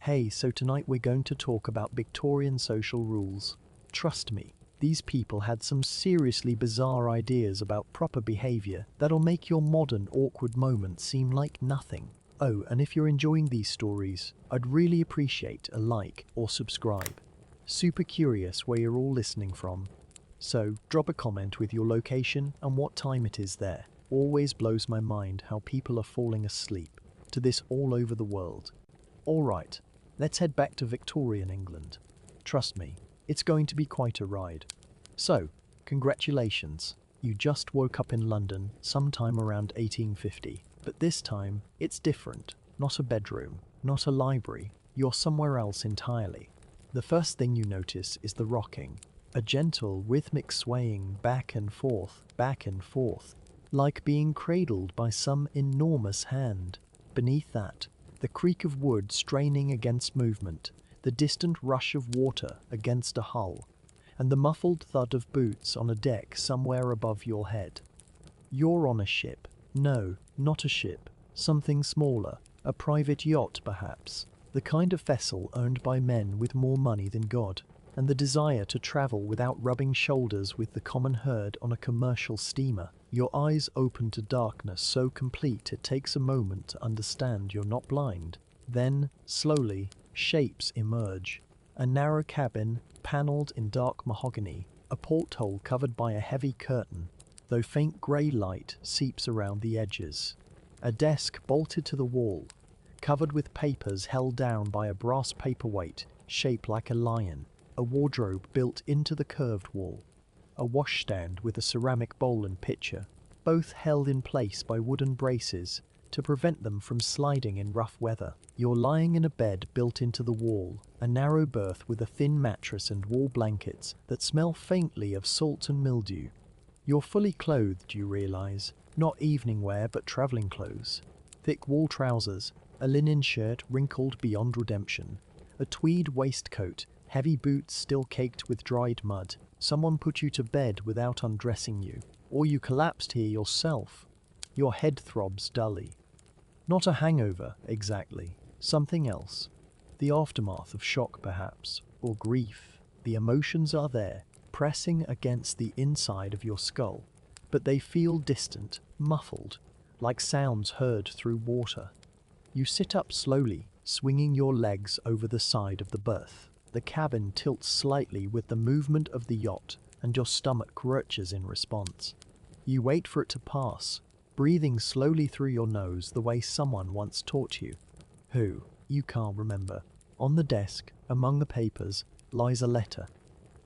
Hey, so tonight we're going to talk about Victorian social rules. Trust me, these people had some seriously bizarre ideas about proper behavior that'll make your modern awkward moments seem like nothing. Oh, and if you're enjoying these stories, I'd really appreciate a like or subscribe. Super curious where you're all listening from. So, drop a comment with your location and what time it is there. Always blows my mind how people are falling asleep to this all over the world. Alright, let's head back to Victorian England. Trust me, it's going to be quite a ride. So, congratulations, you just woke up in London sometime around 1850. But this time, it's different. Not a bedroom, not a library, you're somewhere else entirely. The first thing you notice is the rocking. A gentle, rhythmic swaying back and forth, like being cradled by some enormous hand. Beneath that, the creak of wood straining against movement, the distant rush of water against a hull, and the muffled thud of boots on a deck somewhere above your head. You're on a ship. No, not a ship. Something smaller. A private yacht, perhaps. The kind of vessel owned by men with more money than God, and the desire to travel without rubbing shoulders with the common herd on a commercial steamer. Your eyes open to darkness so complete it takes a moment to understand you're not blind. Then, slowly, shapes emerge. A narrow cabin, panelled in dark mahogany, a porthole covered by a heavy curtain, though faint grey light seeps around the edges. A desk bolted to the wall, covered with papers held down by a brass paperweight shaped like a lion. A wardrobe built into the curved wall. A washstand with a ceramic bowl and pitcher, both held in place by wooden braces to prevent them from sliding in rough weather. You're lying in a bed built into the wall, a narrow berth with a thin mattress and wall blankets that smell faintly of salt and mildew. You're fully clothed, you realize, not evening wear but traveling clothes. Thick wool trousers, a linen shirt wrinkled beyond redemption, a tweed waistcoat, heavy boots still caked with dried mud. Someone put you to bed without undressing you, or you collapsed here yourself. Your head throbs dully. Not a hangover, exactly. Something else. The aftermath of shock, perhaps, or grief. The emotions are there, pressing against the inside of your skull, but they feel distant, muffled, like sounds heard through water. You sit up slowly, swinging your legs over the side of the berth. The cabin tilts slightly with the movement of the yacht, and your stomach lurches in response. You wait for it to pass, breathing slowly through your nose the way someone once taught you. Who? You can't remember. On the desk, among the papers, lies a letter.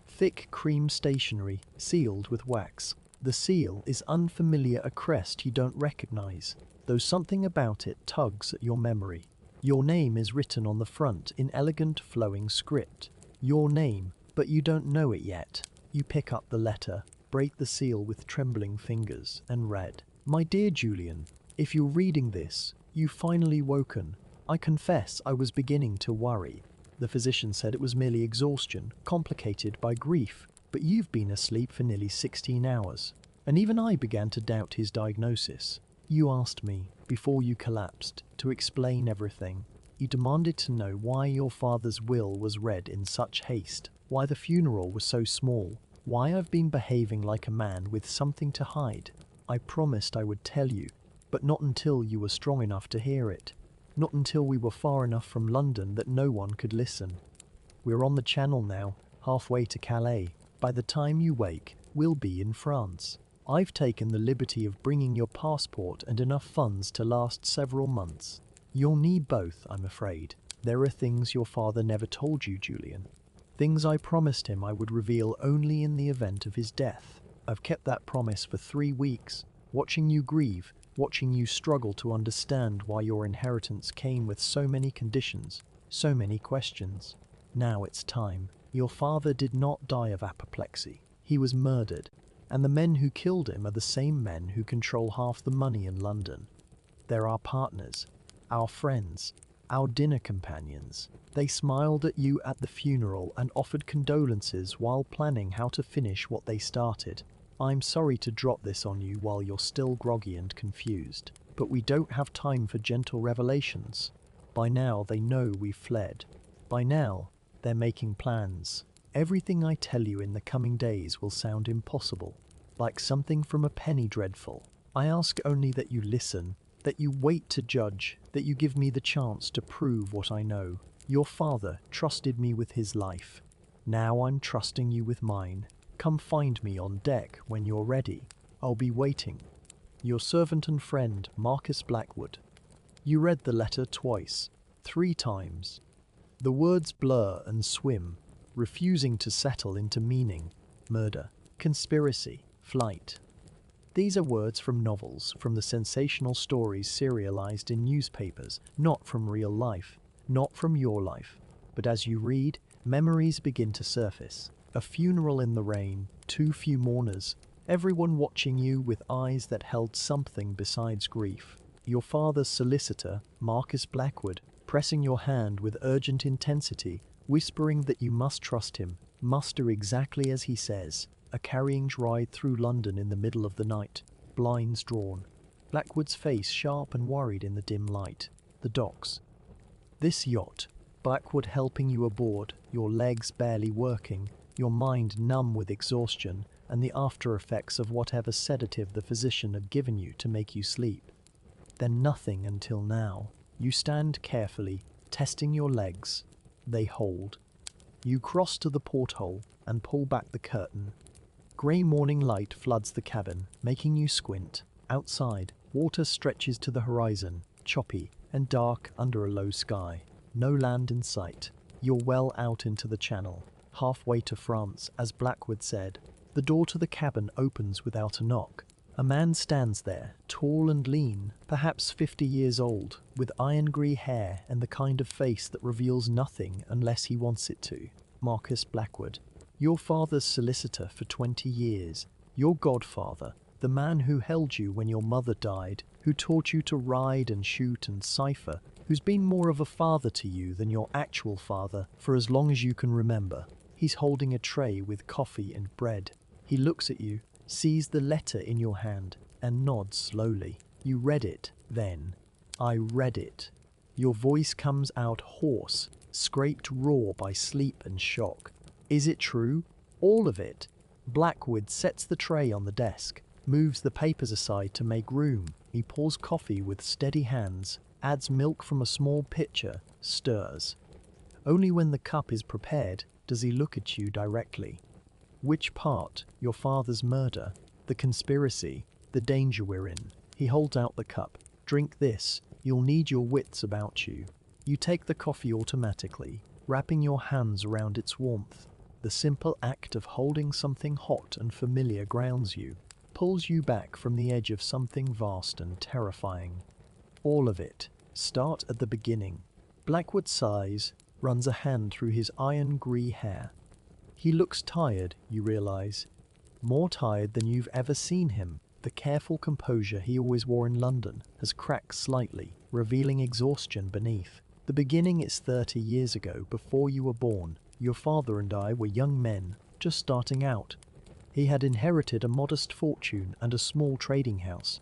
Thick cream stationery, sealed with wax. The seal is unfamiliar, a crest you don't recognize, though something about it tugs at your memory. Your name is written on the front in elegant flowing script. Your name, but you don't know it yet. You pick up the letter, break the seal with trembling fingers, and read. My dear Julian, if you're reading this, you've finally woken. I confess I was beginning to worry. The physician said it was merely exhaustion, complicated by grief, but you've been asleep for nearly 16 hours. And even I began to doubt his diagnosis. You asked me, before you collapsed, to explain everything. You demanded to know why your father's will was read in such haste, why the funeral was so small, why I've been behaving like a man with something to hide. I promised I would tell you, but not until you were strong enough to hear it. Not until we were far enough from London that no one could listen. We're on the Channel now, halfway to Calais. By the time you wake, we'll be in France. I've taken the liberty of bringing your passport and enough funds to last several months. You'll need both, I'm afraid. There are things your father never told you, Julian. Things I promised him I would reveal only in the event of his death. I've kept that promise for 3 weeks, watching you grieve, watching you struggle to understand why your inheritance came with so many conditions, so many questions. Now it's time. Your father did not die of apoplexy. He was murdered. And the men who killed him are the same men who control half the money in London. They're our partners, our friends, our dinner companions. They smiled at you at the funeral and offered condolences while planning how to finish what they started. I'm sorry to drop this on you while you're still groggy and confused, but we don't have time for gentle revelations. By now they know we've fled. By now they're making plans. Everything I tell you in the coming days will sound impossible, like something from a penny dreadful. I ask only that you listen, that you wait to judge, that you give me the chance to prove what I know. Your father trusted me with his life. Now I'm trusting you with mine. Come find me on deck when you're ready. I'll be waiting. Your servant and friend, Marcus Blackwood. You read the letter twice, 3 times. The words blur and swim, refusing to settle into meaning. Murder, conspiracy, flight. These are words from novels, from the sensational stories serialized in newspapers, not from real life, not from your life. But as you read, memories begin to surface. A funeral in the rain, too few mourners, everyone watching you with eyes that held something besides grief. Your father's solicitor, Marcus Blackwood, pressing your hand with urgent intensity, whispering that you must trust him, must do exactly as he says. A carriage ride through London in the middle of the night, blinds drawn. Blackwood's face sharp and worried in the dim light. The docks. This yacht, Blackwood helping you aboard, your legs barely working, your mind numb with exhaustion and the after effects of whatever sedative the physician had given you to make you sleep. Then nothing until now. You stand carefully, testing your legs. They hold. You cross to the porthole and pull back the curtain. Grey morning light floods the cabin, making you squint. Outside, water stretches to the horizon, choppy and dark under a low sky. No land in sight. You're well out into the channel, halfway to France, as Blackwood said. The door to the cabin opens without a knock. A man stands there, tall and lean, perhaps 50 years old, with iron-grey hair and the kind of face that reveals nothing unless he wants it to. Marcus Blackwood. Your father's solicitor for 20 years. Your godfather, the man who held you when your mother died, who taught you to ride and shoot and cipher, who's been more of a father to you than your actual father for as long as you can remember. He's holding a tray with coffee and bread. He looks at you, sees the letter in your hand, and nods slowly. You read it, then. I read it. Your voice comes out hoarse, scraped raw by sleep and shock. Is it true? All of it? Blackwood sets the tray on the desk, moves the papers aside to make room. He pours coffee with steady hands, adds milk from a small pitcher, stirs. Only when the cup is prepared does he look at you directly. Which part? Your father's murder? The conspiracy? The danger we're in? He holds out the cup. Drink this. You'll need your wits about you. You take the coffee automatically, wrapping your hands around its warmth. The simple act of holding something hot and familiar grounds you, pulls you back from the edge of something vast and terrifying. All of it. Start at the beginning. Blackwood sighs, runs a hand through his iron-grey hair. He looks tired, you realize. More tired than you've ever seen him. The careful composure he always wore in London has cracked slightly, revealing exhaustion beneath. The beginning is 30 years ago, before you were born. Your father and I were young men, just starting out. He had inherited a modest fortune and a small trading house.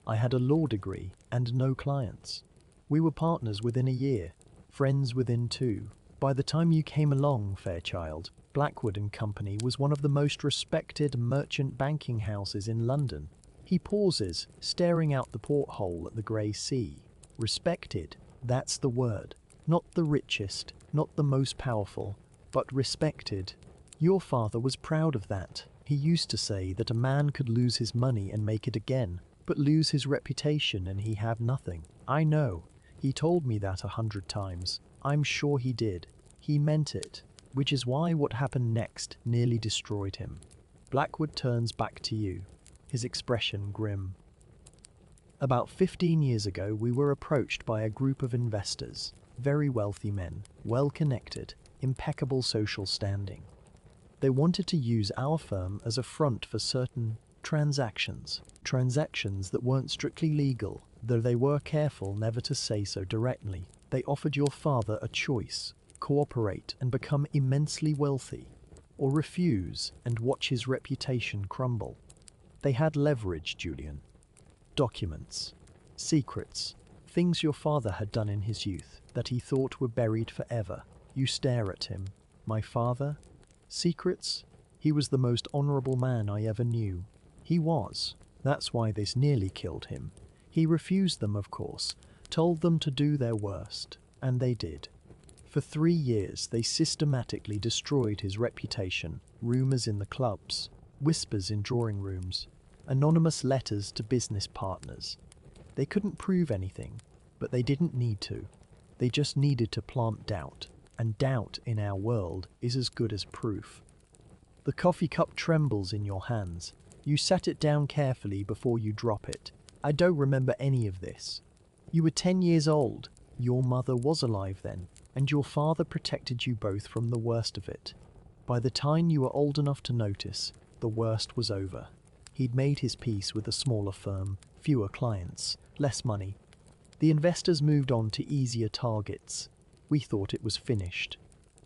I had a law degree and no clients. We were partners within a year, friends within 2. By the time you came along, Fairchild, Blackwood and Company was one of the most respected merchant banking houses in London. He pauses, staring out the porthole at the grey sea. Respected, that's the word. Not the richest, not the most powerful, but respected. Your father was proud of that. He used to say that a man could lose his money and make it again, but lose his reputation and he have nothing. I know. He told me that 100 times. I'm sure he did. He meant it, which is why what happened next nearly destroyed him. Blackwood turns back to you, his expression grim. About 15 years ago, we were approached by a group of investors, very wealthy men, well-connected, impeccable social standing. They wanted to use our firm as a front for certain transactions that weren't strictly legal, though they were careful never to say so directly. They offered your father a choice: cooperate and become immensely wealthy, or refuse and watch his reputation crumble. They had leverage, Julian. Documents, secrets, things your father had done in his youth that he thought were buried forever. You stare at him. My father? Secrets? He was the most honorable man I ever knew. He was. That's why this nearly killed him. He refused them, of course, told them to do their worst, and they did. For 3 years, they systematically destroyed his reputation, rumors in the clubs, whispers in drawing rooms, anonymous letters to business partners. They couldn't prove anything, but they didn't need to. They just needed to plant doubt, and doubt in our world is as good as proof. The coffee cup trembles in your hands. You set it down carefully before you drop it. I don't remember any of this. You were 10 years old. Your mother was alive then, and your father protected you both from the worst of it. By the time you were old enough to notice, the worst was over. He'd made his peace with a smaller firm, fewer clients, less money. The investors moved on to easier targets. We thought it was finished.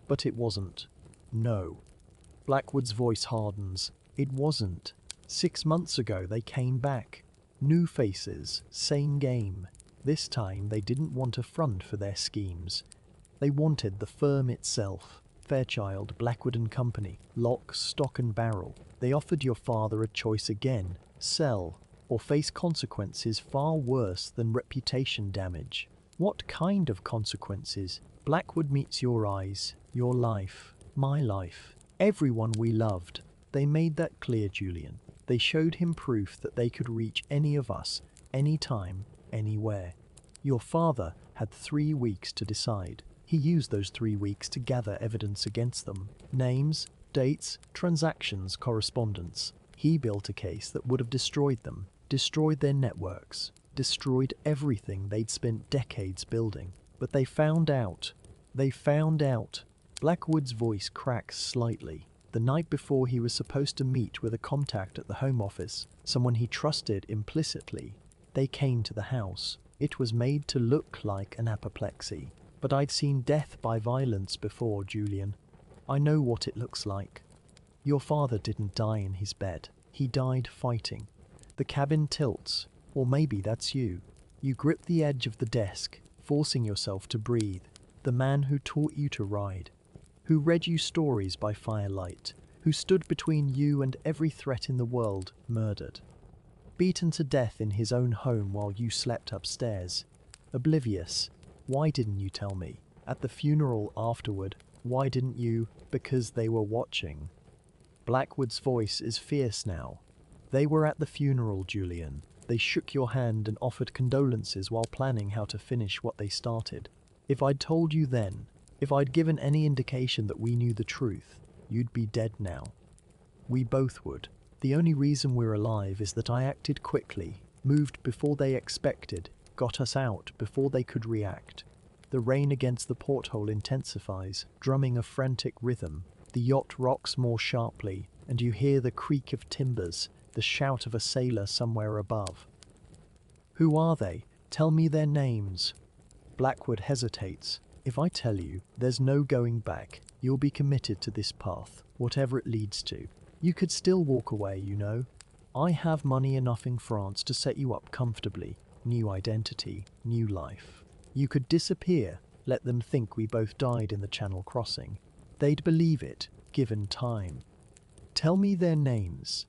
But it wasn't. No. Blackwood's voice hardens. It wasn't. 6 months ago they came back. New faces, same game. This time they didn't want a front for their schemes. They wanted the firm itself. Fairchild, Blackwood and Company, lock, stock and barrel. They offered your father a choice again. Sell, or face consequences far worse than reputation damage. What kind of consequences? Blackwood meets your eyes, your life, my life, everyone we loved. They made that clear, Julian. They showed him proof that they could reach any of us, anytime, anywhere. Your father had 3 weeks to decide. He used those 3 weeks to gather evidence against them. Names, dates, transactions, correspondence. He built a case that would have destroyed them, destroyed their networks, destroyed everything they'd spent decades building. But they found out. They found out. Blackwood's voice cracks slightly. The night before he was supposed to meet with a contact at the Home Office, someone he trusted implicitly, they came to the house. It was made to look like an apoplexy. But I'd seen death by violence before, Julian. I know what it looks like. Your father didn't die in his bed. He died fighting. The cabin tilts, or maybe that's you. You grip the edge of the desk, forcing yourself to breathe. The man who taught you to ride, who read you stories by firelight, who stood between you and every threat in the world, murdered. Beaten to death in his own home while you slept upstairs. Oblivious. Why didn't you tell me? At the funeral afterward, why didn't you? Because they were watching. Blackwood's voice is fierce now. They were at the funeral, Julian. They shook your hand and offered condolences while planning how to finish what they started. If I'd told you then, if I'd given any indication that we knew the truth, you'd be dead now. We both would. The only reason we're alive is that I acted quickly, moved before they expected, got us out before they could react. The rain against the porthole intensifies, drumming a frantic rhythm. The yacht rocks more sharply, and you hear the creak of timbers, the shout of a sailor somewhere above. Who are they? Tell me their names. Blackwood hesitates. If I tell you, there's no going back. You'll be committed to this path, whatever it leads to. You could still walk away, you know. I have money enough in France to set you up comfortably. New identity, new life. You could disappear, let them think we both died in the Channel crossing. They'd believe it, given time. Tell me their names.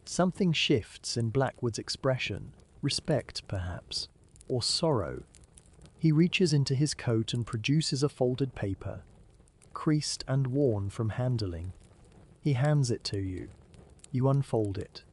Something shifts in Blackwood's expression. Respect, perhaps. Or sorrow. He reaches into his coat and produces a folded paper, creased and worn from handling. He hands it to you. You unfold it.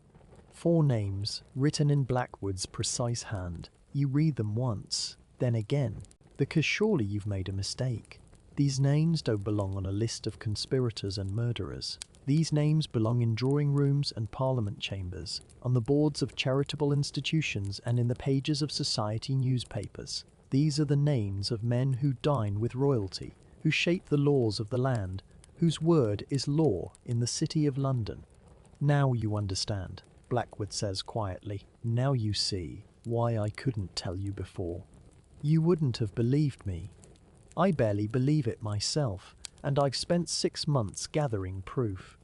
4 names, written in Blackwood's precise hand. You read them once, then again, because surely you've made a mistake. These names don't belong on a list of conspirators and murderers. These names belong in drawing rooms and parliament chambers, on the boards of charitable institutions and in the pages of society newspapers. These are the names of men who dine with royalty, who shape the laws of the land, whose word is law in the City of London. Now you understand, Blackwood says quietly. Now you see why I couldn't tell you before. You wouldn't have believed me. I barely believe it myself, and I've spent 6 months gathering proof.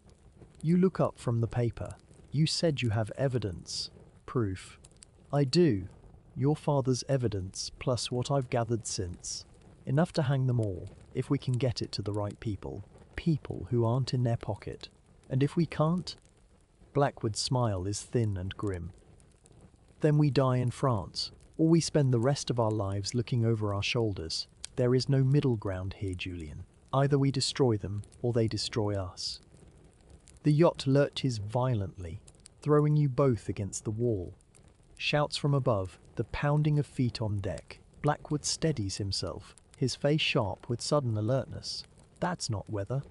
You look up from the paper. You said you have evidence. Proof. I do. Your father's evidence plus what I've gathered since. Enough to hang them all, if we can get it to the right people. People who aren't in their pocket. And if we can't? Blackwood's smile is thin and grim. Then we die in France, or we spend the rest of our lives looking over our shoulders. There is no middle ground here, Julian. Either we destroy them, or they destroy us. The yacht lurches violently, throwing you both against the wall. Shouts from above, the pounding of feet on deck. Blackwood steadies himself, his face sharp with sudden alertness. That's not weather.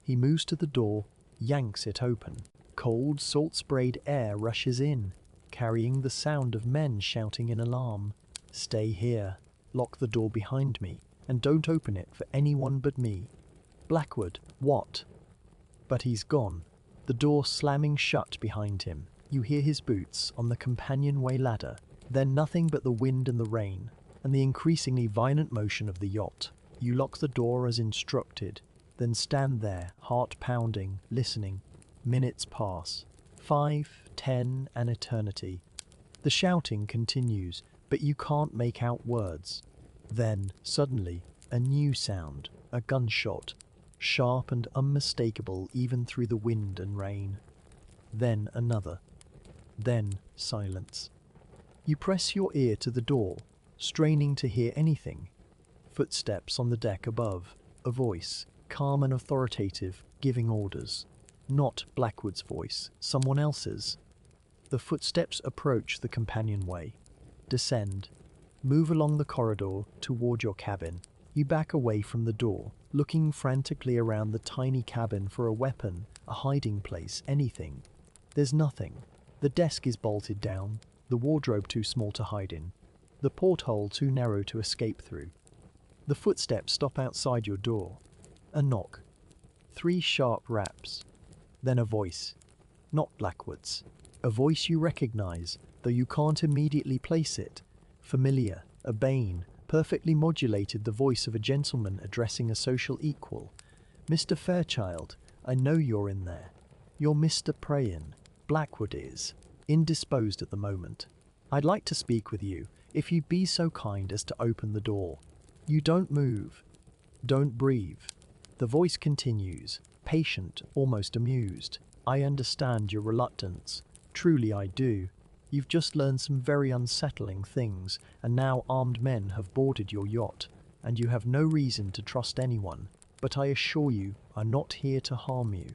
He moves to the door, yanks it open. Cold, salt-sprayed air rushes in, carrying the sound of men shouting in alarm. Stay here, lock the door behind me, and don't open it for anyone but me. Blackwood, what? But he's gone, the door slamming shut behind him. You hear his boots on the companionway ladder, then nothing but the wind and the rain, and the increasingly violent motion of the yacht. You lock the door as instructed, then stand there, heart pounding, listening. Minutes pass. 5, 10, an eternity. The shouting continues, but you can't make out words. Then, suddenly, a new sound, a gunshot, sharp and unmistakable even through the wind and rain. Then another. Then silence. You press your ear to the door, straining to hear anything. Footsteps on the deck above, a voice, calm and authoritative, giving orders. Not Blackwood's voice, someone else's. The footsteps approach the companionway. Descend. Move along the corridor toward your cabin. You back away from the door, looking frantically around the tiny cabin for a weapon, a hiding place, anything. There's nothing. The desk is bolted down, the wardrobe too small to hide in, the porthole too narrow to escape through. The footsteps stop outside your door. A knock. 3 sharp raps. Then a voice. Not Blackwood's. A voice you recognize, though you can't immediately place it. Familiar, urbane, perfectly modulated, the voice of a gentleman addressing a social equal. Mr. Fairchild, I know you're in there. You're Mr. Prayin. Blackwood is. Indisposed at the moment. I'd like to speak with you, if you'd be so kind as to open the door. You don't move. Don't breathe. The voice continues, patient, almost amused. I understand your reluctance. Truly I do. You've just learned some very unsettling things, and now armed men have boarded your yacht, and you have no reason to trust anyone. But I assure you, I'm not here to harm you.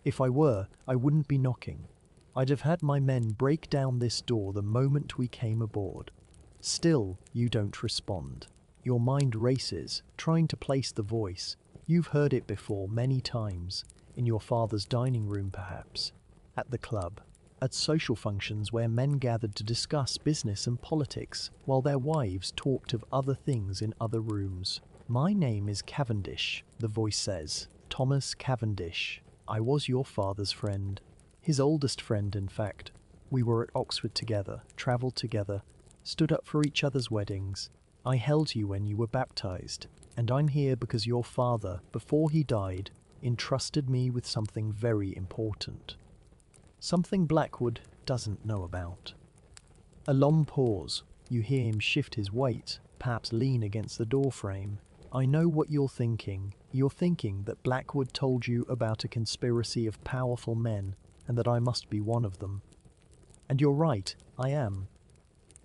If I were, I wouldn't be knocking. I'd have had my men break down this door the moment we came aboard. Still, you don't respond. Your mind races, trying to place the voice. You've heard it before many times, in your father's dining room perhaps, at the club, at social functions where men gathered to discuss business and politics, while their wives talked of other things in other rooms. My name is Cavendish, the voice says. Thomas Cavendish. I was your father's friend. His oldest friend, in fact. We were at Oxford together, travelled together, stood up for each other's weddings. I held you when you were baptized, and I'm here because your father, before he died, entrusted me with something very important. Something Blackwood doesn't know about. A long pause. You hear him shift his weight, perhaps lean against the doorframe. I know what you're thinking. You're thinking that Blackwood told you about a conspiracy of powerful men, and that I must be one of them. And you're right, I am.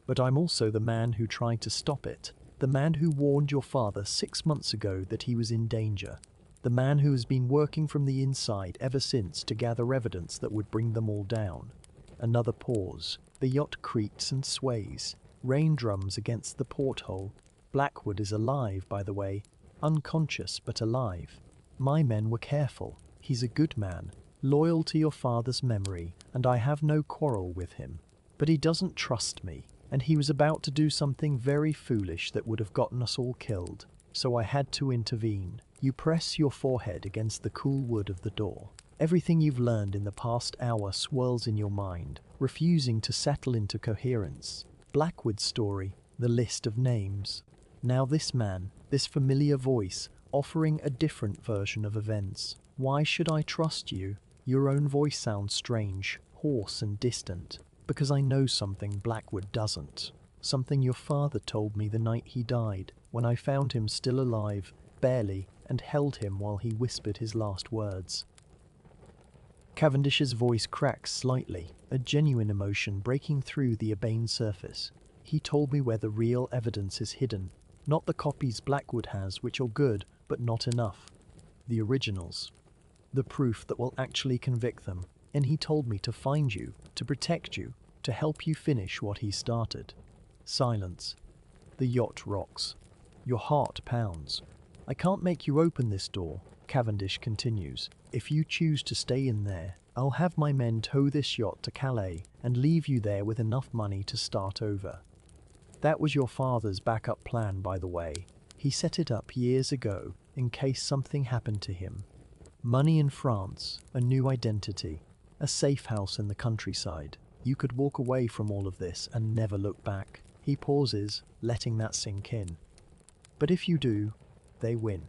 But I'm also the man who tried to stop it, the man who warned your father 6 months ago that he was in danger, the man who has been working from the inside ever since to gather evidence that would bring them all down. Another pause. The yacht creaks and sways. Rain drums against the porthole. Blackwood is alive, by the way, unconscious but alive. My men were careful. He's a good man, loyal to your father's memory, and I have no quarrel with him. But he doesn't trust me, and he was about to do something very foolish that would have gotten us all killed, so I had to intervene. You press your forehead against the cool wood of the door. Everything you've learned in the past hour swirls in your mind, refusing to settle into coherence. Blackwood's story, the list of names. Now this man, this familiar voice, offering a different version of events. Why should I trust you? Your own voice sounds strange, hoarse and distant, because I know something Blackwood doesn't. something your father told me the night he died, when I found him still alive, barely, and held him while he whispered his last words." Cavendish's voice cracks slightly, a genuine emotion breaking through the urbane surface. "He told me where the real evidence is hidden, not the copies Blackwood has, which are good, but not enough. The originals. The proof that will actually convict them. And he told me to find you, to protect you, to help you finish what he started." Silence. The yacht rocks. Your heart pounds. "I can't make you open this door," Cavendish continues. "If you choose to stay in there, I'll have my men tow this yacht to Calais and leave you there with enough money to start over. That was your father's backup plan, by the way. He set it up years ago in case something happened to him. Money in France, a new identity, a safe house in the countryside. You could walk away from all of this and never look back." He pauses, letting that sink in. "But if you do, they win.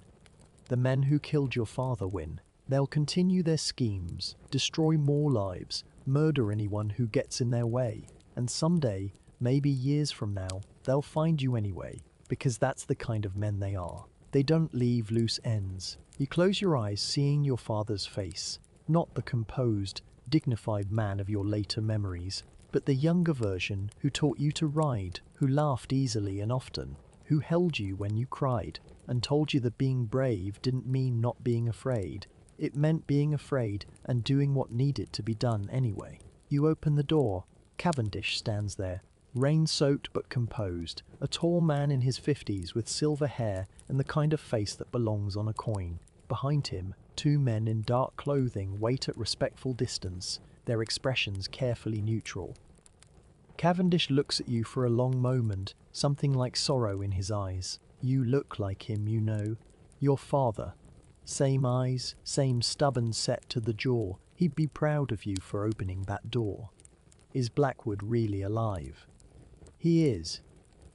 The men who killed your father win. They'll continue their schemes, destroy more lives, murder anyone who gets in their way. And someday, maybe years from now, they'll find you anyway, because that's the kind of men they are. They don't leave loose ends." You close your eyes, seeing your father's face, not the composed, dignified man of your later memories, but the younger version who taught you to ride, who laughed easily and often, who held you when you cried, and told you that being brave didn't mean not being afraid. It meant being afraid and doing what needed to be done anyway. You open the door. Cavendish stands there, rain-soaked but composed, a tall man in his 50s with silver hair and the kind of face that belongs on a coin. Behind him, two men in dark clothing wait at respectful distance, their expressions carefully neutral. Cavendish looks at you for a long moment, something like sorrow in his eyes. You look like him, you know. Your father. Same eyes, same stubborn set to the jaw. He'd be proud of you for opening that door. Is Blackwood really alive? He is.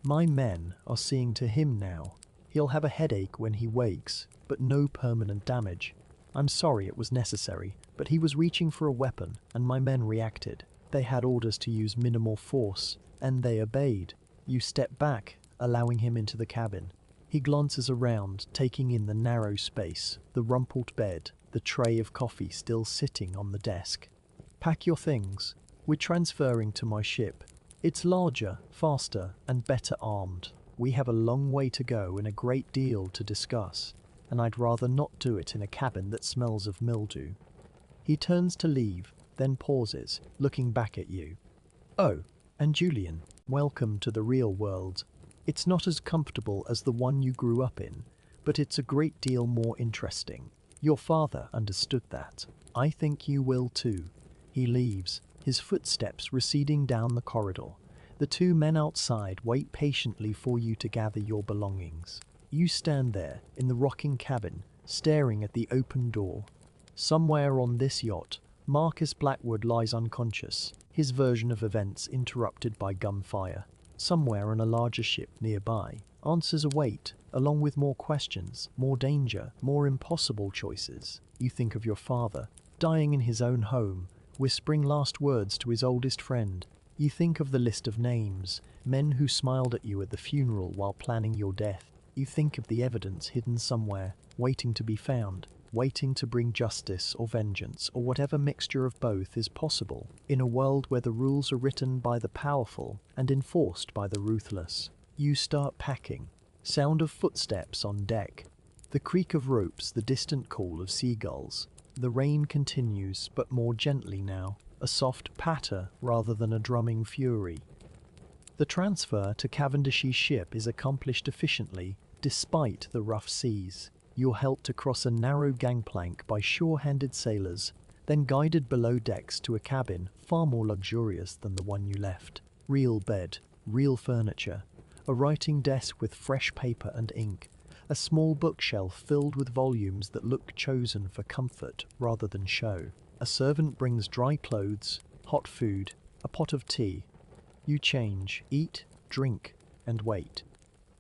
My men are seeing to him now. He'll have a headache when he wakes, but no permanent damage. I'm sorry it was necessary, but he was reaching for a weapon, and my men reacted. They had orders to use minimal force, and they obeyed. You step back, allowing him into the cabin. He glances around, taking in the narrow space, the rumpled bed, the tray of coffee still sitting on the desk. "Pack your things. We're transferring to my ship. It's larger, faster, and better armed. We have a long way to go and a great deal to discuss, and I'd rather not do it in a cabin that smells of mildew." He turns to leave, then pauses, looking back at you. "Oh, and Julian, welcome to the real world. It's not as comfortable as the one you grew up in, but it's a great deal more interesting. Your father understood that. I think you will too." He leaves, his footsteps receding down the corridor. The two men outside wait patiently for you to gather your belongings. You stand there, in the rocking cabin, staring at the open door. Somewhere on this yacht, Marcus Blackwood lies unconscious, his version of events interrupted by gunfire. Somewhere on a larger ship nearby, answers await, along with more questions, more danger, more impossible choices. You think of your father, dying in his own home, whispering last words to his oldest friend. You think of the list of names, men who smiled at you at the funeral while planning your death. You think of the evidence hidden somewhere, waiting to be found, waiting to bring justice or vengeance or whatever mixture of both is possible, in a world where the rules are written by the powerful and enforced by the ruthless. You start packing. Sound of footsteps on deck. The creak of ropes, the distant call of seagulls. The rain continues, but more gently now, a soft patter rather than a drumming fury. The transfer to Cavendish's ship is accomplished efficiently, despite the rough seas. You're helped across a narrow gangplank by sure-handed sailors, then guided below decks to a cabin far more luxurious than the one you left. Real bed, real furniture, a writing desk with fresh paper and ink, a small bookshelf filled with volumes that look chosen for comfort rather than show. A servant brings dry clothes, hot food, a pot of tea. You change, eat, drink, and wait.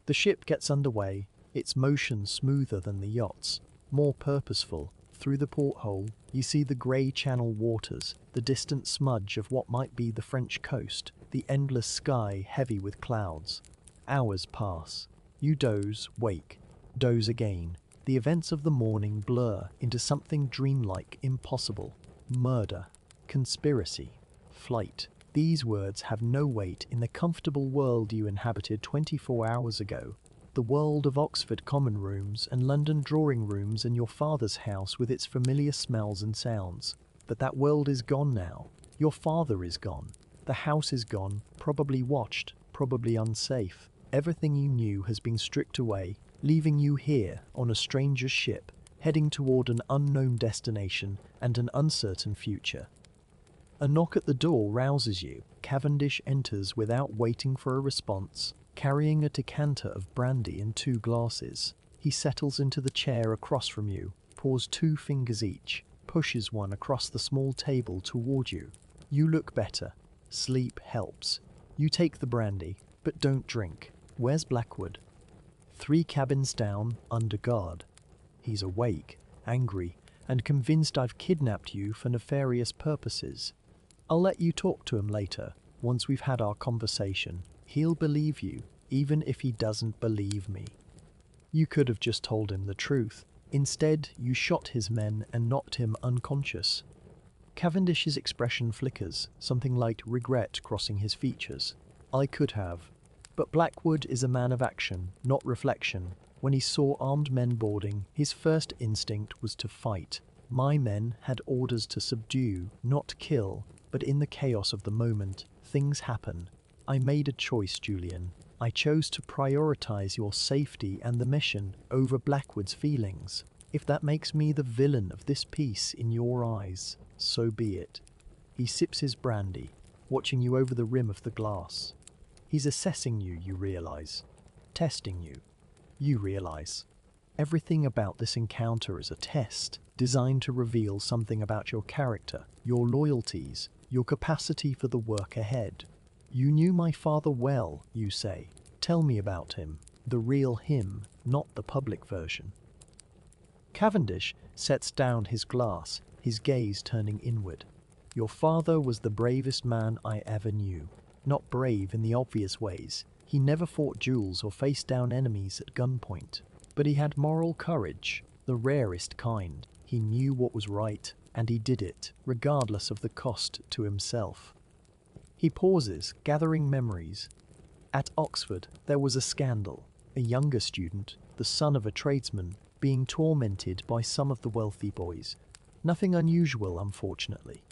The ship gets underway, its motion smoother than the yacht's, more purposeful, Through the porthole, you see the grey channel waters, the distant smudge of what might be the French coast, the endless sky heavy with clouds. Hours pass. You doze, wake, doze again. The events of the morning blur into something dreamlike, impossible. Murder, conspiracy, flight. These words have no weight in the comfortable world you inhabited 24 hours ago. The world of Oxford common rooms and London drawing rooms and your father's house with its familiar smells and sounds. But that world is gone now. Your father is gone. The house is gone, probably watched, probably unsafe. Everything you knew has been stripped away, leaving you here on a stranger's ship, heading toward an unknown destination and an uncertain future. A knock at the door rouses you. Cavendish enters without waiting for a response, carrying a decanter of brandy and 2 glasses. He settles into the chair across from you, pours 2 fingers each, pushes one across the small table toward you. You look better. Sleep helps. You take the brandy, but don't drink. Where's Blackwood? 3 cabins down, under guard. He's awake, angry, and convinced I've kidnapped you for nefarious purposes. I'll let you talk to him later, once we've had our conversation. He'll believe you, even if he doesn't believe me. You could have just told him the truth. Instead, you shot his men and knocked him unconscious. Cavendish's expression flickers, something like regret crossing his features. I could have. But Blackwood is a man of action, not reflection. When he saw armed men boarding, his first instinct was to fight. My men had orders to subdue, not kill, but in the chaos of the moment, things happen. I made a choice, Julian. I chose to prioritize your safety and the mission over Blackwood's feelings. If that makes me the villain of this piece in your eyes, so be it. He sips his brandy, watching you over the rim of the glass. He's assessing you, you realize. Testing you. You realize. Everything about this encounter is a test, designed to reveal something about your character, your loyalties, your capacity for the work ahead. You knew my father well, you say. Tell me about him. The real him, not the public version. Cavendish sets down his glass, his gaze turning inward. Your father was the bravest man I ever knew. Not brave in the obvious ways. He never fought duels or faced down enemies at gunpoint. But he had moral courage, the rarest kind. He knew what was right, and he did it, regardless of the cost to himself. He pauses, gathering memories. At Oxford, there was a scandal. A younger student, the son of a tradesman, being tormented by some of the wealthy boys. Nothing unusual, unfortunately.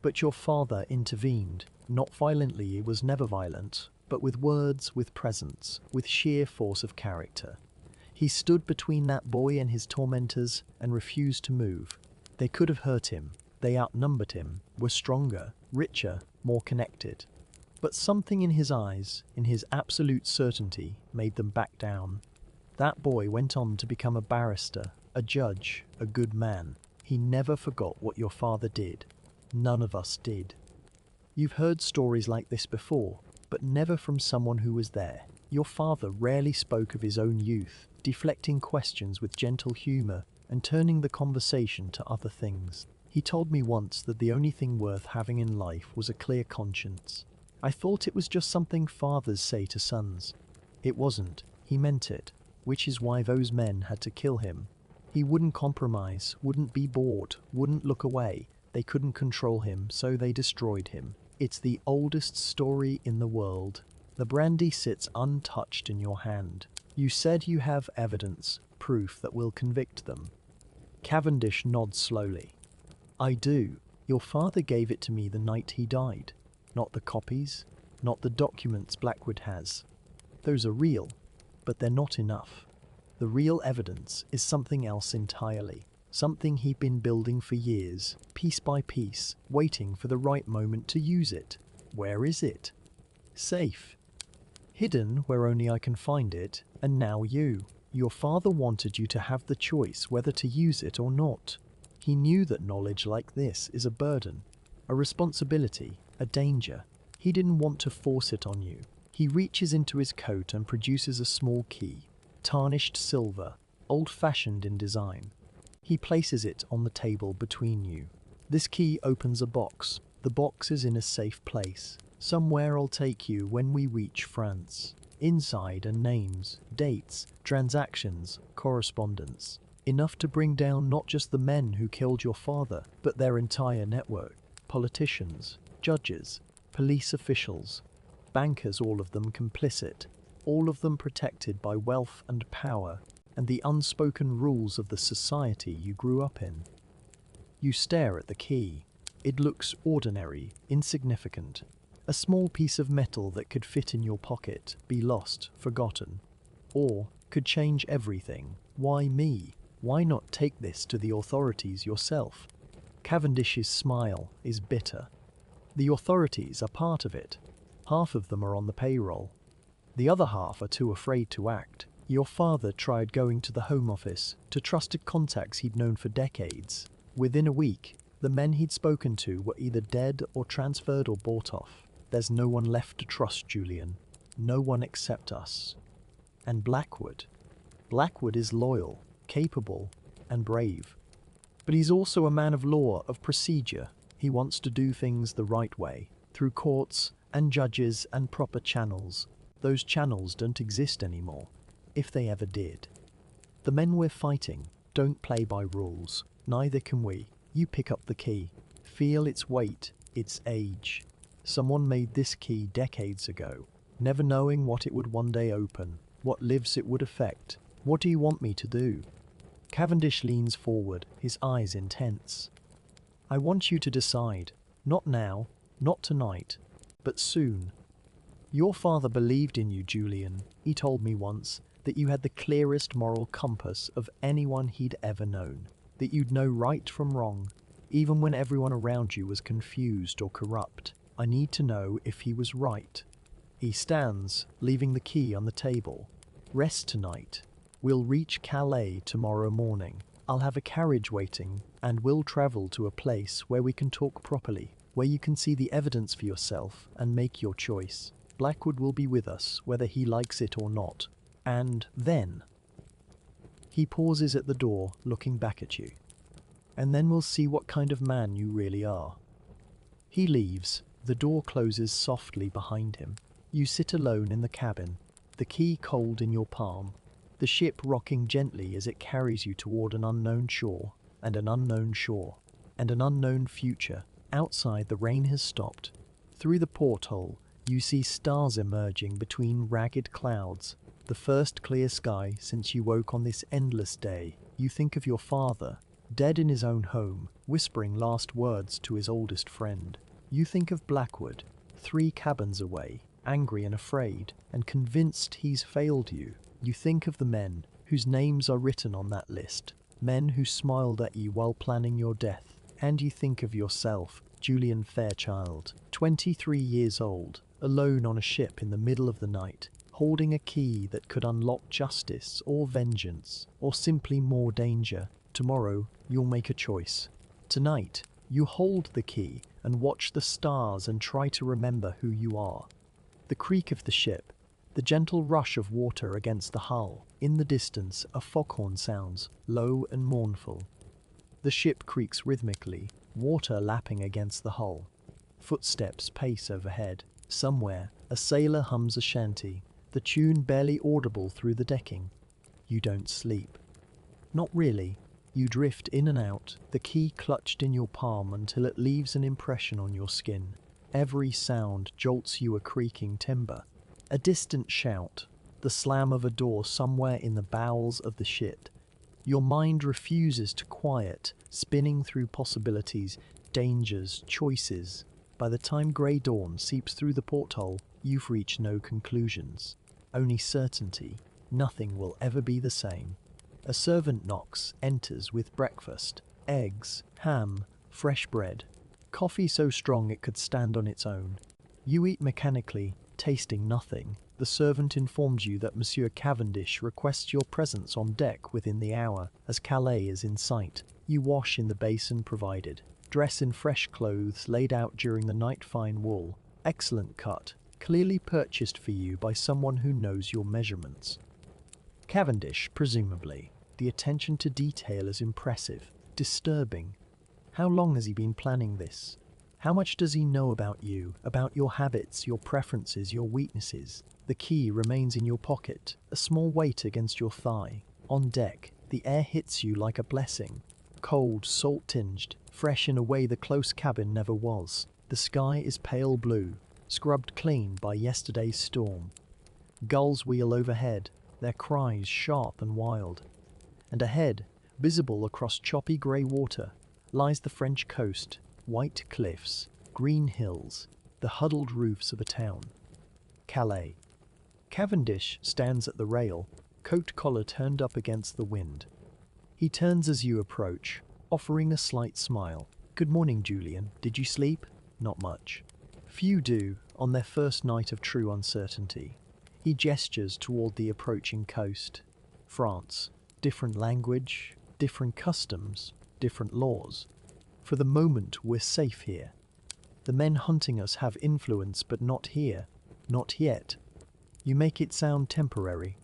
But your father intervened. Not violently, he was never violent, but with words, with presence, with sheer force of character. He stood between that boy and his tormentors and refused to move. They could have hurt him. They outnumbered him, were stronger, richer, more connected. But something in his eyes, in his absolute certainty, made them back down. That boy went on to become a barrister, a judge, a good man. He never forgot what your father did. None of us did. You've heard stories like this before, but never from someone who was there. Your father rarely spoke of his own youth, deflecting questions with gentle humor and turning the conversation to other things. He told me once that the only thing worth having in life was a clear conscience. I thought it was just something fathers say to sons. It wasn't. He meant it, which is why those men had to kill him. He wouldn't compromise, wouldn't be bored, wouldn't look away. They couldn't control him, so they destroyed him. It's the oldest story in the world. The brandy sits untouched in your hand. You said you have evidence, proof that will convict them. Cavendish nods slowly. I do. Your father gave it to me the night he died. Not the copies, not the documents Blackwood has. Those are real, but they're not enough. The real evidence is something else entirely. Something he'd been building for years, piece by piece, waiting for the right moment to use it. Where is it? Safe. Hidden where only I can find it, and now you. Your father wanted you to have the choice whether to use it or not. He knew that knowledge like this is a burden, a responsibility, a danger. He didn't want to force it on you. He reaches into his coat and produces a small key, tarnished silver, old-fashioned in design. He places it on the table between you. This key opens a box. The box is in a safe place. Somewhere I'll take you when we reach France. Inside are names, dates, transactions, correspondence. Enough to bring down not just the men who killed your father, but their entire network. Politicians, judges, police officials, bankers, all of them complicit, all of them protected by wealth and power, and the unspoken rules of the society you grew up in. You stare at the key. It looks ordinary, insignificant. A small piece of metal that could fit in your pocket, be lost, forgotten, or could change everything. Why me? Why not take this to the authorities yourself? Cavendish's smile is bitter. The authorities are part of it. Half of them are on the payroll. The other half are too afraid to act. Your father tried going to the Home Office, to trusted contacts he'd known for decades. Within a week, the men he'd spoken to were either dead or transferred or bought off. There's no one left to trust, Julian. No one except us. And Blackwood. Blackwood is loyal, capable, and brave. But he's also a man of law, of procedure. He wants to do things the right way, through courts and judges and proper channels. Those channels don't exist anymore, if they ever did. The men we're fighting don't play by rules. Neither can we. You pick up the key. Feel its weight, its age. Someone made this key decades ago, never knowing what it would one day open, what lives it would affect. What do you want me to do? Cavendish leans forward, his eyes intense. I want you to decide. Not now, not tonight, but soon. Your father believed in you, Julian. He told me once that you had the clearest moral compass of anyone he'd ever known, that you'd know right from wrong, even when everyone around you was confused or corrupt. I need to know if he was right. He stands, leaving the key on the table. Rest tonight. We'll reach Calais tomorrow morning. I'll have a carriage waiting, and we'll travel to a place where we can talk properly, where you can see the evidence for yourself and make your choice. Blackwood will be with us, whether he likes it or not. And then... He pauses at the door, looking back at you. And then we'll see what kind of man you really are. He leaves. The door closes softly behind him. You sit alone in the cabin, the key cold in your palm, the ship rocking gently as it carries you toward an unknown shore, and an unknown shore, and an unknown future. Outside, the rain has stopped. Through the porthole, you see stars emerging between ragged clouds, the first clear sky since you woke on this endless day. You think of your father, dead in his own home, whispering last words to his oldest friend. You think of Blackwood, 3 cabins away, angry and afraid, and convinced he's failed you. You think of the men whose names are written on that list, men who smiled at you while planning your death. And you think of yourself, Julian Fairchild, 23 years old, alone on a ship in the middle of the night, holding a key that could unlock justice or vengeance, or simply more danger. Tomorrow, you'll make a choice. Tonight, you hold the key and watch the stars and try to remember who you are. The creak of the ship, the gentle rush of water against the hull. In the distance, a foghorn sounds, low and mournful. The ship creaks rhythmically, water lapping against the hull. Footsteps pace overhead. Somewhere, a sailor hums a shanty, the tune barely audible through the decking. You don't sleep. Not really. You drift in and out, the key clutched in your palm until it leaves an impression on your skin. Every sound jolts you, a creaking timber, a distant shout, the slam of a door somewhere in the bowels of the ship. Your mind refuses to quiet, spinning through possibilities, dangers, choices. By the time grey dawn seeps through the porthole, you've reached no conclusions. Only certainty. Nothing will ever be the same. A servant knocks, enters with breakfast. Eggs, ham, fresh bread. Coffee so strong it could stand on its own. You eat mechanically, tasting nothing. The servant informs you that Monsieur Cavendish requests your presence on deck within the hour, as Calais is in sight. You wash in the basin provided. Dress in fresh clothes laid out during the night, fine wool. Excellent cut, clearly purchased for you by someone who knows your measurements. Cavendish, presumably. The attention to detail is impressive, disturbing. How long has he been planning this? How much does he know about you, about your habits, your preferences, your weaknesses? The key remains in your pocket, a small weight against your thigh. On deck, the air hits you like a blessing. Cold, salt-tinged, fresh in a way the close cabin never was. The sky is pale blue, scrubbed clean by yesterday's storm. Gulls wheel overhead, their cries sharp and wild. And ahead, visible across choppy grey water, lies the French coast, white cliffs, green hills, the huddled roofs of a town. Calais. Cavendish stands at the rail, coat collar turned up against the wind. He turns as you approach, offering a slight smile. "Good morning, Julian. Did you sleep?" "Not much." Few do, on their first night of true uncertainty. He gestures toward the approaching coast. France. Different language, different customs, different laws. For the moment, we're safe here. The men hunting us have influence, but not here. Not yet. You make it sound temporary.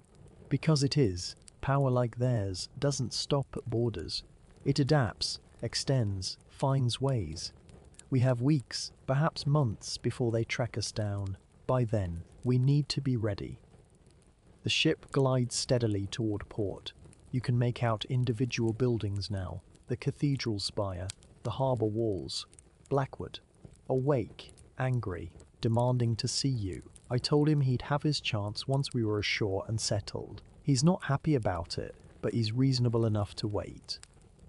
Because it is. Power like theirs doesn't stop at borders. It adapts, extends, finds ways. We have weeks, perhaps months, before they track us down. By then, we need to be ready. The ship glides steadily toward port. You can make out individual buildings now. The cathedral spire, the harbour walls. Blackwood. Awake, angry, demanding to see you. I told him he'd have his chance once we were ashore and settled. He's not happy about it, but he's reasonable enough to wait.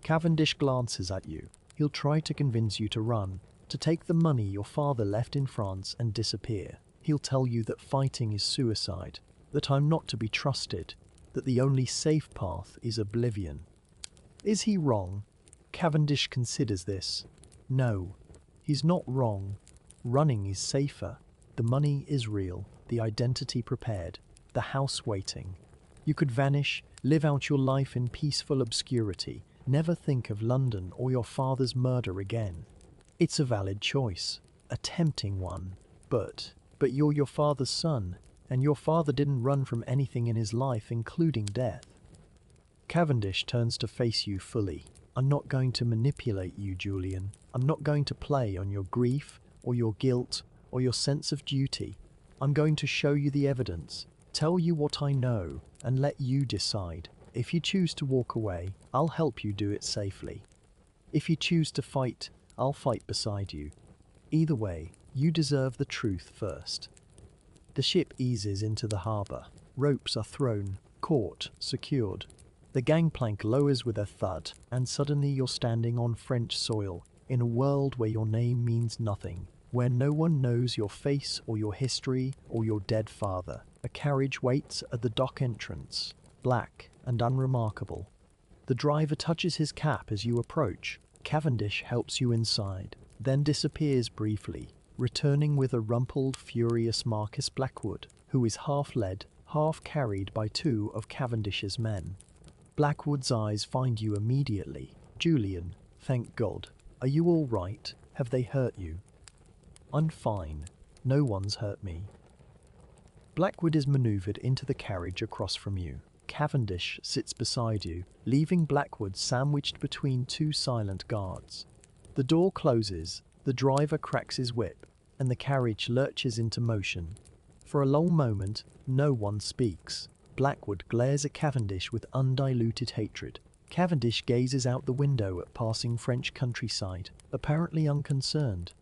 Cavendish glances at you. He'll try to convince you to run, to take the money your father left in France and disappear. He'll tell you that fighting is suicide, that I'm not to be trusted, that the only safe path is oblivion. Is he wrong? Cavendish considers this. No, he's not wrong. Running is safer. The money is real, the identity prepared, the house waiting. You could vanish, live out your life in peaceful obscurity, never think of London or your father's murder again. It's a valid choice, a tempting one. But you're your father's son, and your father didn't run from anything in his life, including death. Cavendish turns to face you fully. I'm not going to manipulate you, Julian. I'm not going to play on your grief, or your guilt, or your sense of duty. I'm going to show you the evidence, tell you what I know, and let you decide. If you choose to walk away, I'll help you do it safely. If you choose to fight, I'll fight beside you. Either way, you deserve the truth first. The ship eases into the harbour. Ropes are thrown, caught, secured. The gangplank lowers with a thud, and suddenly you're standing on French soil, in a world where your name means nothing, where no one knows your face or your history or your dead father. A carriage waits at the dock entrance, black and unremarkable. The driver touches his cap as you approach. Cavendish helps you inside, then disappears briefly, returning with a rumpled, furious Marcus Blackwood, who is half led, half carried by two of Cavendish's men. Blackwood's eyes find you immediately. "Julian, thank God. Are you all right? Have they hurt you?" "I'm fine. No one's hurt me." Blackwood is maneuvered into the carriage across from you. Cavendish sits beside you, leaving Blackwood sandwiched between two silent guards. The door closes, the driver cracks his whip, and the carriage lurches into motion. For a long moment, no one speaks. Blackwood glares at Cavendish with undiluted hatred. Cavendish gazes out the window at passing French countryside, apparently unconcerned.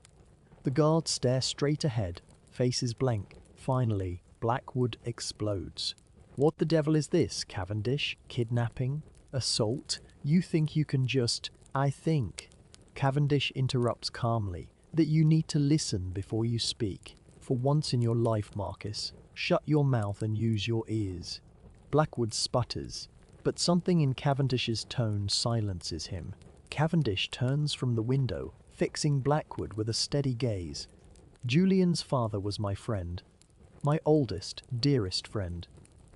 The guards stare straight ahead, faces blank. Finally, Blackwood explodes. "What the devil is this, Cavendish? Kidnapping? Assault? You think you can just—" "I think," Cavendish interrupts calmly, "that you need to listen before you speak. For once in your life, Marcus, shut your mouth and use your ears." Blackwood sputters, but something in Cavendish's tone silences him. Cavendish turns from the window, fixing Blackwood with a steady gaze. "Julian's father was my friend. My oldest, dearest friend.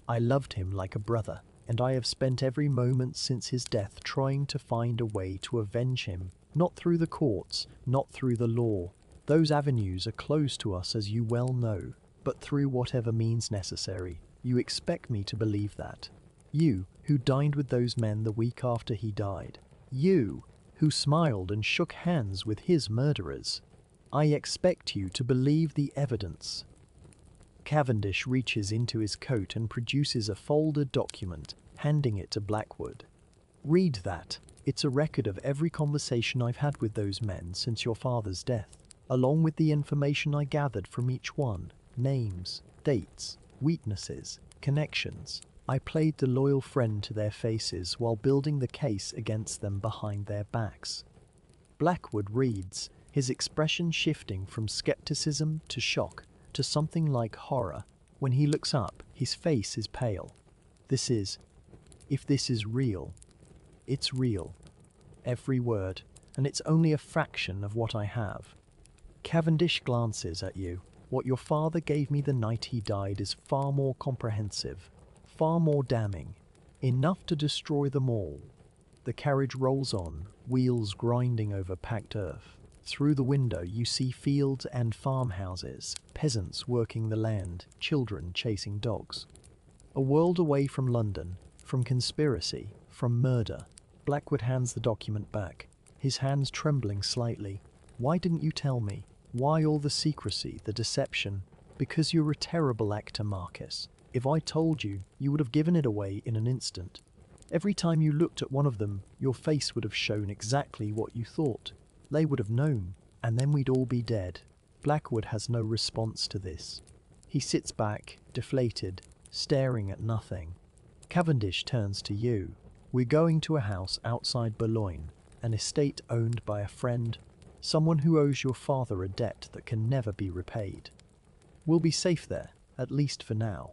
I loved him like a brother, and I have spent every moment since his death trying to find a way to avenge him, not through the courts, not through the law. Those avenues are closed to us, as you well know, but through whatever means necessary. You expect me to believe that. You, who dined with those men the week after he died. You, who smiled and shook hands with his murderers. I expect you to believe the evidence." Cavendish reaches into his coat and produces a folded document, handing it to Blackwood. "Read that. It's a record of every conversation I've had with those men since your father's death, along with the information I gathered from each one: names, dates, weaknesses, connections. I played the loyal friend to their faces while building the case against them behind their backs." Blackwood reads, his expression shifting from skepticism to shock to something like horror. When he looks up, his face is pale. If this is real, it's real. Every word, and it's only a fraction of what I have. Cavendish glances at you. What your father gave me the night he died is far more comprehensive, far more damning, enough to destroy them all. The carriage rolls on, wheels grinding over packed earth. Through the window you see fields and farmhouses, peasants working the land, children chasing dogs. A world away from London, from conspiracy, from murder. Blackwood hands the document back, his hands trembling slightly. "Why didn't you tell me? Why all the secrecy, the deception?" "Because you're a terrible actor, Marcus. If I told you, you would have given it away in an instant. Every time you looked at one of them, your face would have shown exactly what you thought. They would have known, and then we'd all be dead." Blackwood has no response to this. He sits back, deflated, staring at nothing. Cavendish turns to you. "We're going to a house outside Boulogne, an estate owned by a friend, someone who owes your father a debt that can never be repaid. We'll be safe there, at least for now.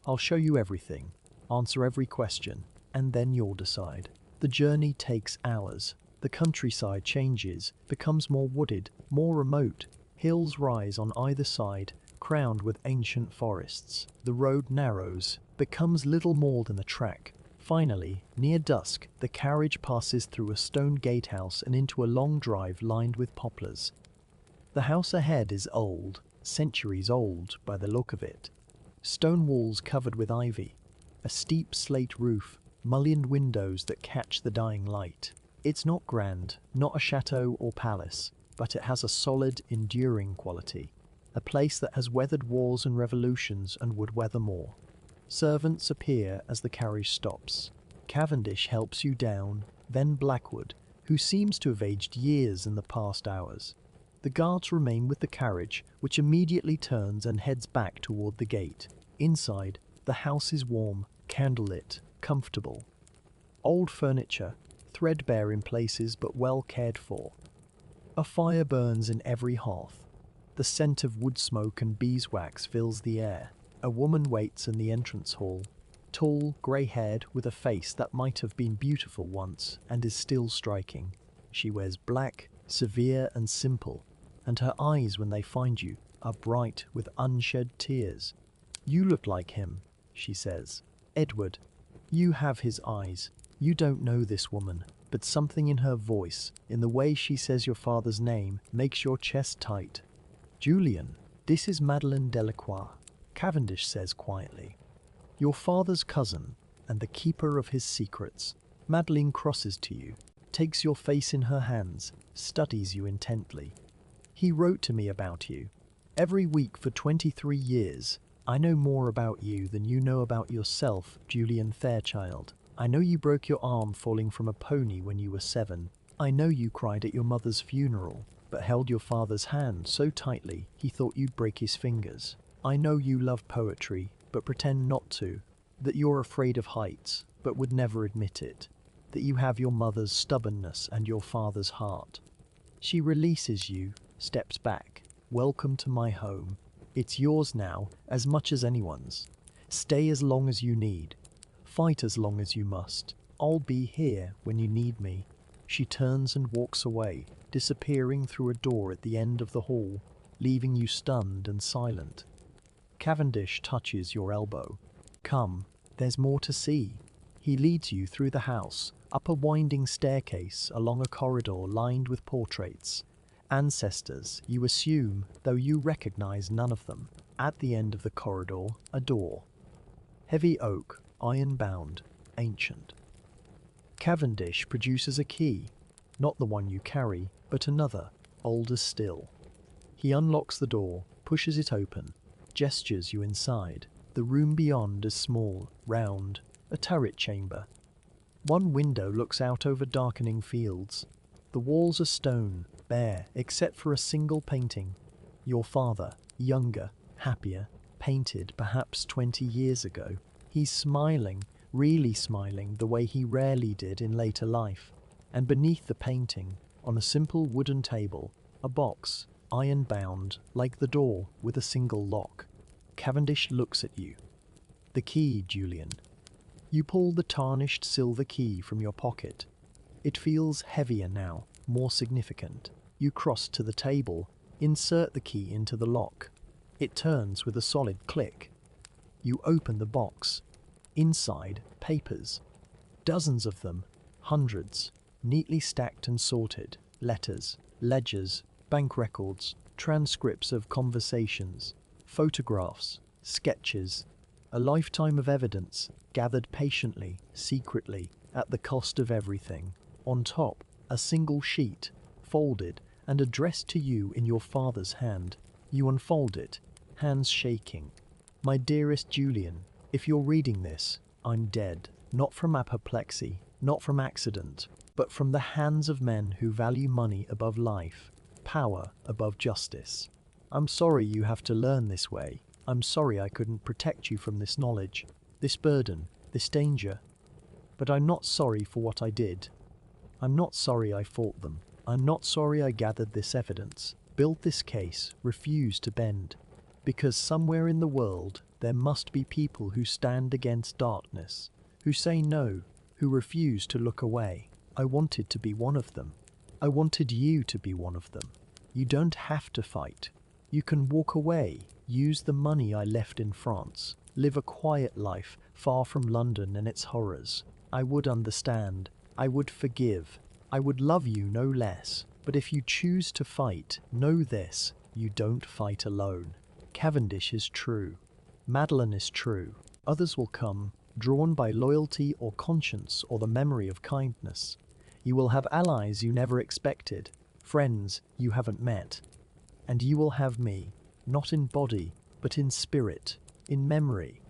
I'll show you everything, answer every question, and then you'll decide." The journey takes hours. The countryside changes, becomes more wooded, more remote. Hills rise on either side, crowned with ancient forests. The road narrows, becomes little more than a track. Finally, near dusk, the carriage passes through a stone gatehouse and into a long drive lined with poplars. The house ahead is old, centuries old by the look of it. Stone walls covered with ivy, a steep slate roof, mullioned windows that catch the dying light. It's not grand, not a chateau or palace, but it has a solid, enduring quality. A place that has weathered wars and revolutions and would weather more. Servants appear as the carriage stops. Cavendish helps you down, then Blackwood, who seems to have aged years in the past hours. The guards remain with the carriage, which immediately turns and heads back toward the gate. Inside, the house is warm, candlelit, comfortable. Old furniture, threadbare in places but well cared for. A fire burns in every hearth. The scent of wood smoke and beeswax fills the air. A woman waits in the entrance hall, tall, grey-haired, with a face that might have been beautiful once and is still striking. She wears black, severe and simple, and her eyes, when they find you, are bright with unshed tears. "You look like him," she says. "Edward, you have his eyes. You don't know this woman, but something in her voice, in the way she says your father's name, makes your chest tight." "Julian, this is Madeleine Delacroix," Cavendish says quietly. "Your father's cousin, and the keeper of his secrets." Madeleine crosses to you, takes your face in her hands, studies you intently. "He wrote to me about you. Every week for 23 years. I know more about you than you know about yourself, Julian Fairchild. I know you broke your arm falling from a pony when you were 7. I know you cried at your mother's funeral, but held your father's hand so tightly he thought you'd break his fingers. I know you love poetry, but pretend not to. That you're afraid of heights, but would never admit it. That you have your mother's stubbornness and your father's heart." She releases you, steps back. "Welcome to my home. It's yours now, as much as anyone's. Stay as long as you need. Fight as long as you must. I'll be here when you need me." She turns and walks away, disappearing through a door at the end of the hall, leaving you stunned and silent. Cavendish touches your elbow. "Come, there's more to see." He leads you through the house, up a winding staircase, along a corridor lined with portraits. Ancestors, you assume, though you recognize none of them. At the end of the corridor, a door. Heavy oak, iron-bound. ancient. Cavendish produces a key, not the one you carry, but another, older still. He unlocks the door, pushes it open, gestures you inside. The room beyond is small, round, a turret chamber. One window looks out over darkening fields. The walls are stone, bare, except for a single painting. Your father, younger, happier, painted perhaps 20 years ago. He's smiling, really smiling the way he rarely did in later life. And beneath the painting, on a simple wooden table, a box, iron-bound, like the door, with a single lock. Cavendish looks at you. The key, Julian. You pull the tarnished silver key from your pocket. It feels heavier now, more significant. You cross to the table, insert the key into the lock. It turns with a solid click. You open the box. Inside, papers. Dozens of them, hundreds, neatly stacked and sorted. Letters, ledgers, bank records, transcripts of conversations, photographs, sketches, a lifetime of evidence gathered patiently, secretly, at the cost of everything. On top, a single sheet, folded and addressed to you in your father's hand. You unfold it, hands shaking. My dearest Julian, if you're reading this, I'm dead. Not from apoplexy, not from accident, but from the hands of men who value money above life, power above justice. I'm sorry you have to learn this way. I'm sorry I couldn't protect you from this knowledge, this burden, this danger. But I'm not sorry for what I did. I'm not sorry I fought them. I'm not sorry I gathered this evidence, built this case, refused to bend. Because somewhere in the world there must be people who stand against darkness, who say no, who refuse to look away. I wanted to be one of them. I wanted you to be one of them. You don't have to fight. You can walk away, use the money I left in France, live a quiet life far from London and its horrors. I would understand. I would forgive. I would love you no less. But if you choose to fight, know this, you don't fight alone. Cavendish is true. Madeline is true. Others will come, drawn by loyalty or conscience or the memory of kindness. You will have allies you never expected, friends you haven't met. And you will have me, not in body, but in spirit, in memory,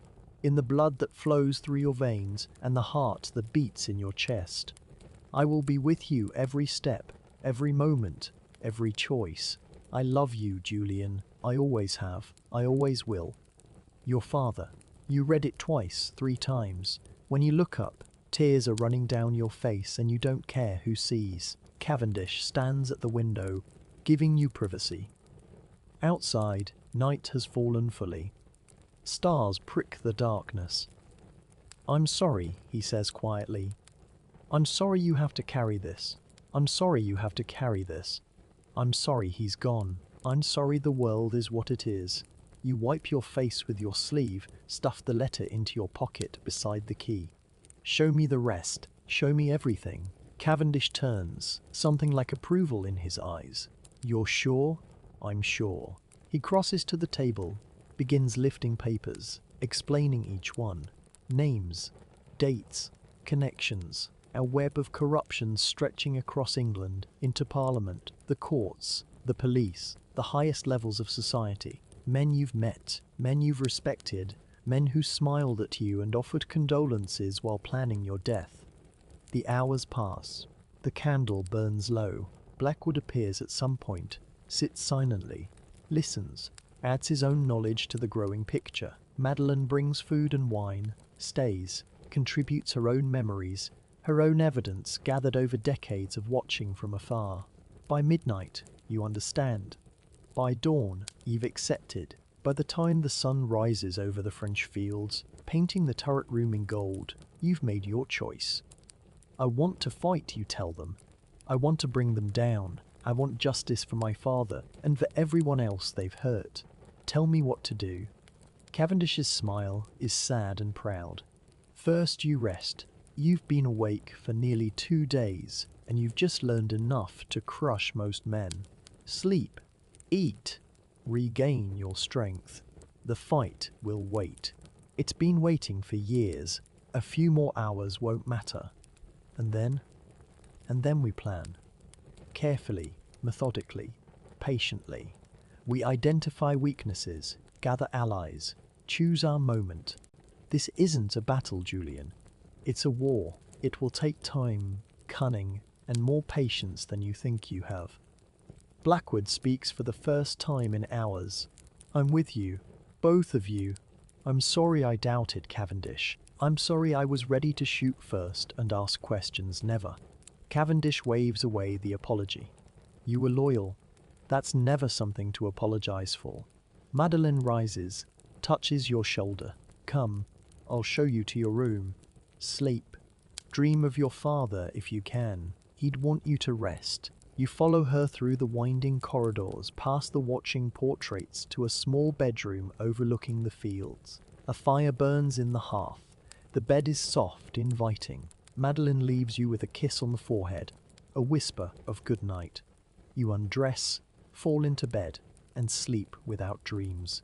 in the blood that flows through your veins and the heart that beats in your chest. I will be with you every step, every moment, every choice. I love you, Julian. I always have. I always will. Your father. You read it twice, 3 times. When you look up, tears are running down your face and you don't care who sees. Cavendish stands at the window, giving you privacy. Outside, night has fallen fully. Stars prick the darkness. I'm sorry, he says quietly. I'm sorry you have to carry this. I'm sorry you have to carry this. I'm sorry he's gone. I'm sorry the world is what it is. You wipe your face with your sleeve, stuff the letter into your pocket beside the key. Show me the rest. Show me everything. Cavendish turns, something like approval in his eyes. You're sure? I'm sure. He crosses to the table, begins lifting papers, explaining each one. Names, dates, connections, a web of corruption stretching across England into Parliament, the courts, the police, the highest levels of society. Men you've met, men you've respected, men who smiled at you and offered condolences while planning your death. The hours pass. The candle burns low. Blackwood appears at some point, sits silently, listens, adds his own knowledge to the growing picture. Madeline brings food and wine, stays, contributes her own memories, her own evidence gathered over decades of watching from afar. By midnight, you understand. By dawn, you've accepted. By the time the sun rises over the French fields, painting the turret room in gold, you've made your choice. I want to fight, you tell them. I want to bring them down. I want justice for my father and for everyone else they've hurt. Tell me what to do. Cavendish's smile is sad and proud. First you rest. You've been awake for nearly 2 days and you've just learned enough to crush most men. Sleep. Eat. Regain your strength. The fight will wait. It's been waiting for years. A few more hours won't matter. And then? And then we plan. Carefully, methodically, patiently. We identify weaknesses, gather allies, choose our moment. This isn't a battle, Julian. It's a war. It will take time, cunning, and more patience than you think you have. Blackwood speaks for the first time in hours. I'm with you, both of you. I'm sorry I doubted Cavendish. I'm sorry I was ready to shoot first and ask questions never. Cavendish waves away the apology. You were loyal. That's never something to apologize for. Madeline rises, touches your shoulder. Come, I'll show you to your room. Sleep. Dream of your father if you can. He'd want you to rest. You follow her through the winding corridors, past the watching portraits, to a small bedroom overlooking the fields. A fire burns in the hearth. The bed is soft, inviting. Madeline leaves you with a kiss on the forehead, a whisper of good night. You undress, fall into bed, and sleep without dreams.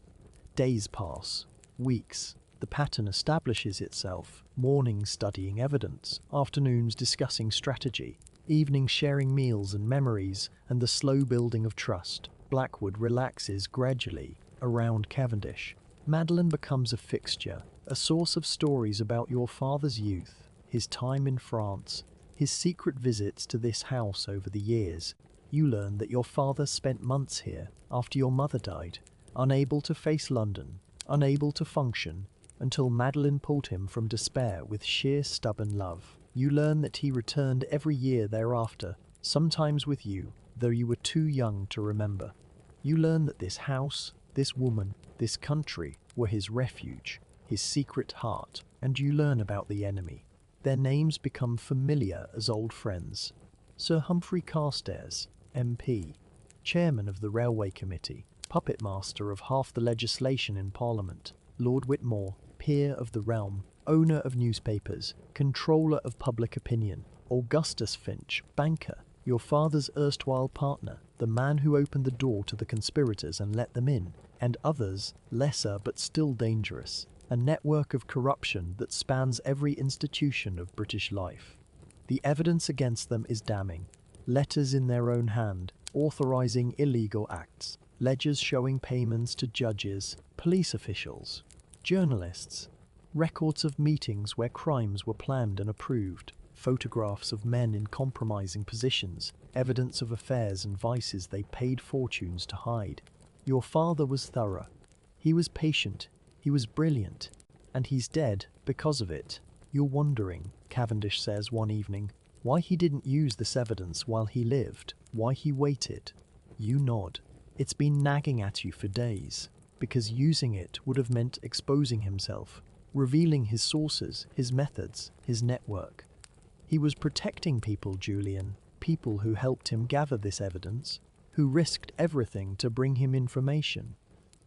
Days pass, weeks. The pattern establishes itself. Mornings studying evidence, afternoons discussing strategy, evenings sharing meals and memories, and the slow building of trust. Blackwood relaxes gradually around Cavendish. Madeline becomes a fixture, a source of stories about your father's youth, his time in France, his secret visits to this house over the years. You learn that your father spent months here after your mother died, unable to face London, unable to function, until Madeline pulled him from despair with sheer stubborn love. You learn that he returned every year thereafter, sometimes with you, though you were too young to remember. You learn that this house, this woman, this country were his refuge, his secret heart, and you learn about the enemy. Their names become familiar as old friends. Sir Humphrey Carstairs, MP, Chairman of the Railway Committee, puppet master of half the legislation in Parliament, Lord Whitmore, peer of the realm, owner of newspapers, controller of public opinion, Augustus Finch, banker, your father's erstwhile partner, the man who opened the door to the conspirators and let them in, and others, lesser but still dangerous, a network of corruption that spans every institution of British life. The evidence against them is damning. Letters in their own hand, authorizing illegal acts, ledgers showing payments to judges, police officials, journalists, records of meetings where crimes were planned and approved, photographs of men in compromising positions, evidence of affairs and vices they paid fortunes to hide. Your father was thorough. He was patient. He was brilliant. And he's dead because of it. You're wondering, Cavendish says one evening, why he didn't use this evidence while he lived, why he waited. You nod. It's been nagging at you for days, because using it would have meant exposing himself, revealing his sources, his methods, his network. He was protecting people, Julian, people who helped him gather this evidence, who risked everything to bring him information.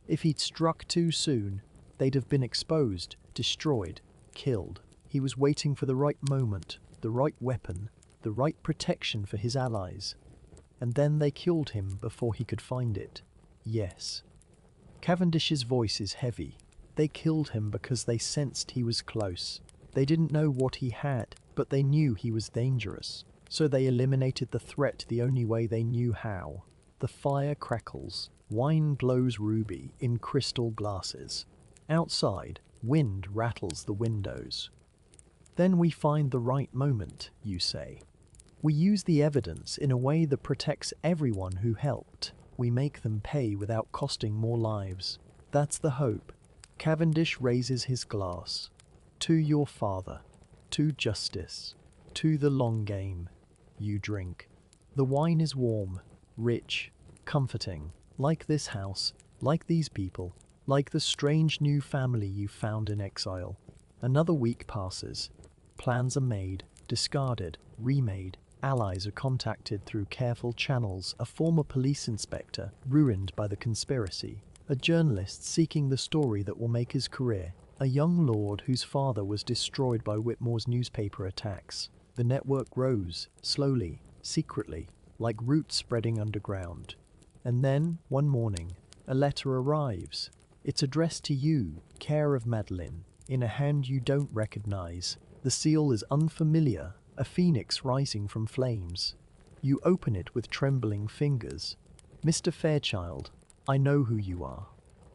If he'd struck too soon, they'd have been exposed, destroyed, killed. He was waiting for the right moment, the right weapon, the right protection for his allies. And then they killed him before he could find it. Yes. Cavendish's voice is heavy. They killed him because they sensed he was close. They didn't know what he had, but they knew he was dangerous. So they eliminated the threat the only way they knew how. The fire crackles. Wine glows ruby in crystal glasses. Outside, wind rattles the windows. Then we find the right moment, you say. We use the evidence in a way that protects everyone who helped. We make them pay without costing more lives. That's the hope. Cavendish raises his glass. To your father. To justice. To the long game. You drink. The wine is warm, rich, comforting. Like this house, like these people, like the strange new family you found in exile. Another week passes. Plans are made, discarded, remade. Allies are contacted through careful channels. A former police inspector, ruined by the conspiracy. A journalist seeking the story that will make his career. A young lord whose father was destroyed by Whitmore's newspaper attacks. The network grows, slowly, secretly, like roots spreading underground. And then, one morning, a letter arrives. It's addressed to you, care of Madeline. in a hand you don't recognize. The seal is unfamiliar, a phoenix rising from flames. You open it with trembling fingers. Mr. Fairchild, I know who you are.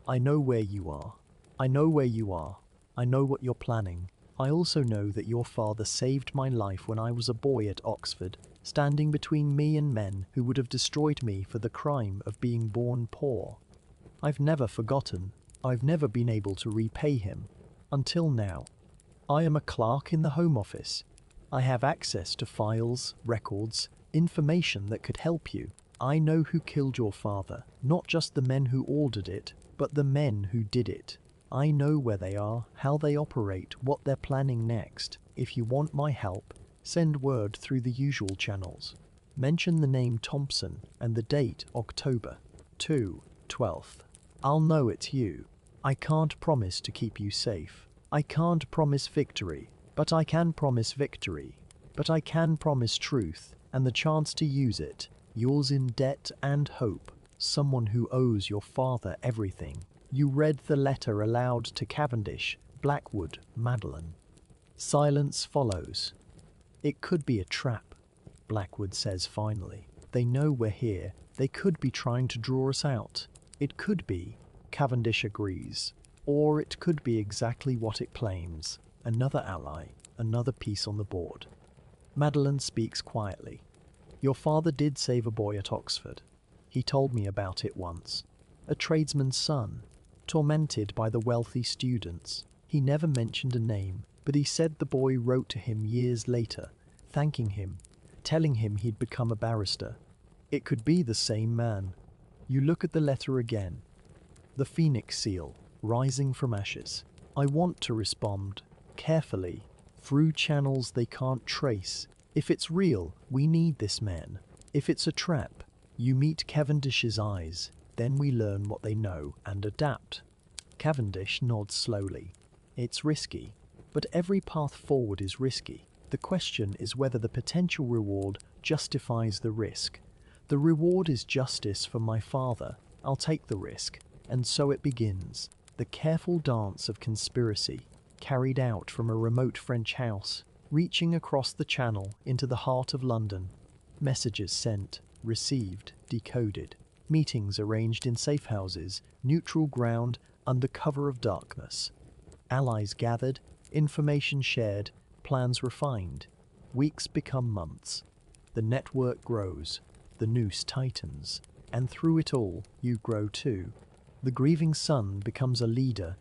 I know where you are. I know where you are. I know what you're planning. I also know that your father saved my life when I was a boy at Oxford, standing between me and men who would have destroyed me for the crime of being born poor. I've never forgotten. I've never been able to repay him. Until now. I am a clerk in the Home Office. I have access to files, records, information that could help you. I know who killed your father, not just the men who ordered it, but the men who did it. I know where they are, how they operate, what they're planning next. If you want my help, send word through the usual channels. Mention the name Thompson and the date October 2, 12th. I'll know it's you. I can't promise to keep you safe. I can't promise victory, but I can promise victory. But I can promise truth and the chance to use it. Yours in debt and hope. Someone who owes your father everything. You read the letter aloud to Cavendish, Blackwood, Madeline. Silence follows. It could be a trap, Blackwood says finally. They know we're here. They could be trying to draw us out. It could be, Cavendish agrees. Or it could be exactly what it claims. Another ally, another piece on the board. Madeline speaks quietly. Your father did save a boy at Oxford. He told me about it once. A tradesman's son, tormented by the wealthy students. He never mentioned a name, but he said the boy wrote to him years later, thanking him, telling him he'd become a barrister. It could be the same man. You look at the letter again. The phoenix seal, rising from ashes. I want to respond, carefully, through channels they can't trace. If it's real, we need this man. If it's a trap, you meet Cavendish's eyes. Then we learn what they know and adapt. Cavendish nods slowly. It's risky, but every path forward is risky. The question is whether the potential reward justifies the risk. The reward is justice for my father. I'll take the risk. And so it begins. The careful dance of conspiracy, carried out from a remote French house, reaching across the Channel into the heart of London. Messages sent, received, decoded. Meetings arranged in safe houses, neutral ground, under cover of darkness. Allies gathered, information shared, plans refined. Weeks become months. The network grows, the noose tightens, and through it all, you grow too. The grieving son becomes a leader.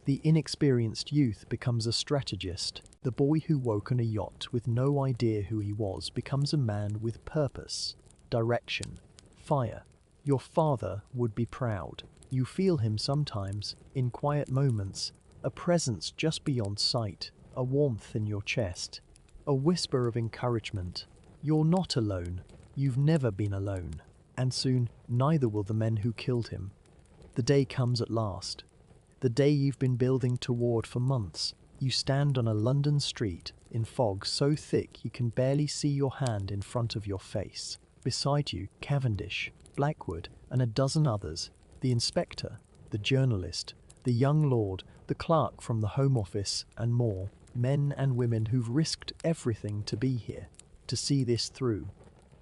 The inexperienced youth becomes a strategist. The boy who woke on a yacht with no idea who he was becomes a man with purpose, direction, fire. Your father would be proud. You feel him sometimes, in quiet moments, a presence just beyond sight, a warmth in your chest, a whisper of encouragement. You're not alone. You've never been alone. And soon, neither will the men who killed him. The day comes at last. The day you've been building toward for months. You stand on a London street, in fog so thick you can barely see your hand in front of your face. Beside you, Cavendish, Blackwood, and a dozen others, the inspector, the journalist, the young lord, the clerk from the Home Office, and more, men and women who've risked everything to be here, to see this through.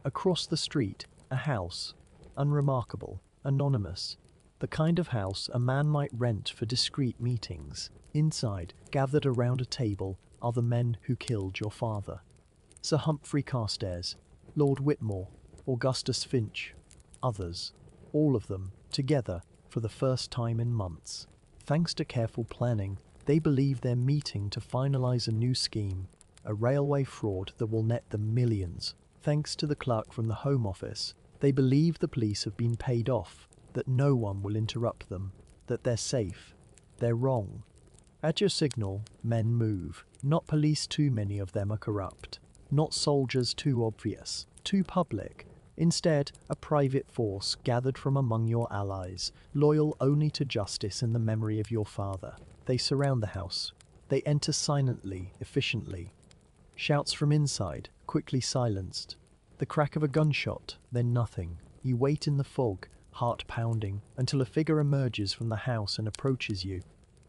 Across the street, a house, unremarkable, anonymous, the kind of house a man might rent for discreet meetings. Inside, gathered around a table, are the men who killed your father. Sir Humphrey Carstairs, Lord Whitmore, Augustus Finch, others, all of them, together, for the first time in months. Thanks to careful planning, they believe they're meeting to finalize a new scheme, a railway fraud that will net them millions. Thanks to the clerk from the Home Office, they believe the police have been paid off, that no one will interrupt them, that they're safe. They're wrong. At your signal, men move. Not police, too many of them are corrupt. Not soldiers, too obvious, too public. Instead, a private force gathered from among your allies, loyal only to justice and the memory of your father. They surround the house. They enter silently, efficiently. Shouts from inside, quickly silenced. The crack of a gunshot, then nothing. You wait in the fog, heart pounding, until a figure emerges from the house and approaches you.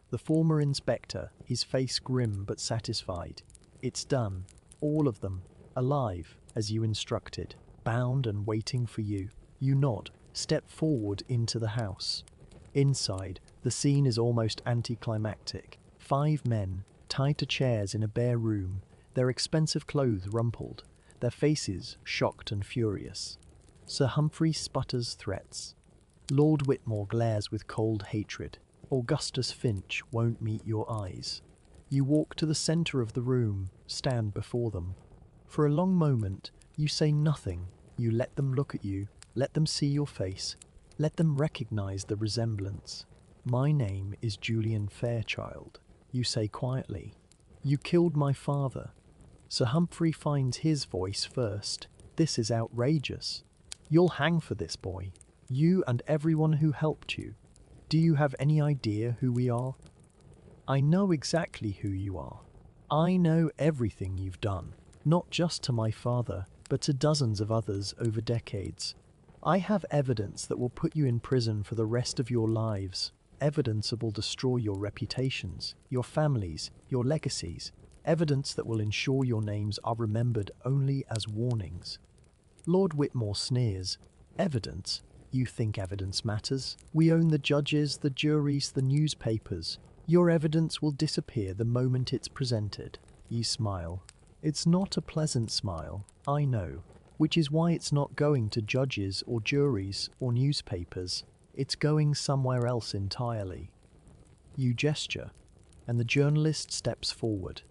The former inspector, his face grim but satisfied. It's done. All of them. Alive, as you instructed. Bound and waiting for you. You nod. Step forward into the house. Inside, the scene is almost anticlimactic. 5 men, tied to chairs in a bare room, their expensive clothes rumpled, their faces shocked and furious. Sir Humphrey sputters threats. Lord Whitmore glares with cold hatred. Augustus Finch won't meet your eyes. You walk to the centre of the room, stand before them. For a long moment, you say nothing. You let them look at you, let them see your face, let them recognize the resemblance. My name is Julian Fairchild, you say quietly. You killed my father. Sir Humphrey finds his voice first. This is outrageous. You'll hang for this, boy. You and everyone who helped you. Do you have any idea who we are? I know exactly who you are. I know everything you've done, not just to my father, but to dozens of others over decades. I have evidence that will put you in prison for the rest of your lives. Evidence that will destroy your reputations, your families, your legacies. Evidence that will ensure your names are remembered only as warnings. Lord Whitmore sneers. Evidence? You think evidence matters? We own the judges, the juries, the newspapers. Your evidence will disappear the moment it's presented. You smile. It's not a pleasant smile, I know, which is why it's not going to judges or juries or newspapers. It's going somewhere else entirely. You gesture, and the journalist steps forward,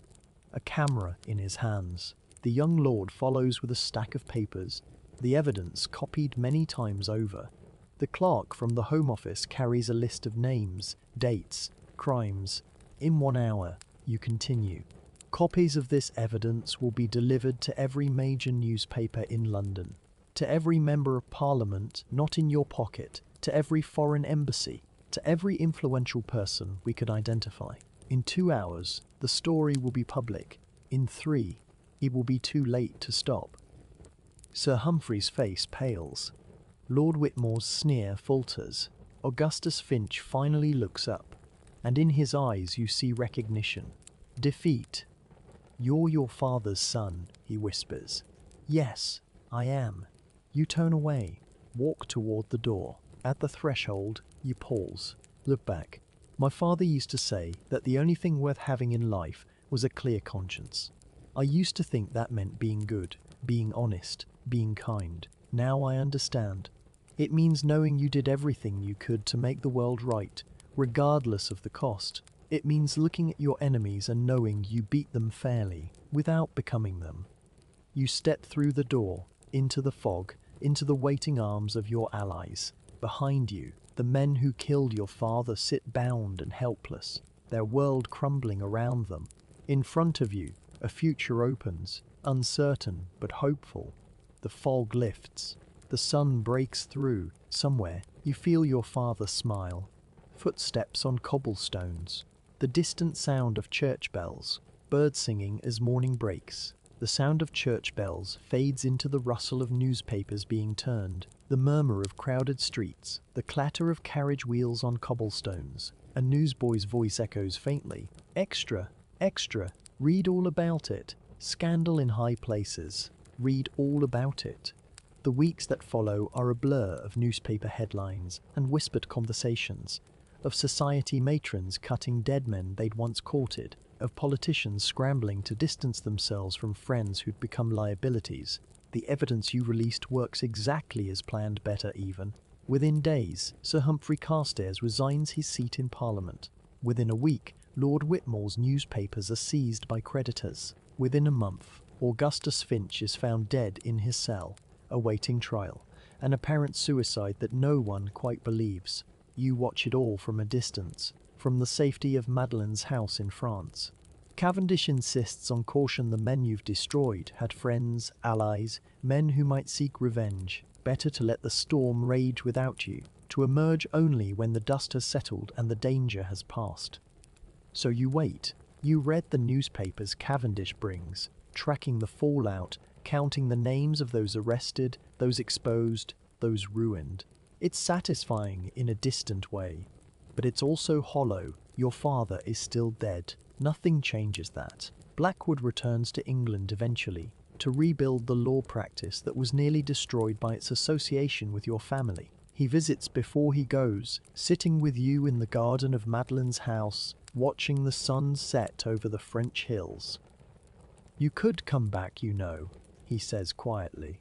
a camera in his hands. The young lord follows with a stack of papers, the evidence copied many times over. The clerk from the Home Office carries a list of names, dates, crimes. In 1 hour, you continue. Copies of this evidence will be delivered to every major newspaper in London, to every member of Parliament not in your pocket, to every foreign embassy, to every influential person we could identify. In 2 hours, the story will be public. In 3, it will be too late to stop. Sir Humphrey's face pales. Lord Whitmore's sneer falters. Augustus Finch finally looks up, and in his eyes you see recognition. Defeat. You're your father's son, he whispers. Yes, I am. You turn away, walk toward the door. At the threshold, you pause, look back. My father used to say that the only thing worth having in life was a clear conscience. I used to think that meant being good, being honest, being kind. Now I understand. It means knowing you did everything you could to make the world right, regardless of the cost. It means looking at your enemies and knowing you beat them fairly, without becoming them. You step through the door, into the fog, into the waiting arms of your allies. Behind you, the men who killed your father sit bound and helpless, their world crumbling around them. In front of you, a future opens, uncertain but hopeful. The fog lifts. The sun breaks through. Somewhere, you feel your father smile. Footsteps on cobblestones. The distant sound of church bells. Birds singing as morning breaks. The sound of church bells fades into the rustle of newspapers being turned. The murmur of crowded streets. The clatter of carriage wheels on cobblestones. A newsboy's voice echoes faintly. Extra, extra, read all about it. Scandal in high places. Read all about it. The weeks that follow are a blur of newspaper headlines and whispered conversations, of society matrons cutting dead men they'd once courted, of politicians scrambling to distance themselves from friends who'd become liabilities. The evidence you released works exactly as planned, better even. Within days, Sir Humphrey Carstairs resigns his seat in Parliament. Within a week, Lord Whitmore's newspapers are seized by creditors. Within a month, Augustus Finch is found dead in his cell, awaiting trial, an apparent suicide that no one quite believes. You watch it all from a distance, from the safety of Madeleine's house in France. Cavendish insists on caution: the men you've destroyed had friends, allies, men who might seek revenge. Better to let the storm rage without you, to emerge only when the dust has settled and the danger has passed. So you wait. You read the newspapers Cavendish brings, tracking the fallout, counting the names of those arrested, those exposed, those ruined. It's satisfying in a distant way. But it's also hollow. Your father is still dead. Nothing changes that. Blackwood returns to England eventually, to rebuild the law practice that was nearly destroyed by its association with your family. He visits before he goes, sitting with you in the garden of Madeline's house, watching the sun set over the French hills. "You could come back, you know," he says quietly.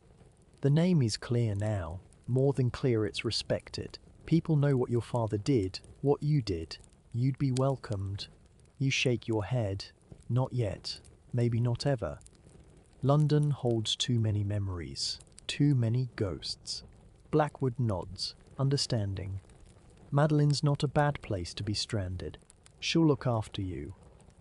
"The name is clear now. More than clear, it's respected. People know what your father did, what you did. You'd be welcomed." You shake your head. "Not yet. Maybe not ever." London holds too many memories, too many ghosts. Blackwood nods, understanding. Madeline's not a bad place to be stranded. She'll look after you.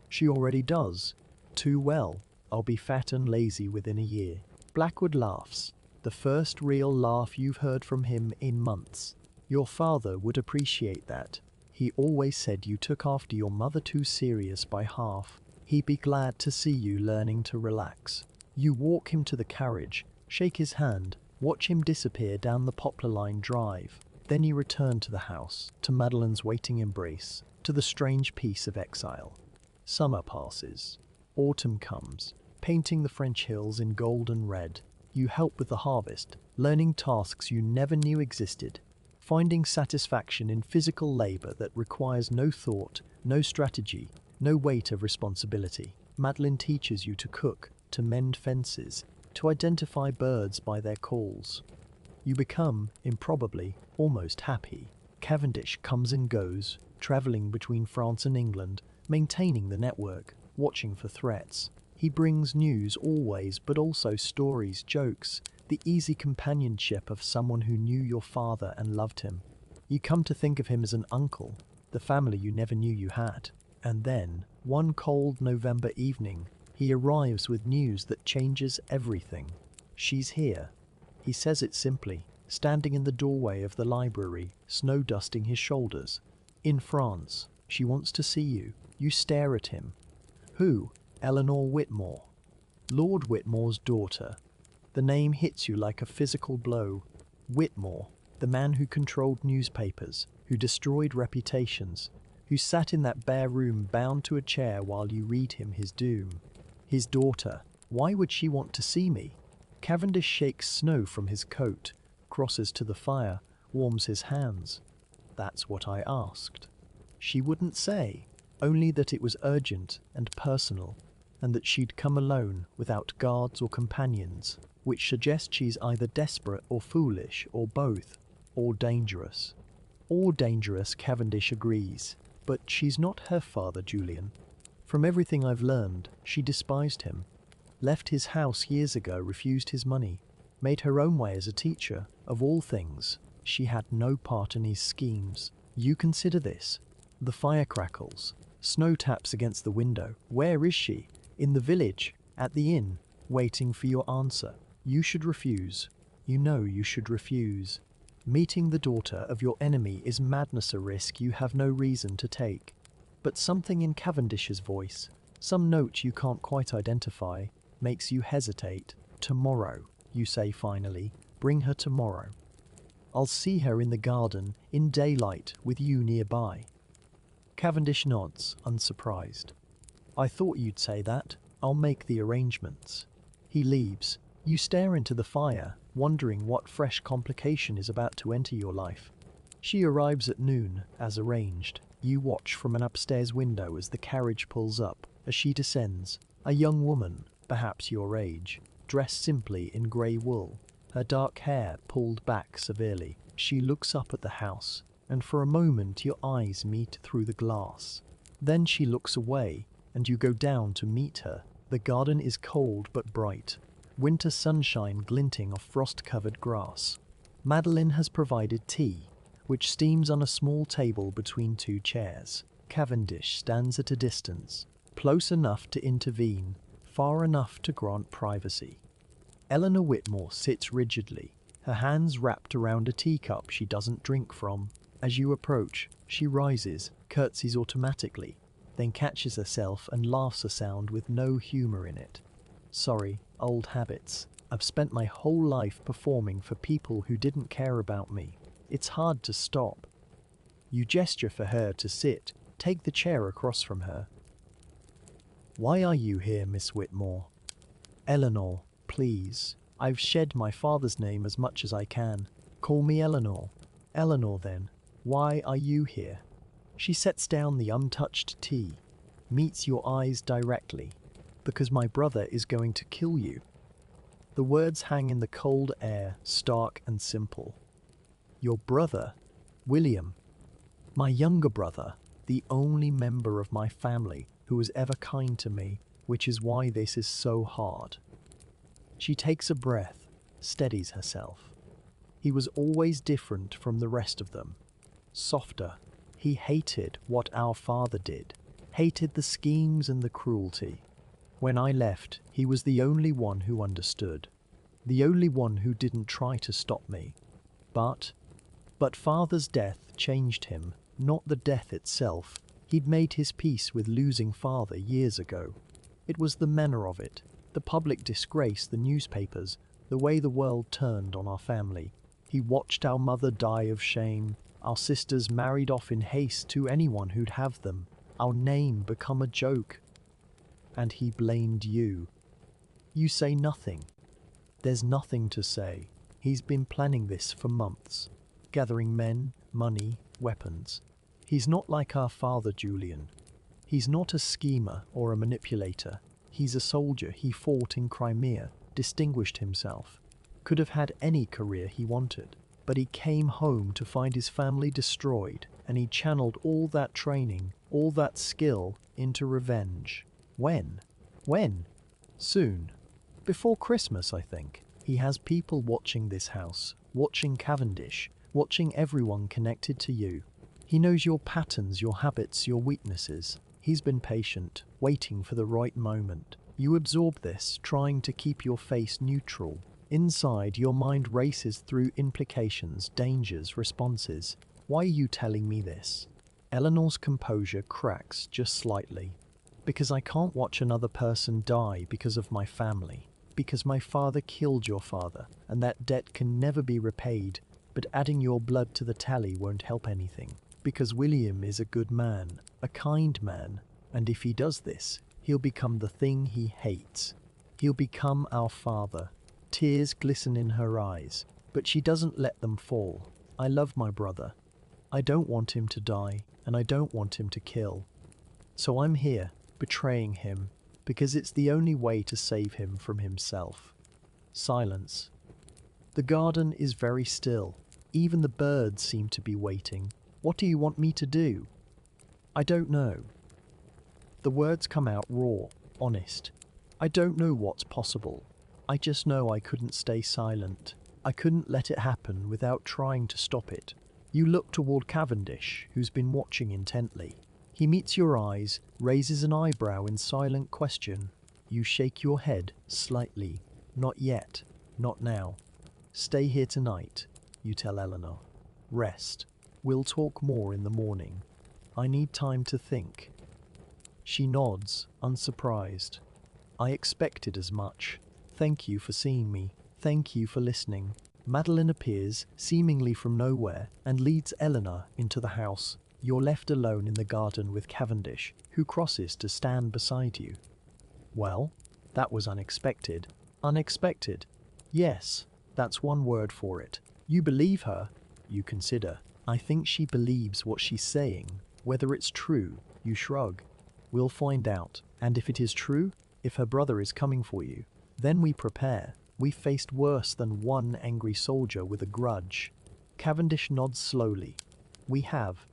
She already does. Too well. I'll be fat and lazy within a year. Blackwood laughs. The first real laugh you've heard from him in months. Your father would appreciate that. He always said you took after your mother too serious by half. He'd be glad to see you learning to relax. You walk him to the carriage, shake his hand, watch him disappear down the poplar line drive. Then you return to the house, to Madeline's waiting embrace, to the strange peace of exile. Summer passes. Autumn comes, painting the French hills in gold and red. You help with the harvest, learning tasks you never knew existed, finding satisfaction in physical labor that requires no thought, no strategy, no weight of responsibility. Madeline teaches you to cook, to mend fences, to identify birds by their calls. You become, improbably, almost happy. Cavendish comes and goes, traveling between France and England, maintaining the network, watching for threats. He brings news always, but also stories, jokes, the easy companionship of someone who knew your father and loved him. You come to think of him as an uncle, the family you never knew you had. And then, one cold November evening, he arrives with news that changes everything. She's here. He says it simply, standing in the doorway of the library, snow dusting his shoulders. In France. She wants to see you. You stare at him. Who? Eleanor Whitmore. Lord Whitmore's daughter. The name hits you like a physical blow. Whitmore, the man who controlled newspapers, who destroyed reputations, who sat in that bare room bound to a chair while you read him his doom. His daughter. Why would she want to see me? Cavendish shakes snow from his coat, crosses to the fire, warms his hands. That's what I asked. She wouldn't say, only that it was urgent and personal, and that she'd come alone without guards or companions, which suggests she's either desperate or foolish or both, or dangerous. Or dangerous, Cavendish agrees, but she's not her father, Julian. From everything I've learned, she despised him, left his house years ago, refused his money, made her own way as a teacher. Of all things, she had no part in his schemes. You consider this. The fire crackles. Snow taps against the window. Where is she? In the village, at the inn, waiting for your answer. You should refuse. You know you should refuse. Meeting the daughter of your enemy is madness, a risk you have no reason to take. But something in Cavendish's voice, some note you can't quite identify, makes you hesitate. Tomorrow, you say finally. Bring her tomorrow. I'll see her in the garden, in daylight, with you nearby. Cavendish nods, unsurprised. I thought you'd say that. I'll make the arrangements. He leaves. You stare into the fire, wondering what fresh complication is about to enter your life. She arrives at noon, as arranged. You watch from an upstairs window as the carriage pulls up. As she descends, a young woman, perhaps your age, dressed simply in grey wool, her dark hair pulled back severely. She looks up at the house, and for a moment your eyes meet through the glass. Then she looks away, and you go down to meet her. The garden is cold but bright, winter sunshine glinting off frost-covered grass. Madeline has provided tea, which steams on a small table between two chairs. Cavendish stands at a distance, close enough to intervene, far enough to grant privacy. Eleanor Whitmore sits rigidly, her hands wrapped around a teacup she doesn't drink from. As you approach, she rises, curtsies automatically, then catches herself and laughs a sound with no humor in it. Sorry, old habits. I've spent my whole life performing for people who didn't care about me. It's hard to stop. You gesture for her to sit, take the chair across from her. Why are you here, Miss Whitmore? Eleanor, please. I've shed my father's name as much as I can. Call me Eleanor. Eleanor, then. Why are you here? She sets down the untouched tea, meets your eyes directly. Because my brother is going to kill you. The words hang in the cold air, stark and simple. Your brother? William. My younger brother, the only member of my family who was ever kind to me, which is why this is so hard. She takes a breath, steadies herself. He was always different from the rest of them. Softer. He hated what our father did, hated the schemes and the cruelty. When I left, he was the only one who understood, the only one who didn't try to stop me. But father's death changed him, not the death itself. He'd made his peace with losing father years ago. It was the manner of it, the public disgrace, the newspapers, the way the world turned on our family. He watched our mother die of shame, our sisters married off in haste to anyone who'd have them, our name become a joke. And he blamed you. You say nothing. There's nothing to say. He's been planning this for months, gathering men, money, weapons. He's not like our father, Julian. He's not a schemer or a manipulator. He's a soldier. He fought in Crimea, distinguished himself, could have had any career he wanted. But he came home to find his family destroyed, and he channeled all that training, all that skill into revenge. When? When? Soon. Before Christmas, I think. He has people watching this house, watching Cavendish, watching everyone connected to you. He knows your patterns, your habits, your weaknesses. He's been patient, waiting for the right moment. You absorb this, trying to keep your face neutral. Inside, your mind races through implications, dangers, responses. Why are you telling me this? Eleanor's composure cracks just slightly. Because I can't watch another person die because of my family. Because my father killed your father, and that debt can never be repaid, but adding your blood to the tally won't help anything. Because William is a good man, a kind man, and if he does this, he'll become the thing he hates. He'll become our father. Tears glisten in her eyes, but she doesn't let them fall. I love my brother. I don't want him to die, and I don't want him to kill. So I'm here, betraying him, because it's the only way to save him from himself. Silence. The garden is very still. Even the birds seem to be waiting. What do you want me to do? I don't know. The words come out raw, honest. I don't know what's possible. I just know I couldn't stay silent. I couldn't let it happen without trying to stop it. You look toward Cavendish, who's been watching intently. He meets your eyes, raises an eyebrow in silent question. You shake your head slightly. Not yet. Not now. Stay here tonight, you tell Eleanor. Rest. We'll talk more in the morning. I need time to think. She nods, unsurprised. I expected as much. Thank you for seeing me. Thank you for listening. Madeline appears, seemingly from nowhere, and leads Eleanor into the house. You're left alone in the garden with Cavendish, who crosses to stand beside you. Well, that was unexpected. Unexpected. Yes, that's one word for it. You believe her, you consider. I think she believes what she's saying. Whether it's true, you shrug. We'll find out. And if it is true, if her brother is coming for you, then we prepare. We faced worse than one angry soldier with a grudge. Cavendish nods slowly. We have.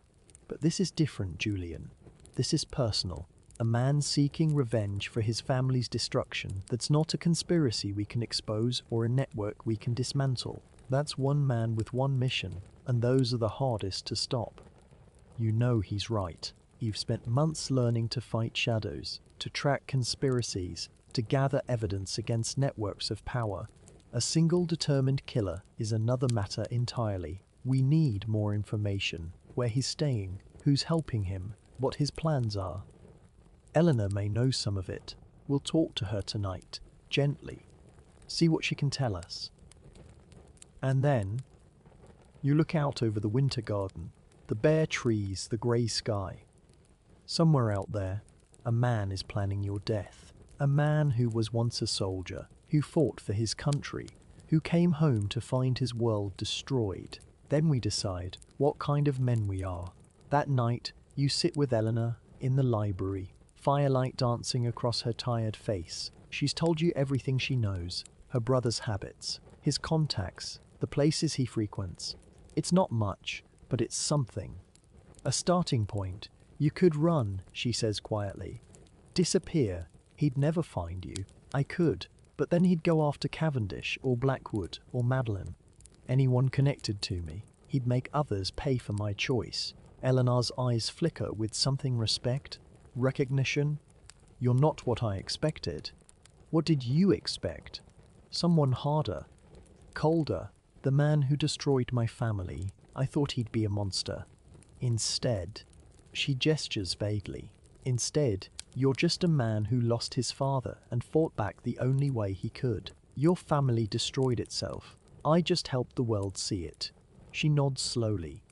But this is different, Julian. This is personal. A man seeking revenge for his family's destruction. That's not a conspiracy we can expose or a network we can dismantle. That's one man with one mission, and those are the hardest to stop. You know he's right. You've spent months learning to fight shadows, to track conspiracies, to gather evidence against networks of power. A single determined killer is another matter entirely. We need more information. Where he's staying, who's helping him, what his plans are. Eleanor may know some of it. We'll talk to her tonight, gently. See what she can tell us. And then, you look out over the winter garden. The bare trees, the grey sky. Somewhere out there, a man is planning your death. A man who was once a soldier, who fought for his country, who came home to find his world destroyed. Then we decide what kind of men we are. That night, you sit with Eleanor in the library, firelight dancing across her tired face. She's told you everything she knows, her brother's habits, his contacts, the places he frequents. It's not much, but it's something. A starting point. You could run, she says quietly. Disappear. He'd never find you. I could, but then he'd go after Cavendish or Blackwood or Madeline. Anyone connected to me. He'd make others pay for my choice. Eleanor's eyes flicker with something respect, recognition. You're not what I expected. What did you expect? Someone harder, colder, the man who destroyed my family. I thought he'd be a monster. Instead, she gestures vaguely. Instead, you're just a man who lost his father and fought back the only way he could. Your family destroyed itself. I just helped the world see it. She nods slowly.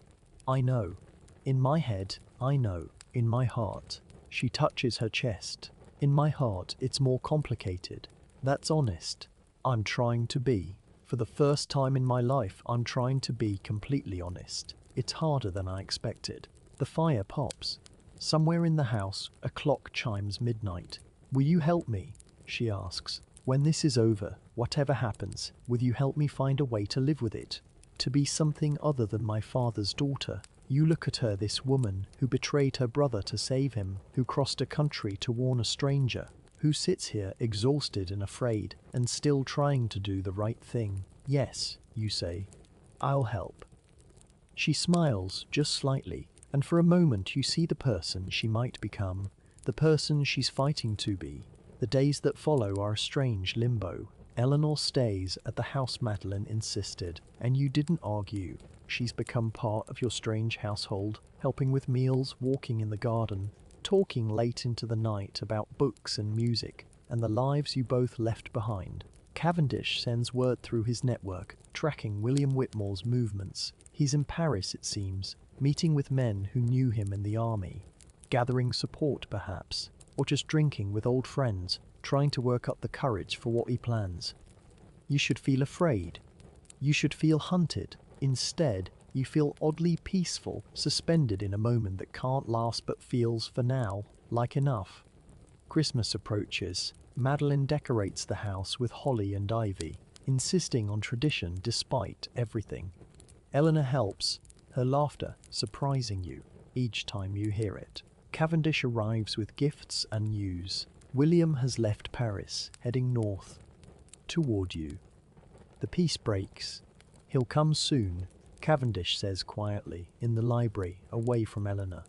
I know. In my head, I know. In my heart. She touches her chest. In my heart, it's more complicated. That's honest. I'm trying to be. For the first time in my life, I'm trying to be completely honest. It's harder than I expected. The fire pops. Somewhere in the house, a clock chimes midnight. Will you help me? She asks. When this is over, whatever happens, will you help me find a way to live with it? To be something other than my father's daughter. You look at her, this woman who betrayed her brother to save him, who crossed a country to warn a stranger, who sits here exhausted and afraid, and still trying to do the right thing. Yes, you say. I'll help. She smiles, just slightly, and for a moment you see the person she might become, the person she's fighting to be. The days that follow are a strange limbo. Eleanor stays at the house Madeline insisted, and you didn't argue. She's become part of your strange household, helping with meals, walking in the garden, talking late into the night about books and music, and the lives you both left behind. Cavendish sends word through his network, tracking William Whitmore's movements. He's in Paris, it seems, meeting with men who knew him in the army, gathering support perhaps, or just drinking with old friends, trying to work up the courage for what he plans. You should feel afraid. You should feel hunted. Instead, you feel oddly peaceful, suspended in a moment that can't last but feels, for now, like enough. Christmas approaches. Madeline decorates the house with holly and ivy, insisting on tradition despite everything. Eleanor helps, her laughter surprising you each time you hear it. Cavendish arrives with gifts and news. William has left Paris, heading north, toward you. The peace breaks. He'll come soon, Cavendish says quietly, in the library, away from Eleanor.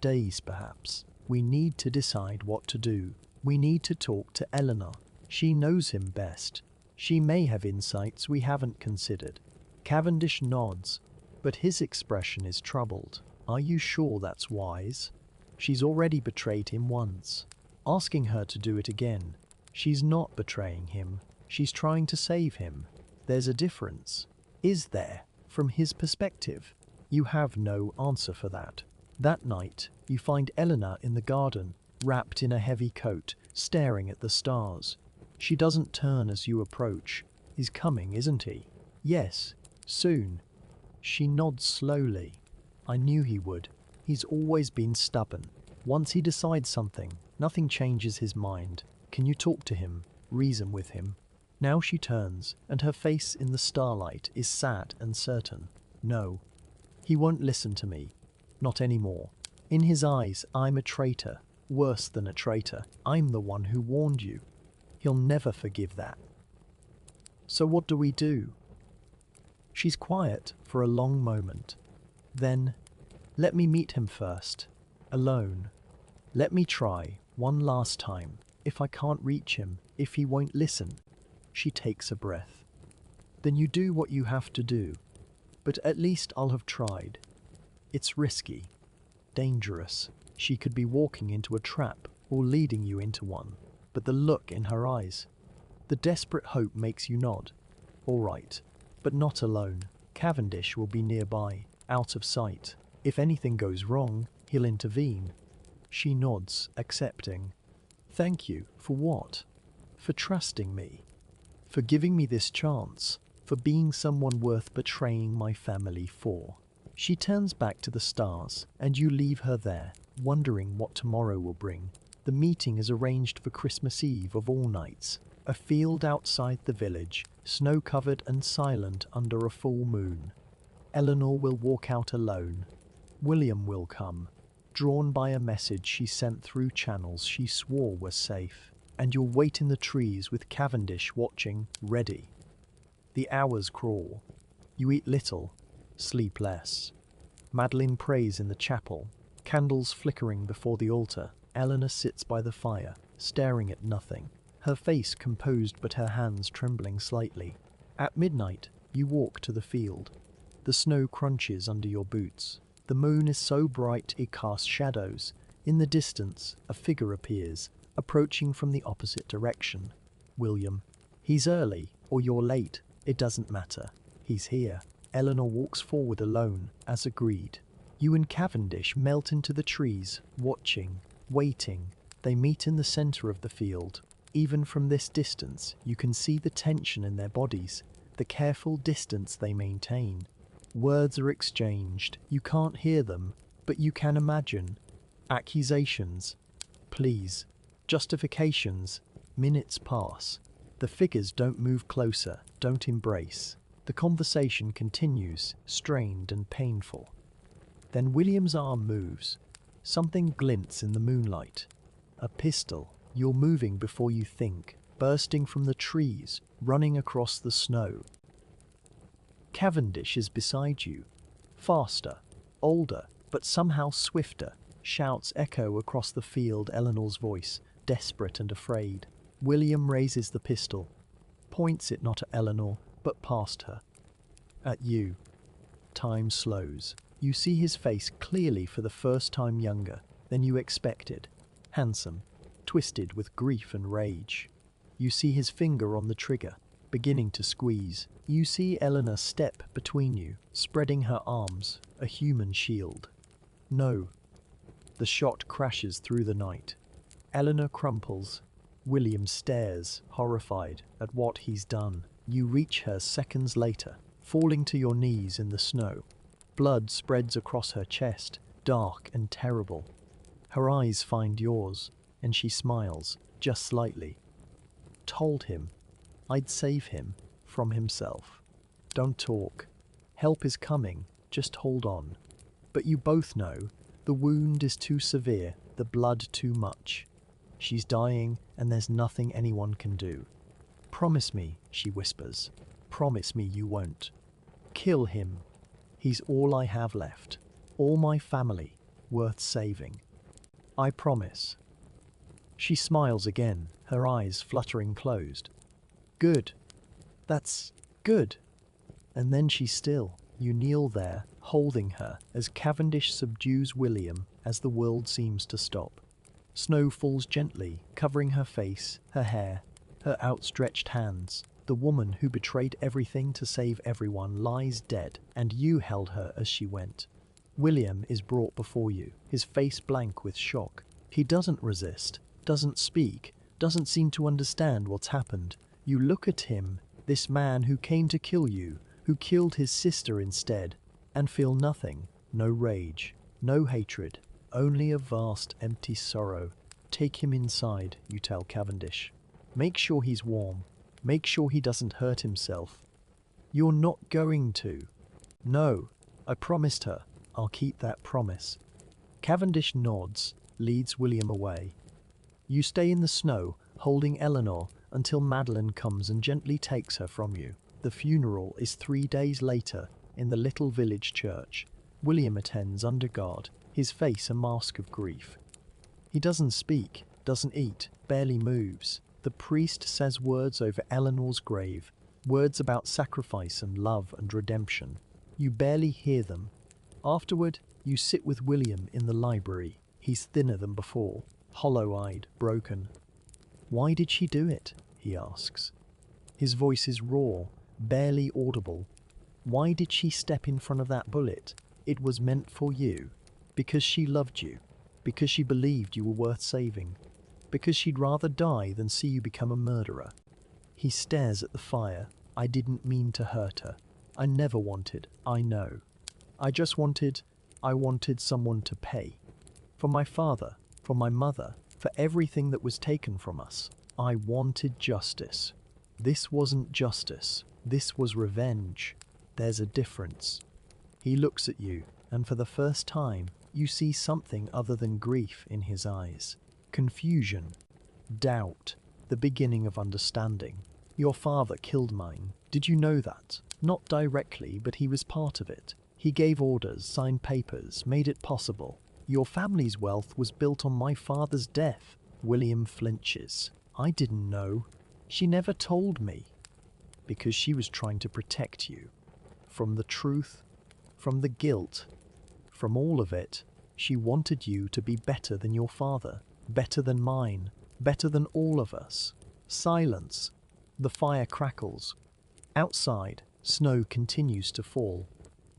Days, perhaps. We need to decide what to do. We need to talk to Eleanor. She knows him best. She may have insights we haven't considered. Cavendish nods, but his expression is troubled. Are you sure that's wise? She's already betrayed him once. Asking her to do it again. She's not betraying him. She's trying to save him. There's a difference. Is there? From his perspective. You have no answer for that. That night, you find Eleanor in the garden, wrapped in a heavy coat, staring at the stars. She doesn't turn as you approach. He's coming, isn't he? Yes, soon. She nods slowly. I knew he would. He's always been stubborn. Once he decides something, nothing changes his mind. Can you talk to him, reason with him? Now she turns, and her face in the starlight is sad and certain. No, he won't listen to me. Not anymore. In his eyes, I'm a traitor. Worse than a traitor. I'm the one who warned you. He'll never forgive that. So what do we do? She's quiet for a long moment. Then, let me meet him first. Alone. Let me try, one last time. If I can't reach him, if he won't listen. She takes a breath. Then you do what you have to do. But at least I'll have tried. It's risky. Dangerous. She could be walking into a trap or leading you into one. But the look in her eyes, the desperate hope makes you nod. All right, but not alone. Cavendish will be nearby, out of sight. If anything goes wrong, he'll intervene. She nods, accepting. Thank you. For what? For trusting me. For giving me this chance. For being someone worth betraying my family for. She turns back to the stars, and you leave her there, wondering what tomorrow will bring. The meeting is arranged for Christmas Eve of all nights. A field outside the village, snow-covered and silent under a full moon. Eleanor will walk out alone. William will come, drawn by a message she sent through channels she swore were safe. And you'll wait in the trees with Cavendish watching, ready. The hours crawl. You eat little, sleep less. Madeline prays in the chapel, candles flickering before the altar. Eleanor sits by the fire, staring at nothing, her face composed but her hands trembling slightly. At midnight, you walk to the field. The snow crunches under your boots. The moon is so bright it casts shadows. In the distance, a figure appears, approaching from the opposite direction. William. He's early, or you're late. It doesn't matter. He's here. Eleanor walks forward alone, as agreed. You and Cavendish melt into the trees, watching, waiting. They meet in the center of the field. Even from this distance, you can see the tension in their bodies, the careful distance they maintain. Words are exchanged. You can't hear them, but you can imagine. Accusations. Please. Justifications. Minutes pass. The figures don't move closer, don't embrace. The conversation continues, strained and painful. Then William's arm moves. Something glints in the moonlight. A pistol. You're moving before you think, bursting from the trees, running across the snow. Cavendish is beside you. Faster, older, but somehow swifter. Shouts echo across the field. Eleanor's voice, desperate and afraid. William raises the pistol, points it not at Eleanor, but past her. At you. Time slows. You see his face clearly for the first time, younger than you expected. Handsome, twisted with grief and rage. You see his finger on the trigger, beginning to squeeze. You see Eleanor step between you, spreading her arms, a human shield. No. The shot crashes through the night. Eleanor crumples. William stares, horrified, at what he's done. You reach her seconds later, falling to your knees in the snow. Blood spreads across her chest, dark and terrible. Her eyes find yours, and she smiles, just slightly. Told him I'd save him from himself. Don't talk. Help is coming, just hold on. But you both know the wound is too severe, the blood too much. She's dying, and there's nothing anyone can do. Promise me, she whispers. Promise me you won't. Kill him. He's all I have left. All my family, worth saving. I promise. She smiles again, her eyes fluttering closed. Good. That's good. And then she's still. You kneel there, holding her, as Cavendish subdues William as the world seems to stop. Snow falls gently, covering her face, her hair, her outstretched hands. The woman who betrayed everything to save everyone lies dead, and you held her as she went. William is brought before you, his face blank with shock. He doesn't resist, doesn't speak, doesn't seem to understand what's happened. You look at him, this man who came to kill you, who killed his sister instead, and feel nothing, no rage, no hatred, only a vast empty sorrow. Take him inside, you tell Cavendish. Make sure he's warm. Make sure he doesn't hurt himself. You're not going to. No, I promised her. I'll keep that promise. Cavendish nods, leads William away. You stay in the snow, holding Eleanor, until Madeline comes and gently takes her from you. The funeral is 3 days later, in the little village church. William attends under guard, his face a mask of grief. He doesn't speak, doesn't eat, barely moves. The priest says words over Eleanor's grave, words about sacrifice and love and redemption. You barely hear them. Afterward, you sit with William in the library. He's thinner than before, hollow-eyed, broken. Why did she do it? He asks. His voice is raw, barely audible. Why did she step in front of that bullet? It was meant for you. Because she loved you. Because she believed you were worth saving. Because she'd rather die than see you become a murderer. He stares at the fire. I didn't mean to hurt her. I never wanted, I know. I wanted someone to pay. For my father, for my mother, for everything that was taken from us. I wanted justice. This wasn't justice. This was revenge. There's a difference. He looks at you, and for the first time, you see something other than grief in his eyes. Confusion. Doubt. The beginning of understanding. Your father killed mine. Did you know that? Not directly, but he was part of it. He gave orders, signed papers, made it possible. Your family's wealth was built on my father's death. William flinches. I didn't know. She never told me. Because she was trying to protect you. From the truth, from the guilt, from all of it. She wanted you to be better than your father, better than mine, better than all of us. Silence. The fire crackles. Outside, snow continues to fall.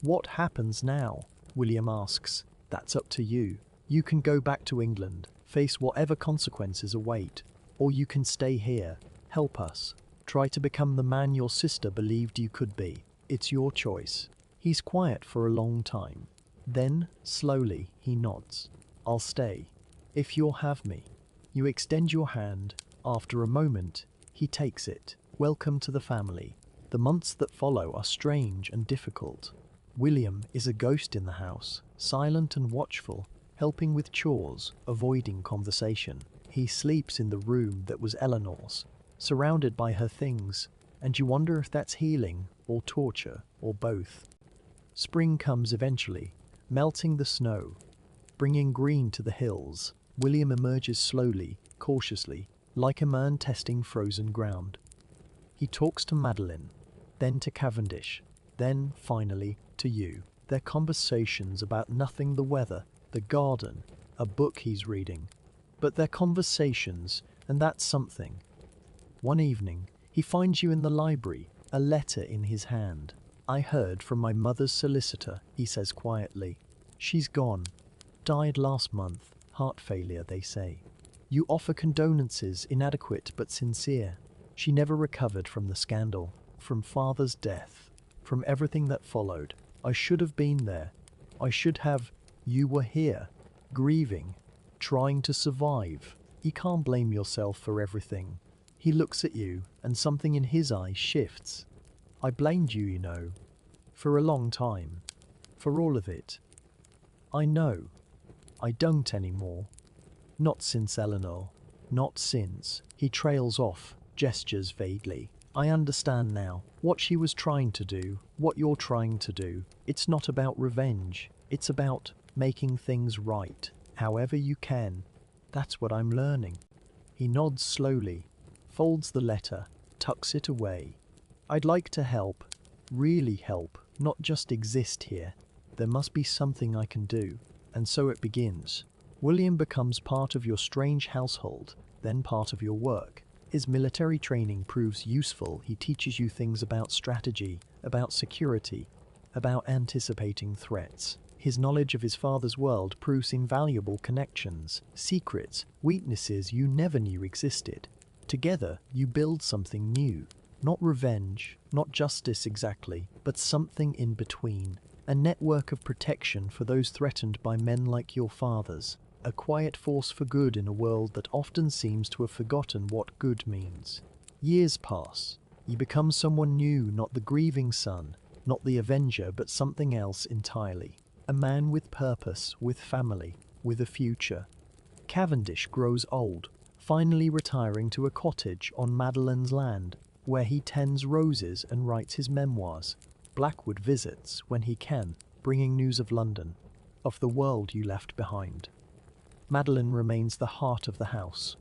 What happens now? William asks. That's up to you. You can go back to England, face whatever consequences await, or you can stay here, help us, try to become the man your sister believed you could be. It's your choice. He's quiet for a long time. Then, slowly, he nods. I'll stay. If you'll have me. You extend your hand. After a moment, he takes it. Welcome to the family. The months that follow are strange and difficult. William is a ghost in the house, silent and watchful, helping with chores, avoiding conversation. He sleeps in the room that was Eleanor's, surrounded by her things, and you wonder if that's healing, or torture, or both. Spring comes eventually, melting the snow, bringing green to the hills. William emerges slowly, cautiously, like a man testing frozen ground. He talks to Madeline, then to Cavendish, then, finally, to you. Their conversations about nothing, the weather, the garden, a book he's reading. But they're conversations, and that's something. One evening, he finds you in the library, a letter in his hand. I heard from my mother's solicitor, he says quietly. She's gone. Died last month. Heart failure, they say. You offer condolences, inadequate but sincere. She never recovered from the scandal, from father's death, from everything that followed. I should have been there. I should have. You were here, grieving, trying to survive. You can't blame yourself for everything. He looks at you, and something in his eyes shifts. I blamed you, you know, for a long time, for all of it. I know. I don't anymore. Not since Eleanor. Not since. He trails off, gestures vaguely. I understand now what she was trying to do, what you're trying to do. It's not about revenge. It's about making things right, however you can. That's what I'm learning. He nods slowly, folds the letter, tucks it away. I'd like to help, really help, not just exist here. There must be something I can do. And so it begins. William becomes part of your strange household, then part of your work. His military training proves useful. He teaches you things about strategy, about security, about anticipating threats. His knowledge of his father's world proves invaluable connections, secrets, weaknesses you never knew existed. Together, you build something new. Not revenge, not justice exactly, but something in between. A network of protection for those threatened by men like your father's. A quiet force for good in a world that often seems to have forgotten what good means. Years pass. You become someone new, not the grieving son, not the avenger, but something else entirely. A man with purpose, with family, with a future. Cavendish grows old, finally retiring to a cottage on Madeline's land, where he tends roses and writes his memoirs. Blackwood visits, when he can, bringing news of London, of the world you left behind. Madeline remains the heart of the house,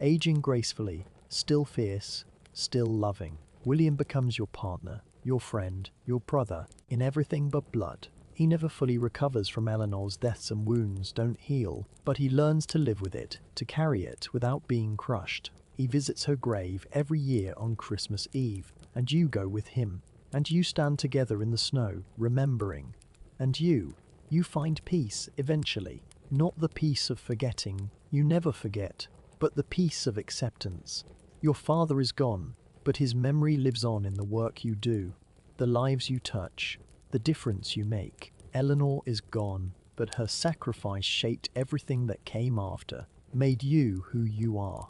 aging gracefully, still fierce, still loving. William becomes your partner, your friend, your brother, in everything but blood. He never fully recovers from Eleanor's deaths, and wounds don't heal, but he learns to live with it, to carry it without being crushed. He visits her grave every year on Christmas Eve, and you go with him. And you stand together in the snow, remembering. And you, You find peace eventually. Not the peace of forgetting, you never forget, but the peace of acceptance. Your father is gone, but his memory lives on in the work you do, the lives you touch, the difference you make. Eleanor is gone, but her sacrifice shaped everything that came after, made you who you are.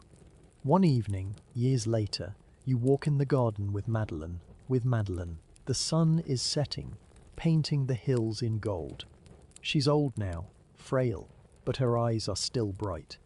One evening, years later, you walk in the garden with Madeline. The sun is setting, painting the hills in gold. She's old now, frail, but her eyes are still bright.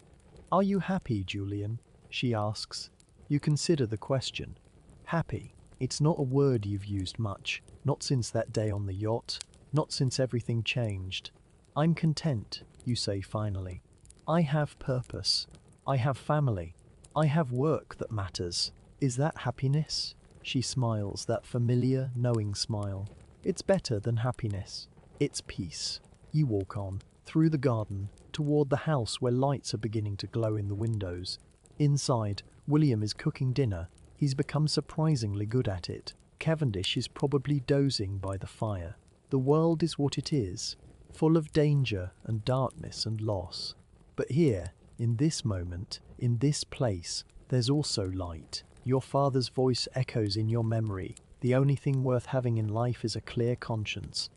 "Are you happy, Julian?" she asks. You consider the question. Happy. It's not a word you've used much, not since that day on the yacht, not since everything changed. "I'm content," you say finally. "I have purpose. I have family. I have work that matters." Is that happiness? She smiles, that familiar, knowing smile. It's better than happiness. It's peace. You walk on, through the garden, toward the house where lights are beginning to glow in the windows. Inside, William is cooking dinner. He's become surprisingly good at it. Cavendish is probably dozing by the fire. The world is what it is, full of danger and darkness and loss. But here, in this moment, in this place, there's also light. Your father's voice echoes in your memory. The only thing worth having in life is a clear conscience.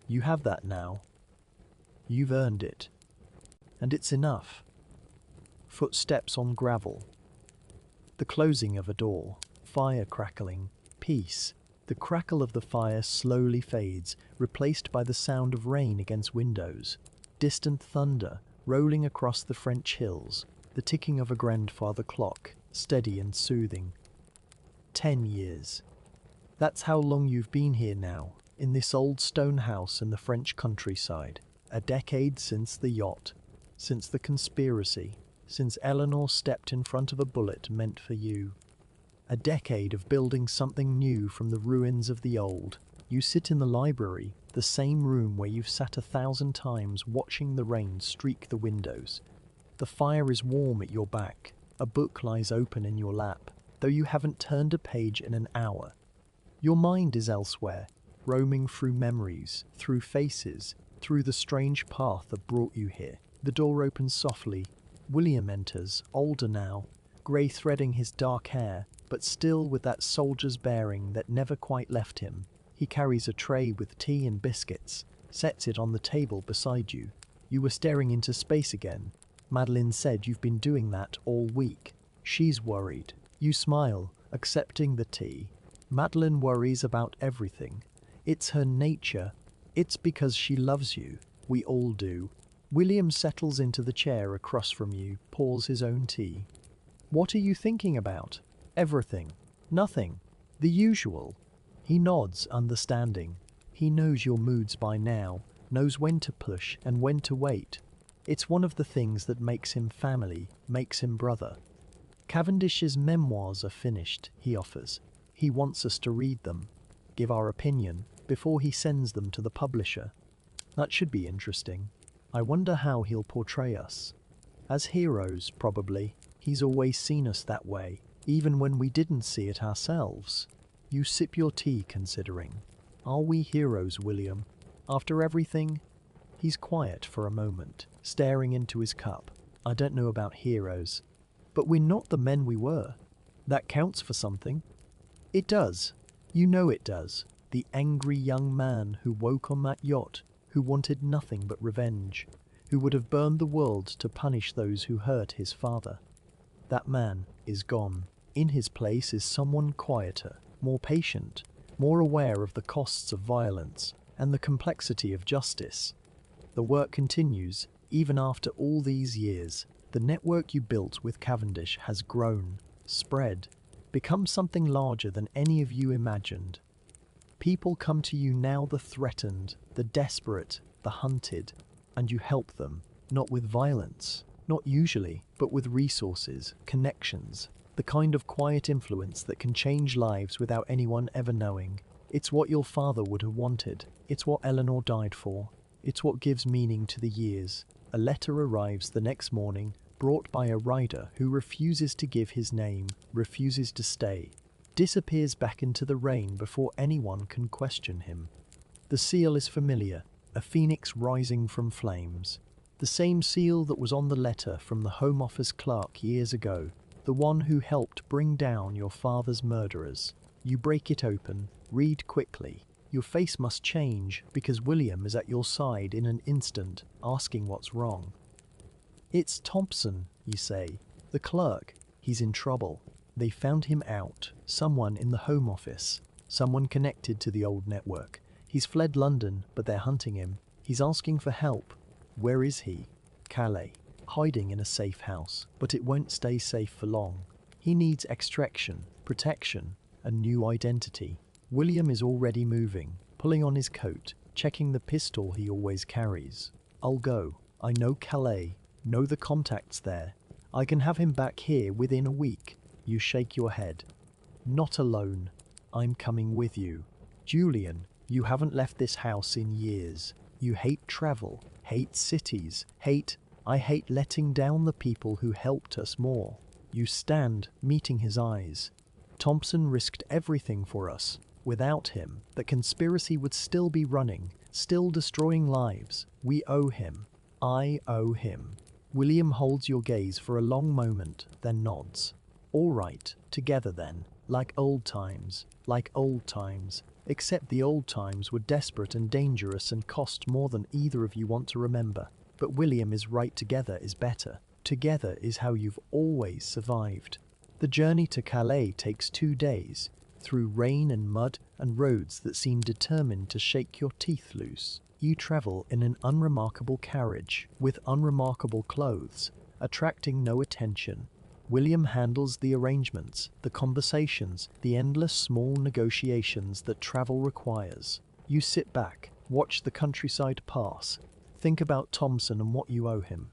You have that now. You've earned it. And it's enough. Footsteps on gravel. The closing of a door. Fire crackling. Peace. The crackle of the fire slowly fades, replaced by the sound of rain against windows. Distant thunder, rolling across the French hills. The ticking of a grandfather clock, steady and soothing. 10 years. That's how long you've been here now, in this old stone house in the French countryside. A decade since the yacht, since the conspiracy, since Eleanor stepped in front of a bullet meant for you. A decade of building something new from the ruins of the old. You sit in the library, the same room where you've sat 1,000 times watching the rain streak the windows. The fire is warm at your back. A book lies open in your lap, though you haven't turned a page in an hour. Your mind is elsewhere, roaming through memories, through faces, through the strange path that brought you here. The door opens softly. William enters, older now, grey threading his dark hair, but still with that soldier's bearing that never quite left him. He carries a tray with tea and biscuits, sets it on the table beside you. You were staring into space again. Madeline said you've been doing that all week. She's worried. You smile, accepting the tea. Madeline worries about everything. It's her nature. It's because she loves you. We all do. William settles into the chair across from you, pours his own tea. "What are you thinking about?" "Everything. Nothing. The usual." He nods, understanding. He knows your moods by now, knows when to push and when to wait. It's one of the things that makes him family, makes him brother. Cavendish's memoirs are finished, he offers. He wants us to read them, give our opinion, before he sends them to the publisher. That should be interesting. I wonder how he'll portray us. As heroes, probably. He's always seen us that way, even when we didn't see it ourselves. You sip your tea, considering. Are we heroes, William? After everything? He's quiet for a moment, staring into his cup. I don't know about heroes, but we're not the men we were. That counts for something. It does. You know it does. The angry young man who woke on that yacht, who wanted nothing but revenge, who would have burned the world to punish those who hurt his father. That man is gone. In his place is someone quieter, more patient, more aware of the costs of violence and the complexity of justice. The work continues, even after all these years. The network you built with Cavendish has grown, spread, become something larger than any of you imagined. People come to you now, the threatened, the desperate, the hunted, and you help them, not with violence, not usually, but with resources, connections, the kind of quiet influence that can change lives without anyone ever knowing. It's what your father would have wanted. It's what Eleanor died for. It's what gives meaning to the years. A letter arrives the next morning, brought by a rider who refuses to give his name, refuses to stay, disappears back into the rain before anyone can question him. The seal is familiar, a phoenix rising from flames. The same seal that was on the letter from the Home Office clerk years ago, the one who helped bring down your father's murderers. You break it open, read quickly. Your face must change because William is at your side in an instant, asking what's wrong. "It's Thompson," you say. "The clerk. He's in trouble. They found him out. Someone in the Home Office. Someone connected to the old network. He's fled London, but they're hunting him. He's asking for help." "Where is he?" "Calais. Hiding in a safe house. But it won't stay safe for long. He needs extraction, protection, a new identity." William is already moving, pulling on his coat, checking the pistol he always carries. "I'll go. I know Calais, know the contacts there. I can have him back here within a week." You shake your head. "Not alone. I'm coming with you." "Julian, you haven't left this house in years. You hate travel, hate cities, I hate letting down the people who helped us more." You stand, meeting his eyes. "Thompson risked everything for us. Without him, the conspiracy would still be running, still destroying lives. We owe him. I owe him." William holds your gaze for a long moment, then nods. "All right, together then, like old times, except the old times were desperate and dangerous and cost more than either of you want to remember. But William is right, together is better. Together is how you've always survived." The journey to Calais takes 2 days, through rain and mud and roads that seem determined to shake your teeth loose. You travel in an unremarkable carriage, with unremarkable clothes, attracting no attention. William handles the arrangements, the conversations, the endless small negotiations that travel requires. You sit back, watch the countryside pass, think about Thompson and what you owe him.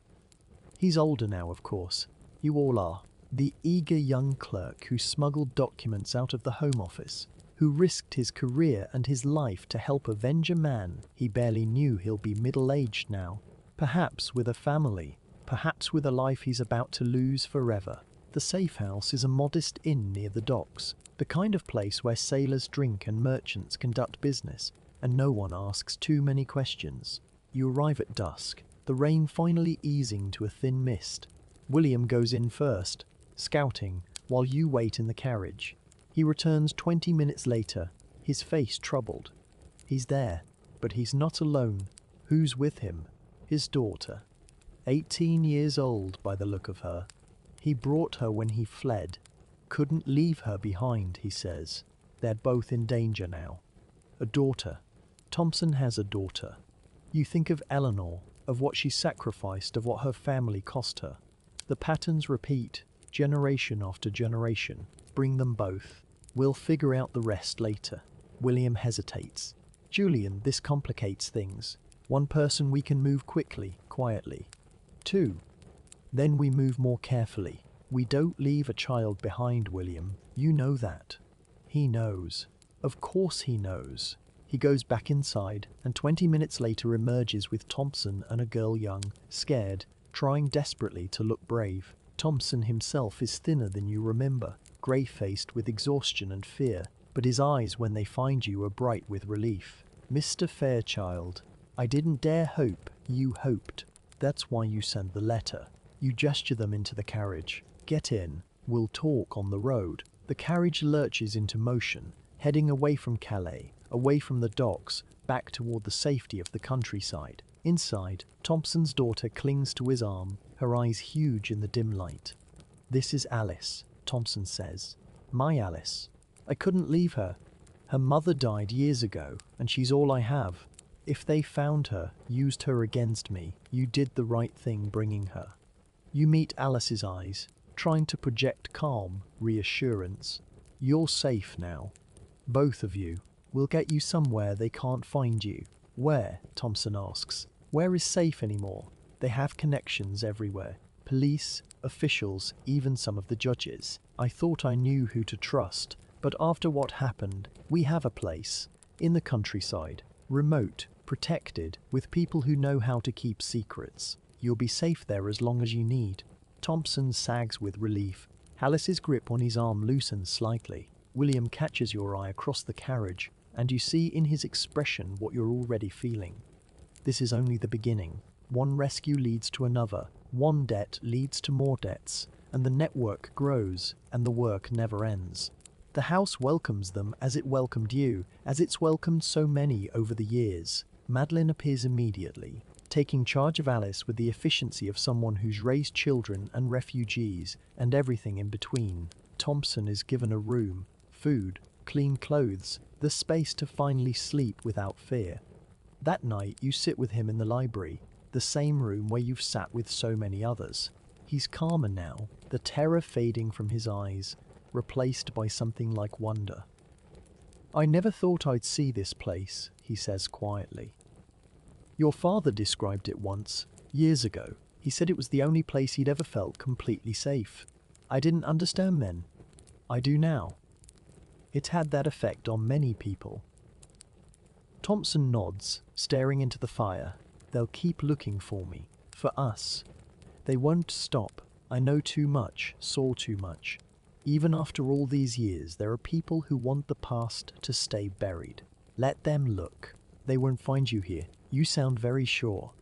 He's older now, of course. You all are. The eager young clerk who smuggled documents out of the Home Office, who risked his career and his life to help avenge a man he barely knew. He'll be middle-aged now, perhaps with a family, perhaps with a life he's about to lose forever. The safe house is a modest inn near the docks, the kind of place where sailors drink and merchants conduct business, and no one asks too many questions. You arrive at dusk, the rain finally easing to a thin mist. William goes in first, scouting, while you wait in the carriage. He returns 20 minutes later, his face troubled. He's there, but he's not alone. Who's with him? His daughter. 18 years old by the look of her. He brought her when he fled. Couldn't leave her behind, he says. They're both in danger now. A daughter. Thompson has a daughter. You think of Eleanor, of what she sacrificed, of what her family cost her. The patterns repeat, generation after generation. Bring them both. We'll figure out the rest later. William hesitates. "Julian, this complicates things. One person we can move quickly, quietly. 2. Then we move more carefully. We don't leave a child behind, William. You know that." He knows. Of course he knows. He goes back inside, and 20 minutes later emerges with Thompson and a girl, young, scared, trying desperately to look brave. Thompson himself is thinner than you remember, grey-faced with exhaustion and fear, but his eyes when they find you are bright with relief. "Mr. Fairchild, I didn't dare hope, you hoped. That's why you sent the letter." You gesture them into the carriage. "Get in. We'll talk on the road." The carriage lurches into motion, heading away from Calais, away from the docks, back toward the safety of the countryside. Inside, Thompson's daughter clings to his arm, her eyes huge in the dim light. "This is Alice," Thompson says. "My Alice. I couldn't leave her. Her mother died years ago, and she's all I have. If they found her, used her against me, you did the right thing bringing her." You meet Alice's eyes, trying to project calm, reassurance. "You're safe now. Both of you. We'll get you somewhere they can't find you." "Where?" Thompson asks. "Where is safe anymore?" They have connections everywhere. Police, officials, even some of the judges. "I thought I knew who to trust, but after what happened, we have a place. In the countryside. Remote, protected, with people who know how to keep secrets. You'll be safe there as long as you need." Thompson sags with relief. Alice's grip on his arm loosens slightly. William catches your eye across the carriage, and you see in his expression what you're already feeling. This is only the beginning. One rescue leads to another, one debt leads to more debts, and the network grows, and the work never ends. The house welcomes them as it welcomed you, as it's welcomed so many over the years. Madeline appears immediately, taking charge of Alice with the efficiency of someone who's raised children and refugees, and everything in between. Thompson is given a room, food, clean clothes, the space to finally sleep without fear. That night you sit with him in the library, the same room where you've sat with so many others. He's calmer now, the terror fading from his eyes, replaced by something like wonder. "I never thought I'd see this place," he says quietly. "Your father described it once, years ago. He said it was the only place he'd ever felt completely safe. I didn't understand then. I do now. It had that effect on many people." Thompson nods, staring into the fire. "They'll keep looking for me. For us. They won't stop. I know too much, saw too much. Even after all these years, there are people who want the past to stay buried. Let them look. They won't find you here. You sound very sure."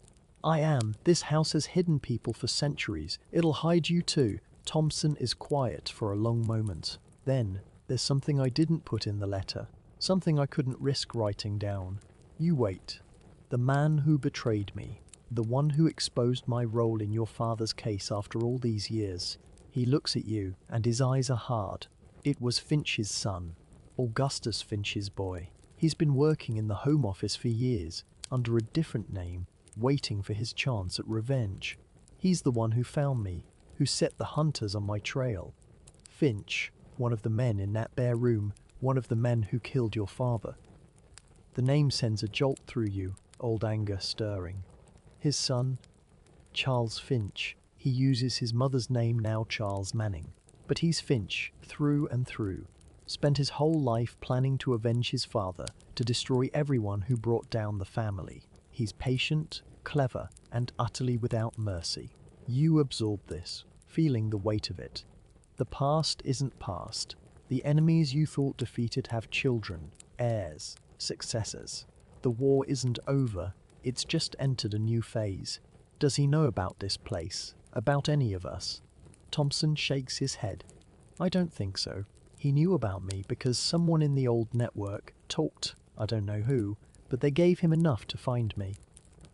"I am. This house has hidden people for centuries. It'll hide you too." Thompson is quiet for a long moment. Then, "There's something I didn't put in the letter. Something I couldn't risk writing down. You wait. The man who betrayed me. The one who exposed my role in your father's case after all these years. He looks at you, and his eyes are hard. It was Finch's son. Augustus Finch's boy. He's been working in the Home Office for years, under a different name, waiting for his chance at revenge. He's the one who found me, who set the hunters on my trail. Finch, one of the men in that bare room, one of the men who killed your father. The name sends a jolt through you, old anger stirring. His son? Charles Finch. He uses his mother's name now, Charles Manning. But he's Finch, through and through. Spent his whole life planning to avenge his father, to destroy everyone who brought down the family. He's patient, clever, and utterly without mercy. You absorb this, feeling the weight of it. The past isn't past. The enemies you thought defeated have children, heirs, successors. The war isn't over, it's just entered a new phase. Does he know about this place? About any of us? Thompson shakes his head. I don't think so. He knew about me because someone in the old network talked, I don't know who, but they gave him enough to find me.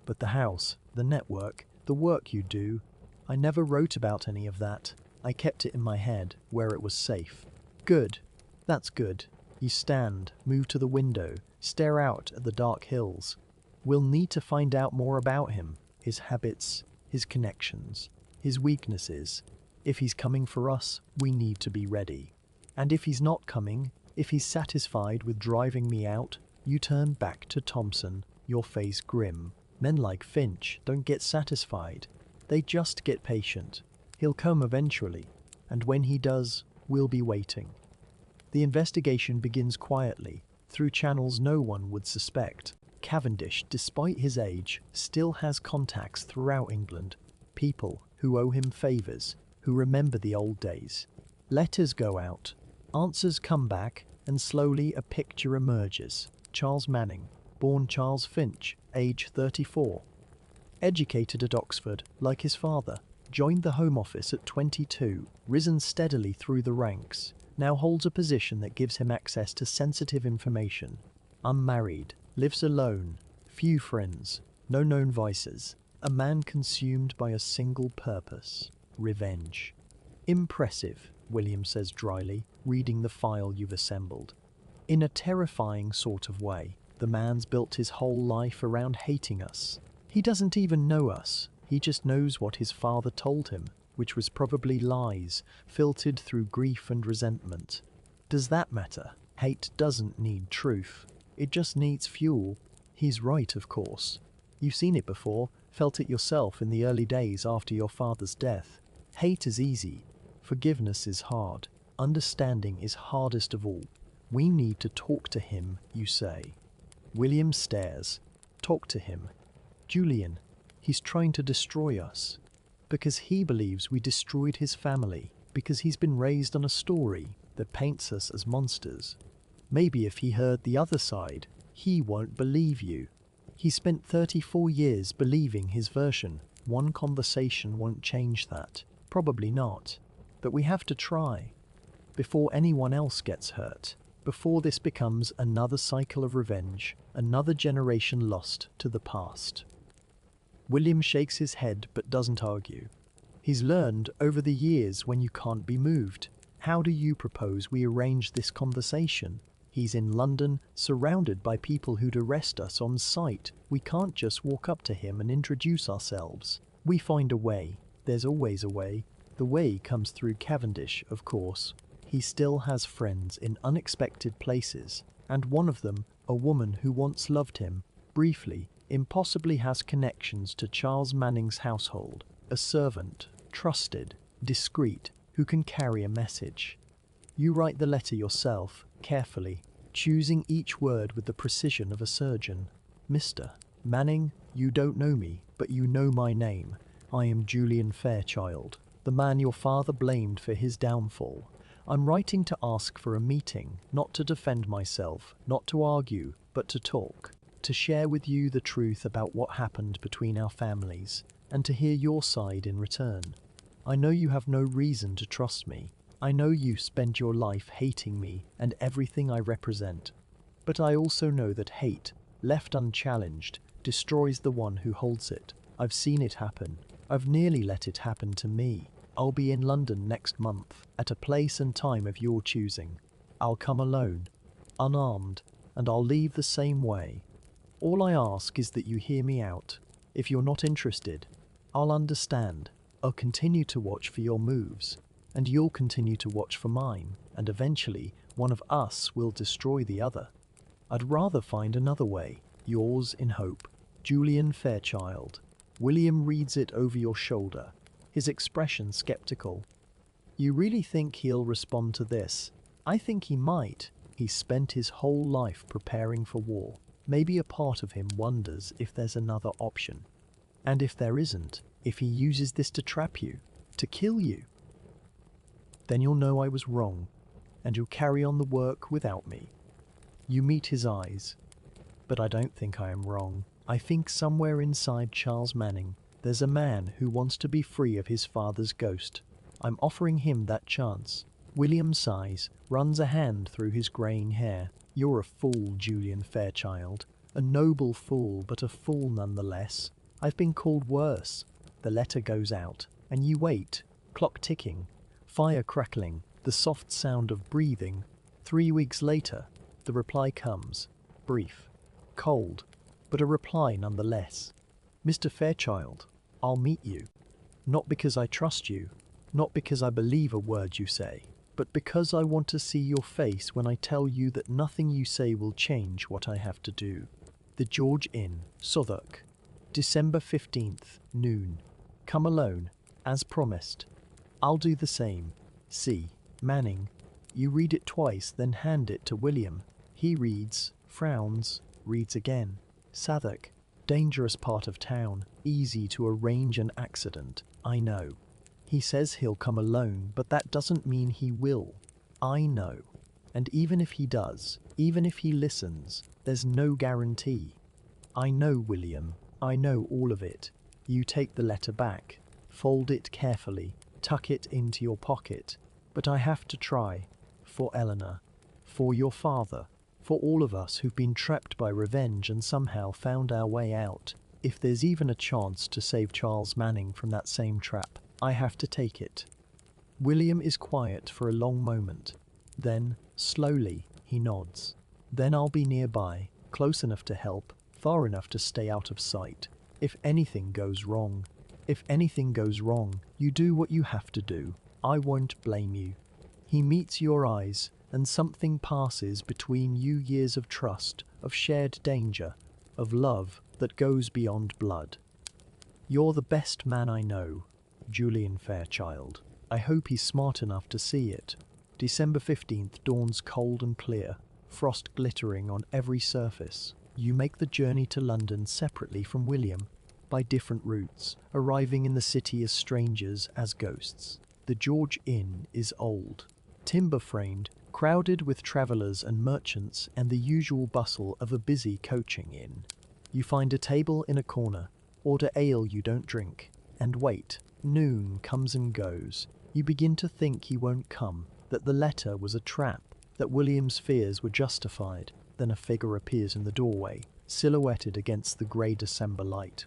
But the house, the network, the work you do, I never wrote about any of that. I kept it in my head, where it was safe. Good. That's good. You stand, move to the window, stare out at the dark hills. We'll need to find out more about him, his habits, his connections, his weaknesses. If he's coming for us, we need to be ready. And if he's not coming, if he's satisfied with driving me out, you turn back to Thompson, your face grim. Men like Finch don't get satisfied. They just get patient. He'll come eventually, and when he does, we'll be waiting. The investigation begins quietly, through channels no one would suspect. Cavendish, despite his age, still has contacts throughout England. People who owe him favours, who remember the old days. Letters go out. Answers come back, and slowly a picture emerges. Charles Manning, born Charles Finch, age 34. Educated at Oxford, like his father. Joined the Home Office at 22, risen steadily through the ranks. Now holds a position that gives him access to sensitive information. Unmarried, lives alone, few friends, no known vices. A man consumed by a single purpose: revenge. Impressive, William says dryly, reading the file you've assembled. In a terrifying sort of way. The man's built his whole life around hating us. He doesn't even know us. He just knows what his father told him, which was probably lies, filtered through grief and resentment. Does that matter? Hate doesn't need truth. It just needs fuel. He's right, of course. You've seen it before, felt it yourself in the early days after your father's death. Hate is easy. Forgiveness is hard. Understanding is hardest of all. We need to talk to him, you say. William stares. Talk to him. Julian, he's trying to destroy us. Because he believes we destroyed his family. Because he's been raised on a story that paints us as monsters. Maybe if he heard the other side, he won't believe you. He spent 34 years believing his version. One conversation won't change that. Probably not. But we have to try. Before anyone else gets hurt. Before this becomes another cycle of revenge, another generation lost to the past. William shakes his head but doesn't argue. He's learned over the years when you can't be moved. How do you propose we arrange this conversation? He's in London, surrounded by people who'd arrest us on sight. We can't just walk up to him and introduce ourselves. We find a way. There's always a way. The way comes through Cavendish, of course. He still has friends in unexpected places, and one of them, a woman who once loved him, briefly, impossibly has connections to Charles Manning's household, a servant, trusted, discreet, who can carry a message. You write the letter yourself, carefully, choosing each word with the precision of a surgeon. Mr. Manning, you don't know me, but you know my name. I am Julian Fairchild, the man your father blamed for his downfall. I'm writing to ask for a meeting, not to defend myself, not to argue, but to talk, to share with you the truth about what happened between our families, and to hear your side in return. I know you have no reason to trust me. I know you spend your life hating me and everything I represent. But I also know that hate, left unchallenged, destroys the one who holds it. I've seen it happen. I've nearly let it happen to me. I'll be in London next month, at a place and time of your choosing. I'll come alone, unarmed, and I'll leave the same way. All I ask is that you hear me out. If you're not interested, I'll understand. I'll continue to watch for your moves, and you'll continue to watch for mine, and eventually one of us will destroy the other. I'd rather find another way. Yours in hope, Julian Fairchild. William reads it over your shoulder, his expression skeptical. You really think he'll respond to this? I think he might. He's spent his whole life preparing for war. Maybe a part of him wonders if there's another option. And if there isn't, if he uses this to trap you, to kill you, then you'll know I was wrong, and you'll carry on the work without me. You meet his eyes. But I don't think I am wrong. I think somewhere inside Charles Manning, there's a man who wants to be free of his father's ghost. I'm offering him that chance. William sighs, runs a hand through his greying hair. You're a fool, Julian Fairchild. A noble fool, but a fool nonetheless. I've been called worse. The letter goes out, and you wait. Clock ticking. Fire crackling. The soft sound of breathing. 3 weeks later, the reply comes. Brief. Cold. But a reply nonetheless. Mr. Fairchild, I'll meet you. Not because I trust you, not because I believe a word you say, but because I want to see your face when I tell you that nothing you say will change what I have to do. The George Inn, Southwark, December 15th, noon. Come alone, as promised. I'll do the same. C. Manning. You read it twice, then hand it to William. He reads, frowns, reads again. Southwark. Dangerous part of town, easy to arrange an accident, I know. He says he'll come alone, but that doesn't mean he will. I know. And even if he does, even if he listens, there's no guarantee. I know, William. I know all of it. You take the letter back, fold it carefully, tuck it into your pocket. But I have to try. For Eleanor. For your father. For all of us who've been trapped by revenge and somehow found our way out. If there's even a chance to save Charles Manning from that same trap, I have to take it. William is quiet for a long moment. Then, slowly, he nods. Then I'll be nearby, close enough to help, far enough to stay out of sight. If anything goes wrong, you do what you have to do. I won't blame you. He meets your eyes, and something passes between you, years of trust, of shared danger, of love that goes beyond blood. You're the best man I know, Julian Fairchild. I hope he's smart enough to see it. December 15th dawns cold and clear, frost glittering on every surface. You make the journey to London separately from William, by different routes, arriving in the city as strangers, as ghosts. The George Inn is old, timber-framed, crowded with travellers and merchants and the usual bustle of a busy coaching inn. You find a table in a corner, order ale you don't drink, and wait. Noon comes and goes. You begin to think he won't come, that the letter was a trap, that William's fears were justified. Then a figure appears in the doorway, silhouetted against the grey December light.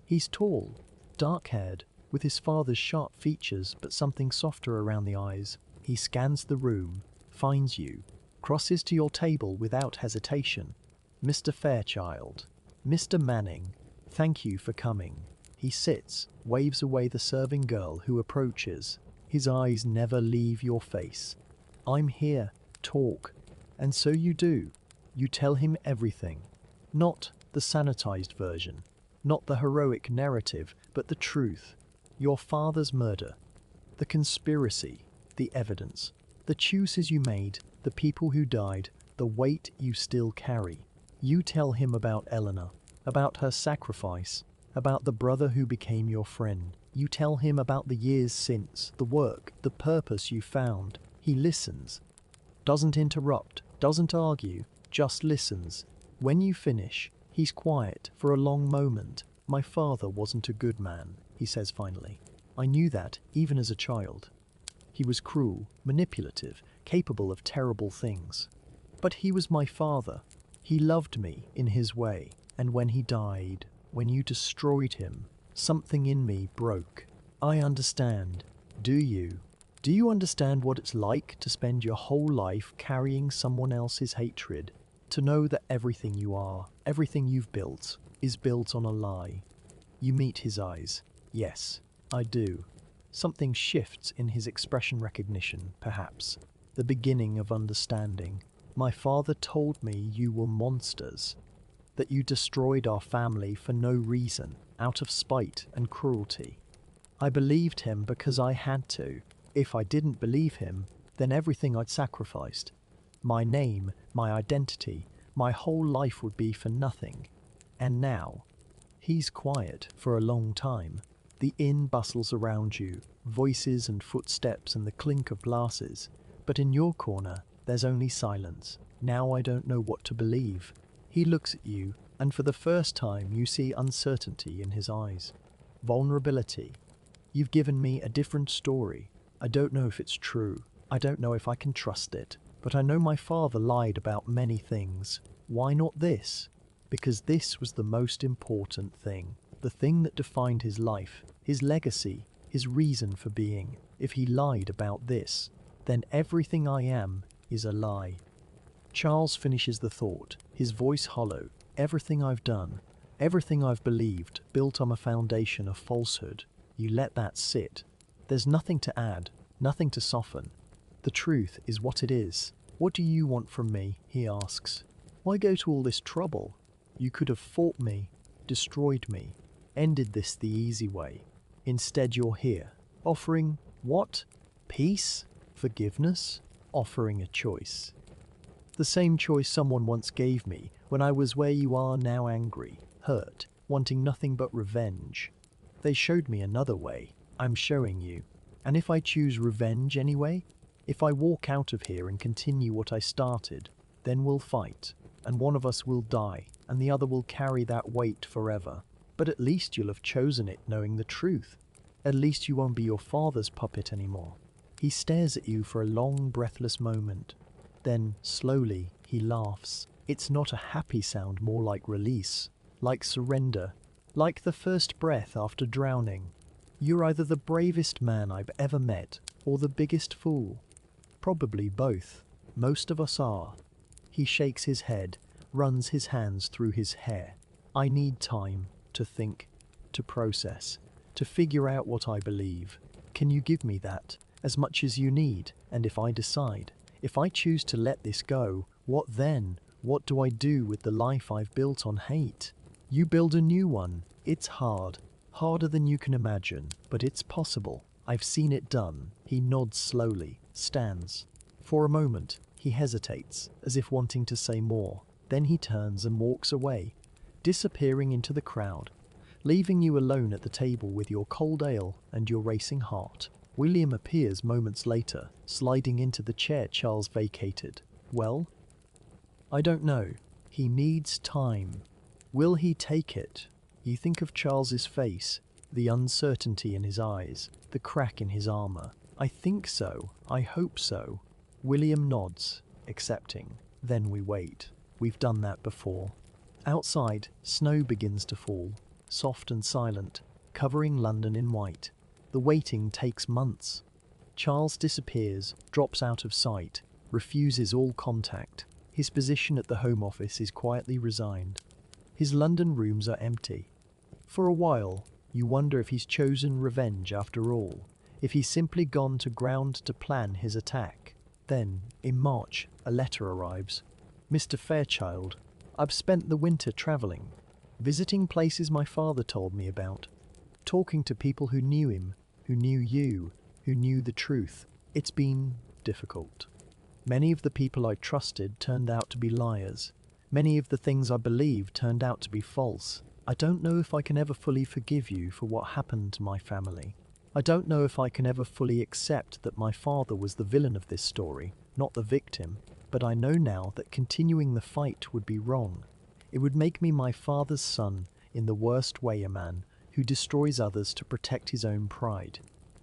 He's tall, dark-haired, with his father's sharp features but something softer around the eyes. He scans the room, finds you, crosses to your table without hesitation. "Mr. Fairchild, Mr. Manning, thank you for coming." He sits, waves away the serving girl who approaches. His eyes never leave your face. "I'm here, talk." And so you do. You tell him everything. Not the sanitized version, not the heroic narrative, but the truth. Your father's murder, the conspiracy, the evidence, the choices you made, the people who died, the weight you still carry. You tell him about Eleanor, about her sacrifice, about the brother who became your friend. You tell him about the years since, the work, the purpose you found. He listens, doesn't interrupt, doesn't argue, just listens. When you finish, he's quiet for a long moment. "My father wasn't a good man," he says finally. "I knew that even as a child. He was cruel, manipulative, capable of terrible things. But he was my father. He loved me in his way. And when he died, when you destroyed him, something in me broke. I understand. Do you? Do you understand what it's like to spend your whole life carrying someone else's hatred? To know that everything you are, everything you've built, is built on a lie?" You meet his eyes. "Yes, I do." Something shifts in his expression, recognition, perhaps. The beginning of understanding. "My father told me you were monsters, that you destroyed our family for no reason, out of spite and cruelty. I believed him because I had to. If I didn't believe him, then everything I'd sacrificed, my name, my identity, my whole life would be for nothing. And now," he's quiet for a long time. The inn bustles around you, voices and footsteps and the clink of glasses. But in your corner, there's only silence. "Now I don't know what to believe." He looks at you, and for the first time you see uncertainty in his eyes. Vulnerability. "You've given me a different story. I don't know if it's true. I don't know if I can trust it. But I know my father lied about many things. Why not this? Because this was the most important thing. The thing that defined his life, his legacy, his reason for being. If he lied about this, then everything I am is a lie." Charles finishes the thought, his voice hollow. "Everything I've done, everything I've believed, built on a foundation of falsehood. You let that sit. There's nothing to add, nothing to soften. The truth is what it is. What do you want from me?" he asks. "Why go to all this trouble? You could have fought me, destroyed me, ended this the easy way. Instead you're here, offering what? Peace? Forgiveness? Offering a choice. The same choice someone once gave me when I was where you are now, angry, hurt, wanting nothing but revenge. They showed me another way. I'm showing you. And if I choose revenge anyway, if I walk out of here and continue what I started, then we'll fight, and one of us will die, and the other will carry that weight forever. But at least you'll have chosen it knowing the truth. At least you won't be your father's puppet anymore." He stares at you for a long, breathless moment. Then, slowly, he laughs. It's not a happy sound, more like release, like surrender, like the first breath after drowning. "You're either the bravest man I've ever met, or the biggest fool. Probably both. Most of us are." He shakes his head, runs his hands through his hair. "I need time to think, to process, to figure out what I believe. Can you give me that, as much as you need? And if I decide, if I choose to let this go, what then? What do I do with the life I've built on hate? You build a new one. It's hard, harder than you can imagine, but it's possible. I've seen it done." He nods slowly, stands. For a moment, he hesitates, as if wanting to say more. Then he turns and walks away, disappearing into the crowd, leaving you alone at the table with your cold ale and your racing heart. William appears moments later, sliding into the chair Charles vacated. "Well?" "I don't know. He needs time." Will he take it? You think of Charles's face, the uncertainty in his eyes, the crack in his armor. I think so. I hope so. William nods, accepting. Then we wait. We've done that before. Outside, snow begins to fall, soft and silent, covering London in white. The waiting takes months. Charles disappears, drops out of sight, refuses all contact. His position at the Home Office is quietly resigned. His London rooms are empty. For a while, you wonder if he's chosen revenge after all, if he's simply gone to ground to plan his attack. Then, in March, a letter arrives. Mr. Fairchild, I've spent the winter travelling, visiting places my father told me about, talking to people who knew him, who knew you, who knew the truth. It's been difficult. Many of the people I trusted turned out to be liars. Many of the things I believed turned out to be false. I don't know if I can ever fully forgive you for what happened to my family. I don't know if I can ever fully accept that my father was the villain of this story, not the victim, but I know now that continuing the fight would be wrong. It would make me my father's son, in the worst way, a man who destroys others to protect his own pride.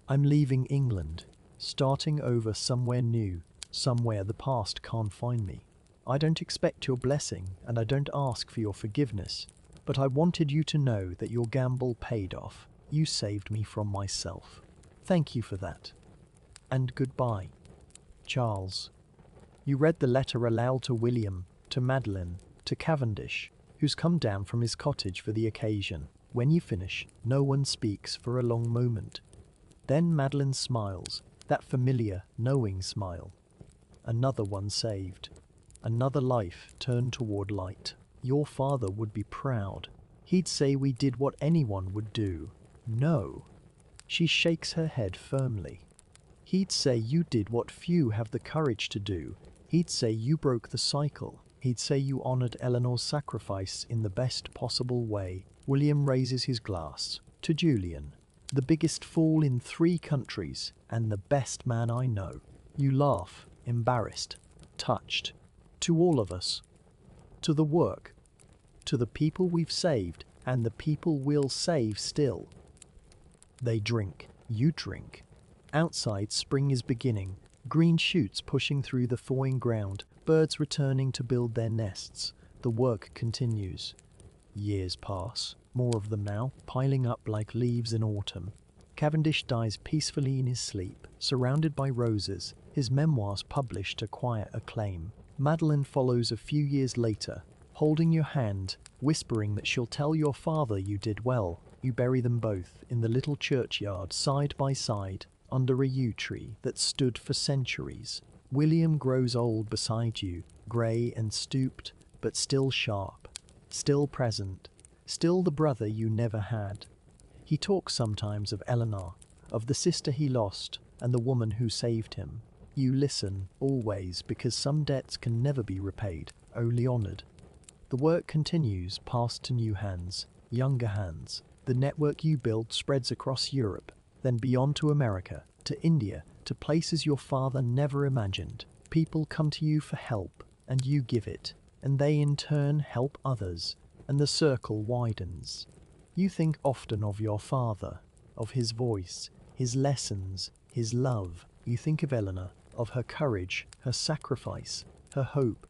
I'm leaving England, starting over somewhere new, somewhere the past can't find me. I don't expect your blessing, and I don't ask for your forgiveness, but I wanted you to know that your gamble paid off. You saved me from myself. Thank you for that. And goodbye. Charles. You read the letter aloud to William, to Madeline, to Cavendish, who's come down from his cottage for the occasion. When you finish, no one speaks for a long moment. Then Madeline smiles, that familiar, knowing smile. Another one saved. Another life turned toward light. Your father would be proud. He'd say we did what anyone would do. No. She shakes her head firmly. He'd say you did what few have the courage to do. He'd say you broke the cycle. He'd say you honored Eleanor's sacrifice in the best possible way. William raises his glass. To Julian, the biggest fool in 3 countries, and the best man I know. You laugh, embarrassed, touched. To all of us. To the work. To the people we've saved, and the people we'll save still. They drink. You drink. Outside, spring is beginning. Green shoots pushing through the thawing ground. Birds returning to build their nests. The work continues. Years pass. More of them now, piling up like leaves in autumn. Cavendish dies peacefully in his sleep, surrounded by roses, his memoirs published to quiet acclaim. Madeline follows a few years later, holding your hand, whispering that she'll tell your father you did well. You bury them both in the little churchyard, side by side, under a yew tree that stood for centuries. William grows old beside you, grey and stooped, but still sharp, still present, still the brother you never had. He talks sometimes of Eleanor, of the sister he lost, and the woman who saved him. You listen, always, because some debts can never be repaid, only honoured. The work continues, passed to new hands, younger hands. The network you build spreads across Europe, then beyond to America, to India, to places your father never imagined. People come to you for help, and you give it, and they in turn help others, and the circle widens. You think often of your father, of his voice, his lessons, his love. You think of Eleanor, of her courage, her sacrifice, her hope.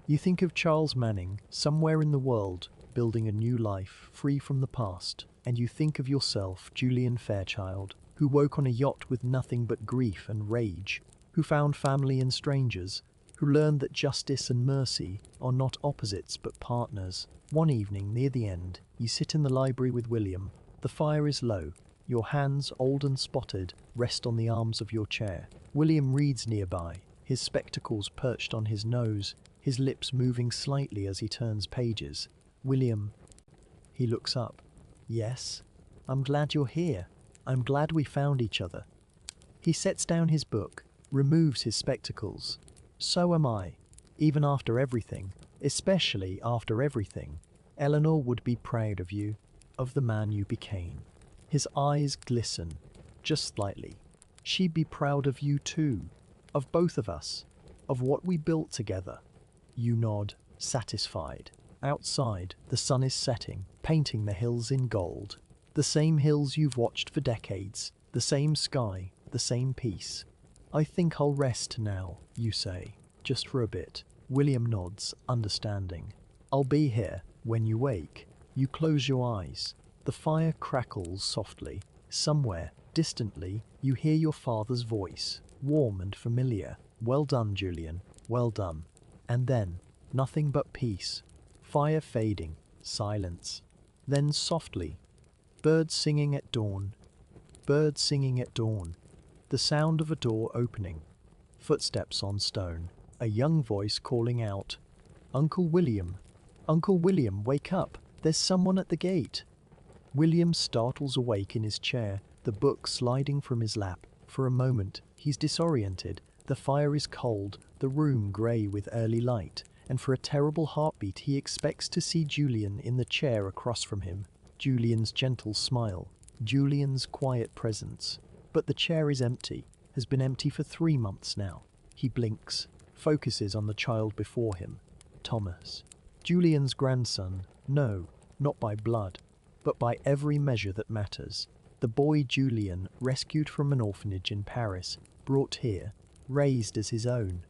You think of Charles Manning, somewhere in the world, building a new life, free from the past. And you think of yourself, Julian Fairchild, who woke on a yacht with nothing but grief and rage, who found family in strangers, who learned that justice and mercy are not opposites but partners. One evening, near the end, you sit in the library with William. The fire is low. Your hands, old and spotted, rest on the arms of your chair. William reads nearby, his spectacles perched on his nose, his lips moving slightly as he turns pages. William. He looks up. Yes, I'm glad you're here. I'm glad we found each other. He sets down his book, removes his spectacles. So am I, even after everything, especially after everything. Eleanor would be proud of you, of the man you became. His eyes glisten, just slightly. She'd be proud of you too, of both of us, of what we built together. You nod, satisfied. Outside, the sun is setting, painting the hills in gold. The same hills you've watched for decades, the same sky, the same peace. I think I'll rest now, you say, just for a bit. William nods, understanding. I'll be here when you wake. You close your eyes. The fire crackles softly. Somewhere, distantly, you hear your father's voice, warm and familiar. Well done, Julian, well done. And then, nothing but peace. Fire fading, silence. Then softly, birds singing at dawn. Birds singing at dawn. The sound of a door opening. Footsteps on stone. A young voice calling out, Uncle William, Uncle William, wake up. There's someone at the gate. William startles awake in his chair, the book sliding from his lap. For a moment, he's disoriented. The fire is cold, the room grey with early light, and for a terrible heartbeat he expects to see Julian in the chair across from him. Julian's gentle smile, Julian's quiet presence. But the chair is empty, has been empty for 3 months now. He blinks, focuses on the child before him. Thomas. Julian's grandson. No, not by blood, but by every measure that matters. The boy Julian, rescued from an orphanage in Paris, brought here, raised as his own.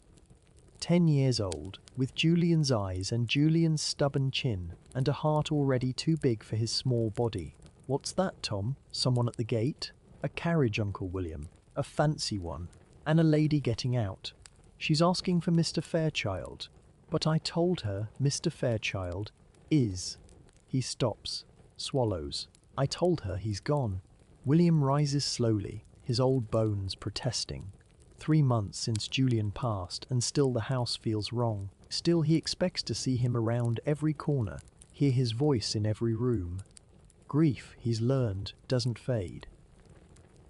10 years old, with Julian's eyes and Julian's stubborn chin, and a heart already too big for his small body. What's that, Tom? Someone at the gate? A carriage, Uncle William. A fancy one. And a lady getting out. She's asking for Mr. Fairchild. But I told her Mr. Fairchild is. He stops, swallows. I told her he's gone. William rises slowly, his old bones protesting. 3 months since Julian passed, and still the house feels wrong. Still he expects to see him around every corner, hear his voice in every room. Grief, he's learned, doesn't fade.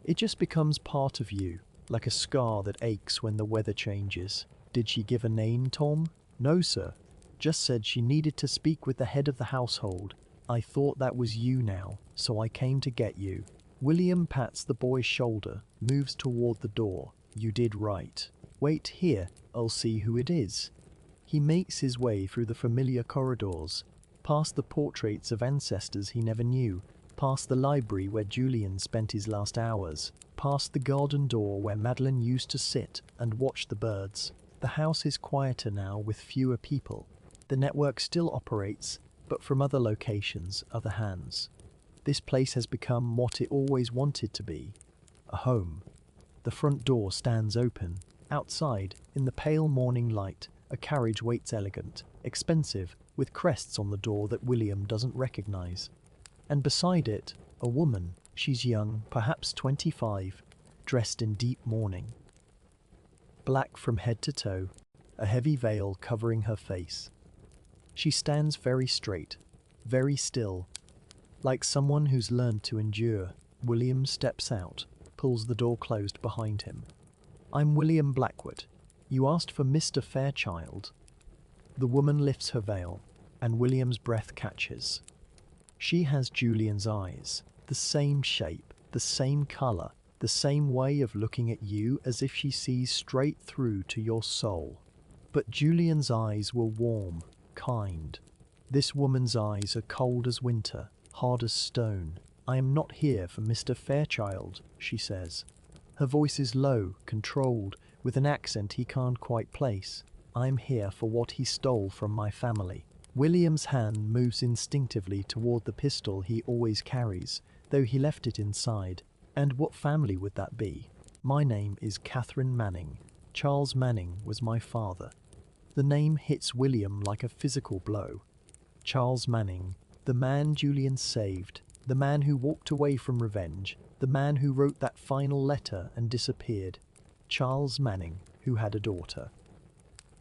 It just becomes part of you, like a scar that aches when the weather changes. Did she give a name, Tom? No, sir. Just said she needed to speak with the head of the household. I thought that was you now, so I came to get you. William pats the boy's shoulder, moves toward the door. You did right. Wait here, I'll see who it is. He makes his way through the familiar corridors, past the portraits of ancestors he never knew, past the library where Julian spent his last hours, past the garden door where Madeline used to sit and watch the birds. The house is quieter now with fewer people. The network still operates, but from other locations, other hands. This place has become what it always wanted to be, a home. The front door stands open. Outside, in the pale morning light, a carriage waits elegant, expensive, with crests on the door that William doesn't recognize. And beside it, a woman. She's young, perhaps 25, dressed in deep mourning. Black from head to toe, a heavy veil covering her face. She stands very straight, very still, like someone who's learned to endure. William steps out, pulls the door closed behind him. I'm William Blackwood. You asked for Mr. Fairchild. The woman lifts her veil, and William's breath catches. She has Julian's eyes, the same shape, the same colour, the same way of looking at you as if she sees straight through to your soul. But Julian's eyes were warm, kind. This woman's eyes are cold as winter, hard as stone. I am not here for Mr. Fairchild, she says. Her voice is low, controlled, with an accent he can't quite place. I'm here for what he stole from my family. William's hand moves instinctively toward the pistol he always carries, though he left it inside. And what family would that be? My name is Catherine Manning. Charles Manning was my father. The name hits William like a physical blow. Charles Manning, the man Julian saved, the man who walked away from revenge, the man who wrote that final letter and disappeared. Charles Manning, who had a daughter.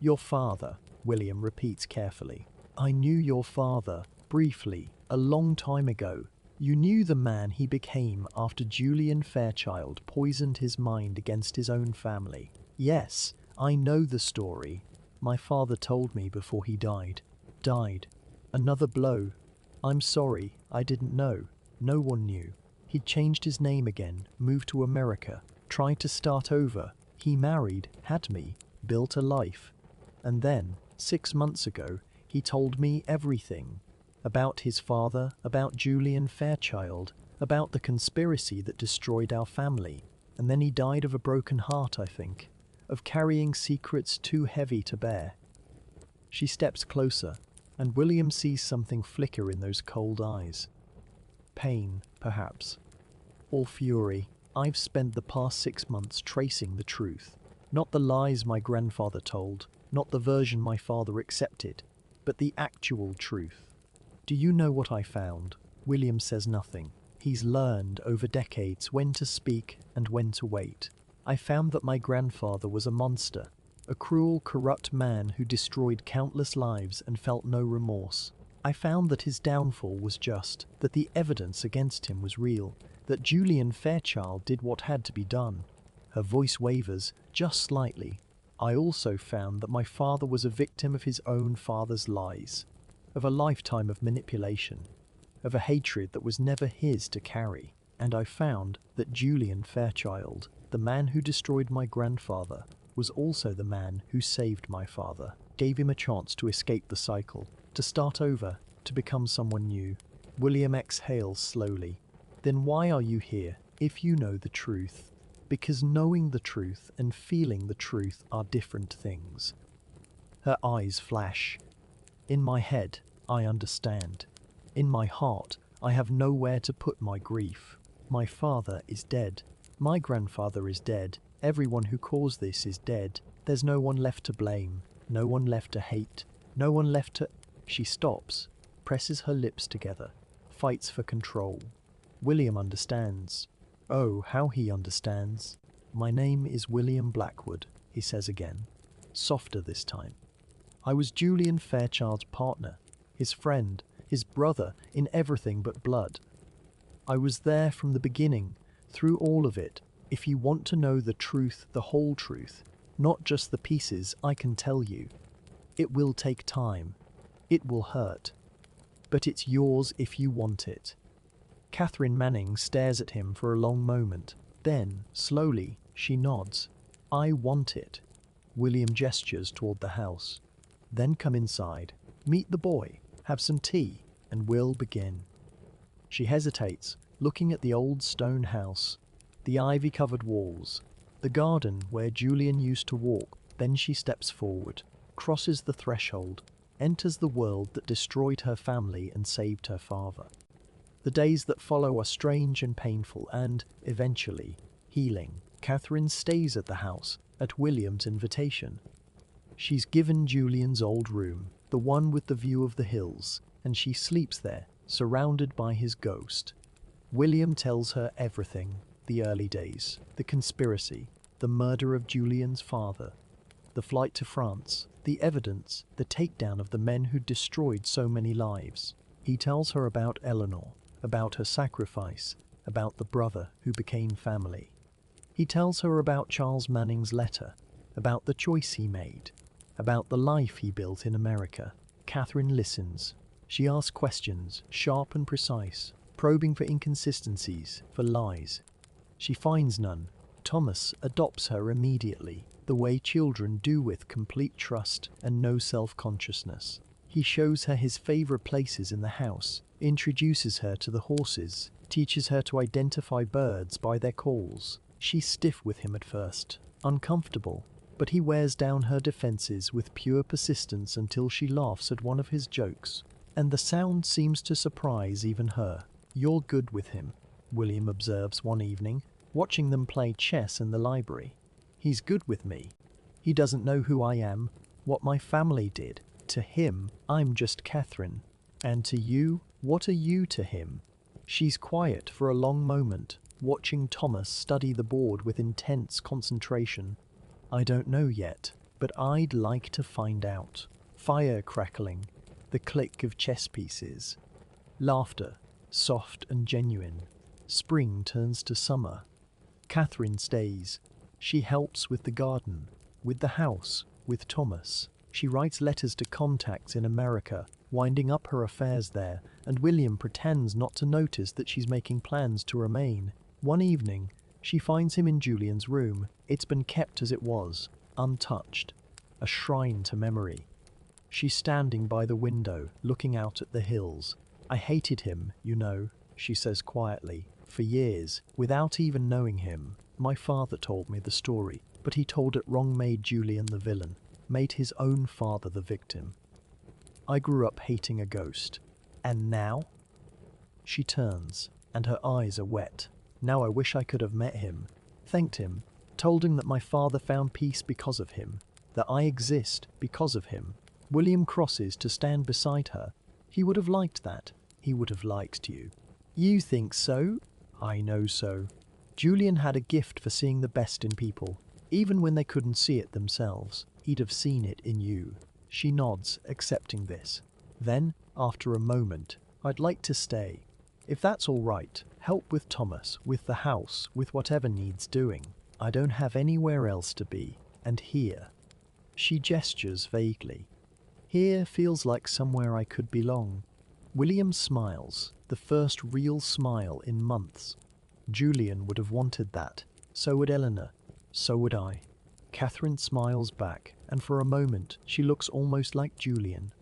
Your father, William repeats carefully. I knew your father, briefly, a long time ago. You knew the man he became after Julian Fairchild poisoned his mind against his own family. Yes, I know the story. My father told me before he died. Died. Another blow. I'm sorry, I didn't know. No one knew. He'd changed his name again, moved to America, tried to start over. He married, had me, built a life. And then, 6 months ago, He told me everything. About his father, about Julian Fairchild, about the conspiracy that destroyed our family. And then he died of a broken heart, I think, of carrying secrets too heavy to bear. She steps closer, and William sees something flicker in those cold eyes. Pain, perhaps. Or fury. I've spent the past 6 months tracing the truth. Not the lies my grandfather told, not the version my father accepted, but the actual truth. Do you know what I found? William says nothing. He's learned over decades when to speak and when to wait. I found that my grandfather was a monster, a cruel, corrupt man who destroyed countless lives and felt no remorse. I found that his downfall was just, that the evidence against him was real, that Julian Fairchild did what had to be done. Her voice wavers, just slightly. I also found that my father was a victim of his own father's lies, of a lifetime of manipulation, of a hatred that was never his to carry. And I found that Julian Fairchild, the man who destroyed my grandfather, was also the man who saved my father, gave him a chance to escape the cycle, to start over, to become someone new. William exhales slowly. Then why are you here, if you know the truth? Because knowing the truth and feeling the truth are different things. Her eyes flash. In my head, I understand. In my heart, I have nowhere to put my grief. My father is dead. My grandfather is dead. Everyone who caused this is dead. There's no one left to blame. No one left to hate. No one left to... She stops, presses her lips together, fights for control. William understands. Oh, how he understands. My name is William Blackwood, he says again, softer this time. I was Julian Fairchild's partner, his friend, his brother in everything but blood. I was there from the beginning, through all of it. If you want to know the truth, the whole truth, not just the pieces, I can tell you. It will take time. It will hurt. But it's yours if you want it. Catherine Manning stares at him for a long moment. Then, slowly, she nods. I want it. William gestures toward the house. Then come inside. Meet the boy. Have some tea. And we'll begin. She hesitates, looking at the old stone house, the ivy-covered walls, the garden where Julian used to walk. Then she steps forward, crosses the threshold, enters the world that destroyed her family and saved her father. The days that follow are strange and painful and, eventually, healing. Catherine stays at the house, at William's invitation. She's given Julian's old room, the one with the view of the hills, and she sleeps there, surrounded by his ghost. William tells her everything, the early days, the conspiracy, the murder of Julian's father, the flight to France, the evidence, the takedown of the men who destroyed so many lives. He tells her about Eleanor, about her sacrifice, about the brother who became family. He tells her about Charles Manning's letter, about the choice he made, about the life he built in America. Catherine listens. She asks questions, sharp and precise, probing for inconsistencies, for lies. She finds none. Thomas adopts her immediately, the way children do, with complete trust and no self-consciousness. He shows her his favorite places in the house, introduces her to the horses, teaches her to identify birds by their calls. She's stiff with him at first, uncomfortable, but he wears down her defenses with pure persistence until she laughs at one of his jokes. And the sound seems to surprise even her. You're good with him, William observes one evening, watching them play chess in the library. He's good with me. He doesn't know who I am, what my family did. To him, I'm just Catherine. And to you, what are you to him? She's quiet for a long moment, watching Thomas study the board with intense concentration. I don't know yet, but I'd like to find out. Fire crackling, the click of chess pieces. Laughter, soft and genuine. Spring turns to summer. Catherine stays. She helps with the garden, with the house, with Thomas. She writes letters to contacts in America, winding up her affairs there, and William pretends not to notice that she's making plans to remain. One evening, she finds him in Julian's room. It's been kept as it was, untouched, a shrine to memory. She's standing by the window, looking out at the hills. I hated him, you know, she says quietly. For years, without even knowing him. My father told me the story, but he told it wrong, made Julian the villain, made his own father the victim. I grew up hating a ghost. And now? She turns, and her eyes are wet. Now I wish I could have met him, thanked him, told him that my father found peace because of him, that I exist because of him. William crosses to stand beside her. He would have liked that. He would have liked you. You think so? I know so. Julian had a gift for seeing the best in people, even when they couldn't see it themselves. He'd have seen it in you. She nods, accepting this. Then, after a moment, I'd like to stay. If that's all right, help with Thomas, with the house, with whatever needs doing. I don't have anywhere else to be, and here. She gestures vaguely. Here feels like somewhere I could belong. William smiles, the first real smile in months. Julian would have wanted that. So would Eleanor. So would I. Catherine smiles back, and for a moment she looks almost like Julian.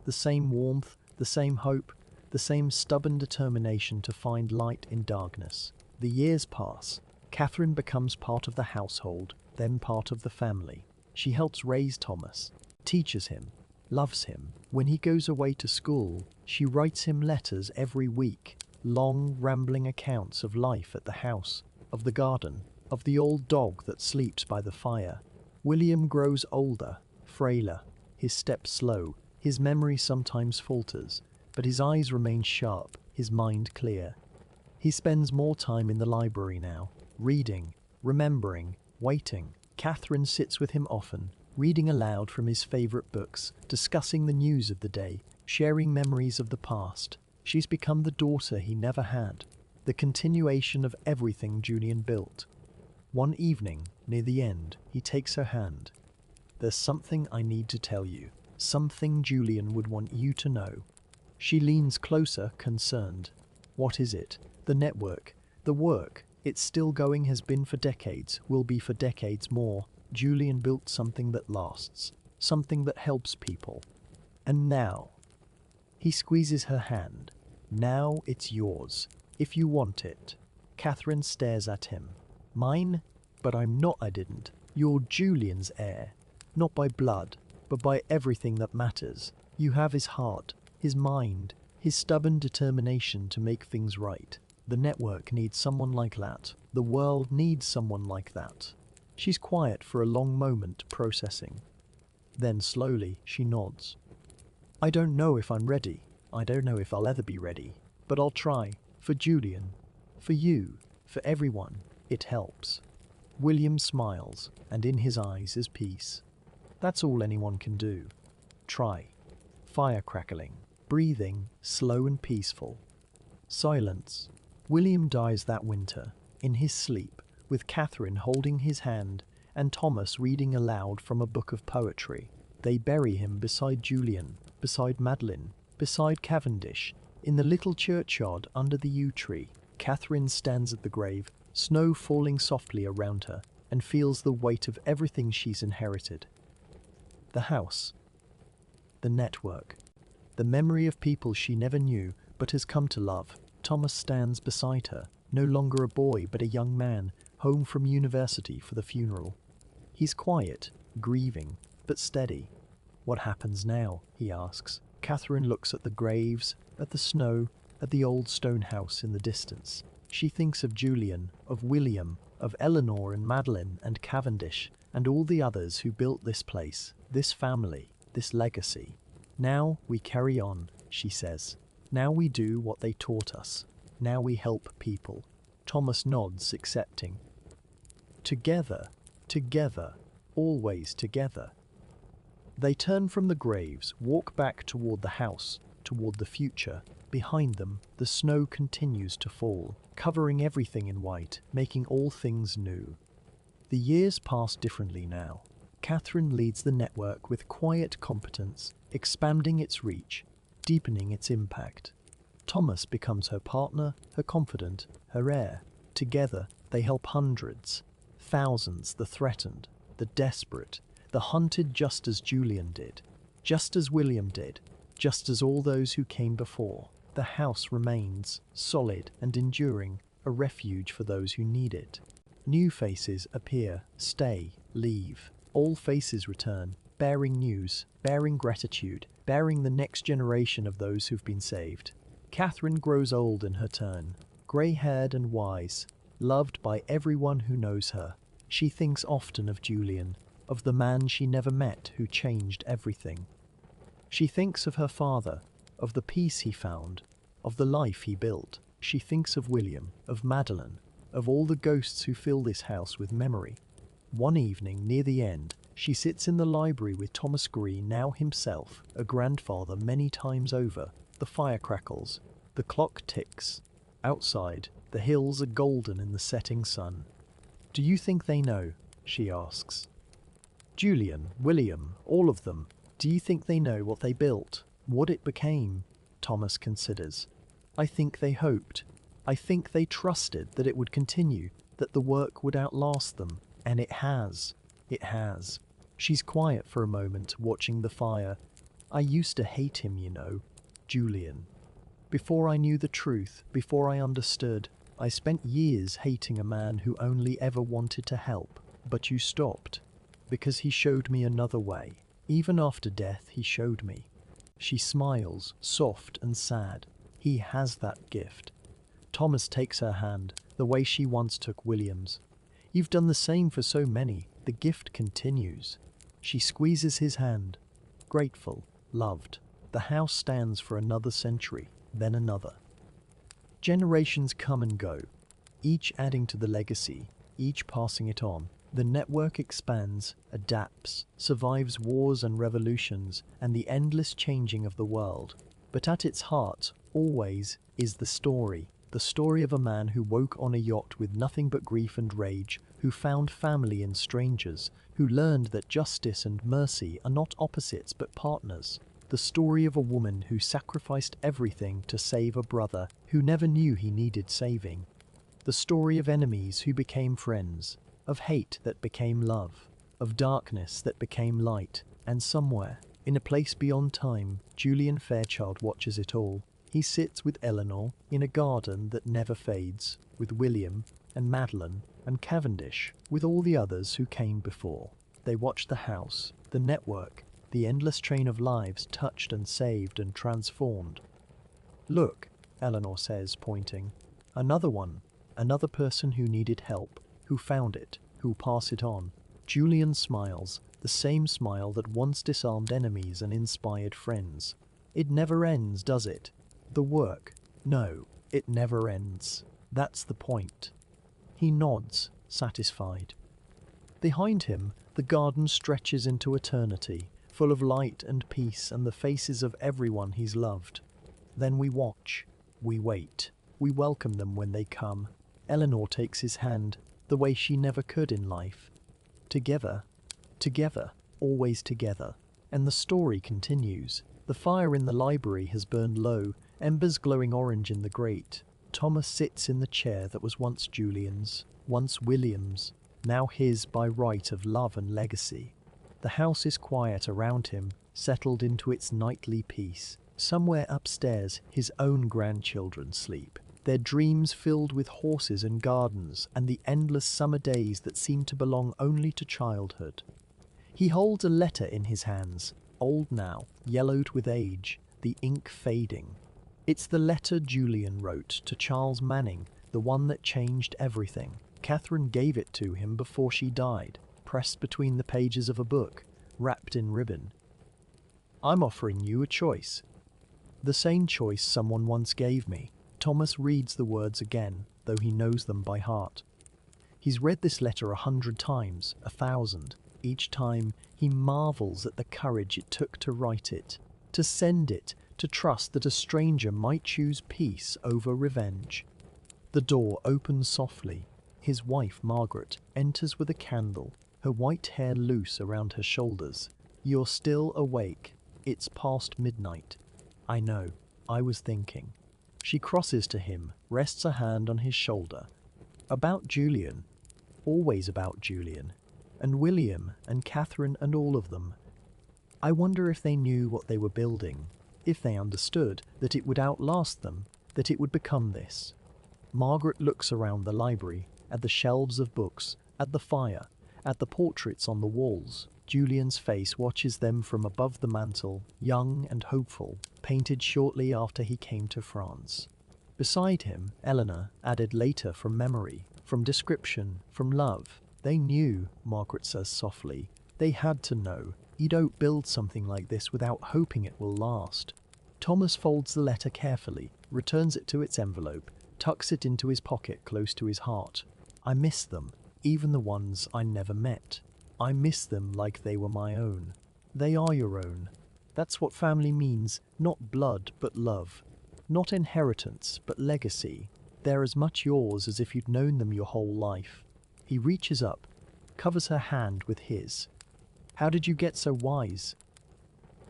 The same warmth, the same hope, the same stubborn determination to find light in darkness. The years pass. Catherine becomes part of the household, then part of the family. She helps raise Thomas, teaches him, loves him. When he goes away to school, she writes him letters every week, long, rambling accounts of life at the house, of the garden, of the old dog that sleeps by the fire. William grows older, frailer, his steps slow, his memory sometimes falters, but his eyes remain sharp, his mind clear. He spends more time in the library now, reading, remembering, waiting. Catherine sits with him often, reading aloud from his favorite books, discussing the news of the day, sharing memories of the past. She's become the daughter he never had, the continuation of everything Julian built. One evening, near the end, he takes her hand. There's something I need to tell you, something Julian would want you to know. She leans closer, concerned. What is it? The network, the work. It's still going, has been for decades, will be for decades more. Julian built something that lasts, something that helps people. And now, he squeezes her hand. Now it's yours, if you want it. Catherine stares at him. Mine? But I'm not, I didn't. You're Julian's heir. Not by blood, but by everything that matters. You have his heart, his mind, his stubborn determination to make things right. The network needs someone like that. The world needs someone like that. She's quiet for a long moment, processing. Then slowly, she nods. I don't know if I'm ready. I don't know if I'll ever be ready. But I'll try. For Julian. For you. For everyone. It helps. William smiles, and in his eyes is peace. That's all anyone can do. Try. Fire crackling. Breathing, slow and peaceful. Silence. William dies that winter, in his sleep, with Catherine holding his hand and Thomas reading aloud from a book of poetry. They bury him beside Julian, beside Madeline, beside Cavendish, in the little churchyard under the yew tree. Catherine stands at the grave, snow falling softly around her, and feels the weight of everything she's inherited. The house. The network. The memory of people she never knew but has come to love. Thomas stands beside her, no longer a boy but a young man, home from university for the funeral. He's quiet, grieving, but steady. What happens now? He asks. Catherine looks at the graves, at the snow, at the old stone house in the distance. She thinks of Julian, of William, of Eleanor and Madeline and Cavendish, and all the others who built this place, this family, this legacy. Now we carry on, she says. Now we do what they taught us. Now we help people. Thomas nods, accepting. Together, together, always together. They turn from the graves, walk back toward the house, toward the future. Behind them, the snow continues to fall, covering everything in white, making all things new. The years pass differently now. Catherine leads the network with quiet competence, expanding its reach, deepening its impact. Thomas becomes her partner, her confidant, her heir. Together, they help hundreds, thousands, the threatened, the desperate, the hunted just as Julian did. Just as William did, just as all those who came before, the house remains, solid and enduring, a refuge for those who need it. New faces appear, stay, leave. All faces return, bearing news, bearing gratitude, bearing the next generation of those who've been saved. Catherine grows old in her turn, grey-haired and wise, loved by everyone who knows her. She thinks often of Julian, of the man she never met who changed everything. She thinks of her father, of the peace he found, of the life he built. She thinks of William, of Madeline, of all the ghosts who fill this house with memory. One evening near the end, she sits in the library with Thomas Green, now himself a grandfather many times over. The fire crackles, the clock ticks. Outside, the hills are golden in the setting sun. "Do you think they know?" she asks. "Julian, William, all of them. Do you think they know what they built, what it became?" Thomas considers. "I think they hoped. I think they trusted that it would continue, that the work would outlast them. And it has. It has." She's quiet for a moment, watching the fire. "I used to hate him, you know, Julian. Before I knew the truth, before I understood, I spent years hating a man who only ever wanted to help. But you stopped. Because he showed me another way. Even after death, he showed me." She smiles, soft and sad. He has that gift. Thomas takes her hand, the way she once took William's. "You've done the same for so many. The gift continues." She squeezes his hand. Grateful, loved. The house stands for another century, then another. Generations come and go, each adding to the legacy, each passing it on. The network expands, adapts, survives wars and revolutions, and the endless changing of the world. But at its heart, always, is the story of a man who woke on a yacht with nothing but grief and rage, who found family in strangers, who learned that justice and mercy are not opposites but partners. The story of a woman who sacrificed everything to save a brother who never knew he needed saving. The story of enemies who became friends, of hate that became love, of darkness that became light, and somewhere, in a place beyond time, Julian Fairchild watches it all. He sits with Eleanor in a garden that never fades, with William and Madeline and Cavendish, with all the others who came before. They watch the house, the network, the endless train of lives touched and saved and transformed. "Look," Eleanor says, pointing. "Another one, another person who needed help, who found it, who'll pass it on." Julian smiles, the same smile that once disarmed enemies and inspired friends. "It never ends, does it? The work? No, it never ends. That's the point." He nods, satisfied. Behind him, the garden stretches into eternity, full of light and peace and the faces of everyone he's loved. Then we watch, we wait, we welcome them when they come. Eleanor takes his hand, the way she never could in life. Together, always together. And the story continues. The fire in the library has burned low, embers glowing orange in the grate. Thomas sits in the chair that was once Julian's, once William's, now his by right of love and legacy. The house is quiet around him, settled into its nightly peace. Somewhere upstairs, his own grandchildren sleep, their dreams filled with horses and gardens and the endless summer days that seem to belong only to childhood. He holds a letter in his hands, old now, yellowed with age, the ink fading. It's the letter Julian wrote to Charles Manning, the one that changed everything. Catherine gave it to him before she died, pressed between the pages of a book, wrapped in ribbon. "I'm offering you a choice. The same choice someone once gave me." Thomas reads the words again, though he knows them by heart. He's read this letter 100 times, 1,000. Each time, he marvels at the courage it took to write it, to send it, to trust that a stranger might choose peace over revenge. The door opens softly. His wife, Margaret, enters with a candle, her white hair loose around her shoulders. "You're still awake. It's past midnight." "I know. I was thinking." She crosses to him, rests a hand on his shoulder. "About Julian. Always about Julian. And William and Catherine and all of them. I wonder if they knew what they were building, if they understood that it would outlast them, that it would become this. Margaret looks around the library, at the shelves of books, at the fire, at the portraits on the walls. Julian's face watches them from above the mantel, young and hopeful, painted shortly after he came to France. Beside him, Eleanor, added later from memory, from description, from love. They knew, Margaret says softly. They had to know. You don't build something like this without hoping it will last. Thomas folds the letter carefully, returns it to its envelope, tucks it into his pocket close to his heart. I miss them, even the ones I never met. I miss them like they were my own. They are your own. That's what family means, not blood but love. Not inheritance but legacy. They're as much yours as if you'd known them your whole life. He reaches up, covers her hand with his. How did you get so wise?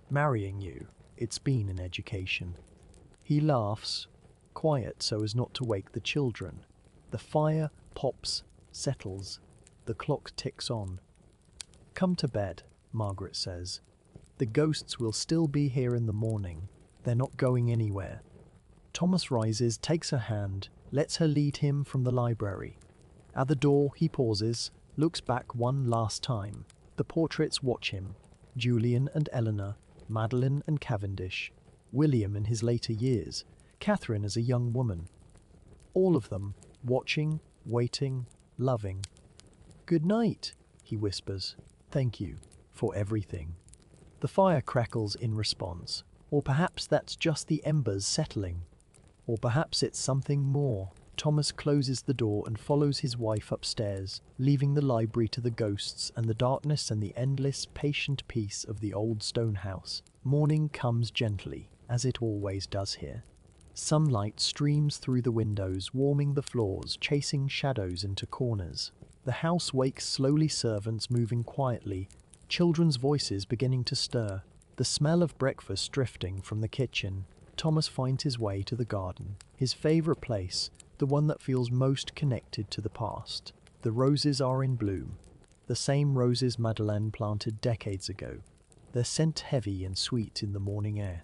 Marrying you. It's been an education. He laughs, quiet so as not to wake the children. The fire pops, settles. The clock ticks on. Come to bed, Margaret says. The ghosts will still be here in the morning. They're not going anywhere. Thomas rises, takes her hand, lets her lead him from the library. At the door, he pauses, looks back one last time. The portraits watch him. Julian and Eleanor, Madeline and Cavendish, William in his later years, Catherine as a young woman. All of them, watching, waiting, loving. Good night, he whispers. Thank you for everything. The fire crackles in response. Or perhaps that's just the embers settling. Or perhaps it's something more. Thomas closes the door and follows his wife upstairs, leaving the library to the ghosts and the darkness and the endless, patient peace of the old stone house. Morning comes gently, as it always does here. Sunlight streams through the windows, warming the floors, chasing shadows into corners. The house wakes slowly, servants moving quietly, children's voices beginning to stir, the smell of breakfast drifting from the kitchen. Thomas finds his way to the garden, his favourite place, the one that feels most connected to the past. The roses are in bloom, the same roses Madeleine planted decades ago, their scent heavy and sweet in the morning air.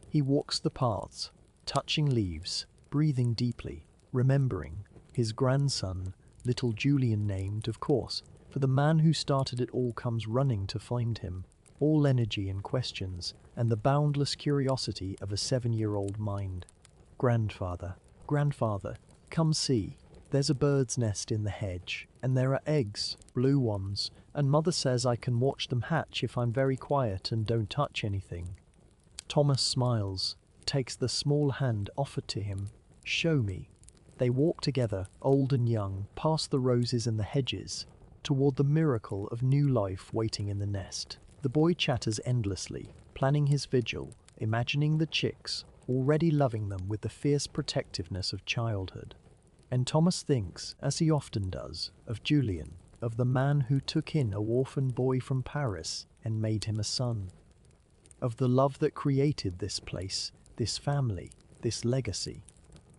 He walks the paths, touching leaves, breathing deeply, remembering his grandson, little Julian, named, of course, for the man who started it all comes running to find him, all energy and questions, and the boundless curiosity of a 7-year-old mind. Grandfather, grandfather, come see. There's a bird's nest in the hedge, and there are eggs, blue ones, and mother says I can watch them hatch if I'm very quiet and don't touch anything. Thomas smiles, takes the small hand offered to him. Show me. They walk together, old and young, past the roses and the hedges, toward the miracle of new life waiting in the nest. The boy chatters endlessly, planning his vigil, imagining the chicks, already loving them with the fierce protectiveness of childhood. And Thomas thinks, as he often does, of Julian, of the man who took in a orphan boy from Paris and made him a son. Of the love that created this place, this family, this legacy.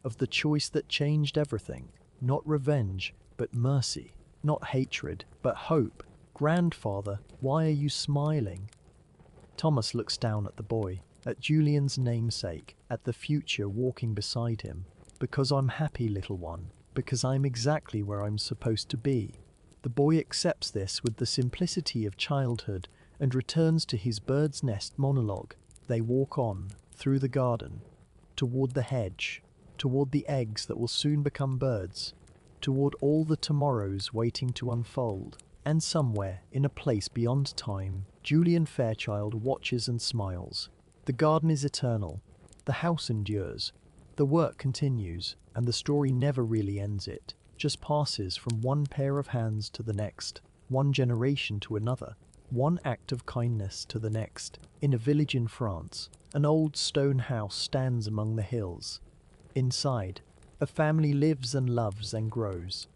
Of the choice that changed everything, not revenge, but mercy, not hatred, but hope. Grandfather, why are you smiling? Thomas looks down at the boy, at Julian's namesake, at the future walking beside him. Because I'm happy, little one, because I'm exactly where I'm supposed to be. The boy accepts this with the simplicity of childhood and returns to his bird's nest monologue. They walk on, through the garden, toward the hedge, toward the eggs that will soon become birds, toward all the tomorrows waiting to unfold. And somewhere, in a place beyond time, Julian Fairchild watches and smiles. The garden is eternal. The house endures. The work continues, and the story never really ends. It just passes from one pair of hands to the next, one generation to another, one act of kindness to the next. In a village in France, an old stone house stands among the hills. Inside, a family lives and loves and grows.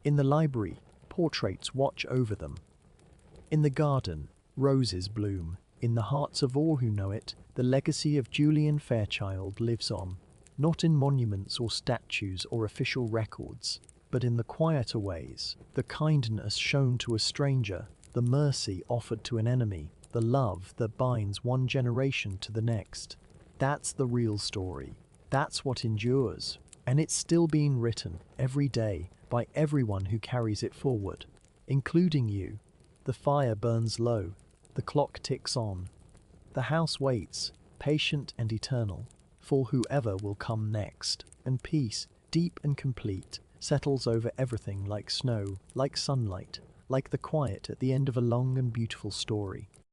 In the library, portraits watch over them. In the garden, roses bloom. In the hearts of all who know it, the legacy of Julian Fairchild lives on. Not in monuments or statues or official records, but in the quieter ways, the kindness shown to a stranger, the mercy offered to an enemy, the love that binds one generation to the next. That's the real story. That's what endures. And it's still being written every day by everyone who carries it forward, including you. The fire burns low. The clock ticks on. The house waits, patient and eternal, for whoever will come next. And peace, deep and complete, settles over everything like snow, like sunlight, like the quiet at the end of a long and beautiful story.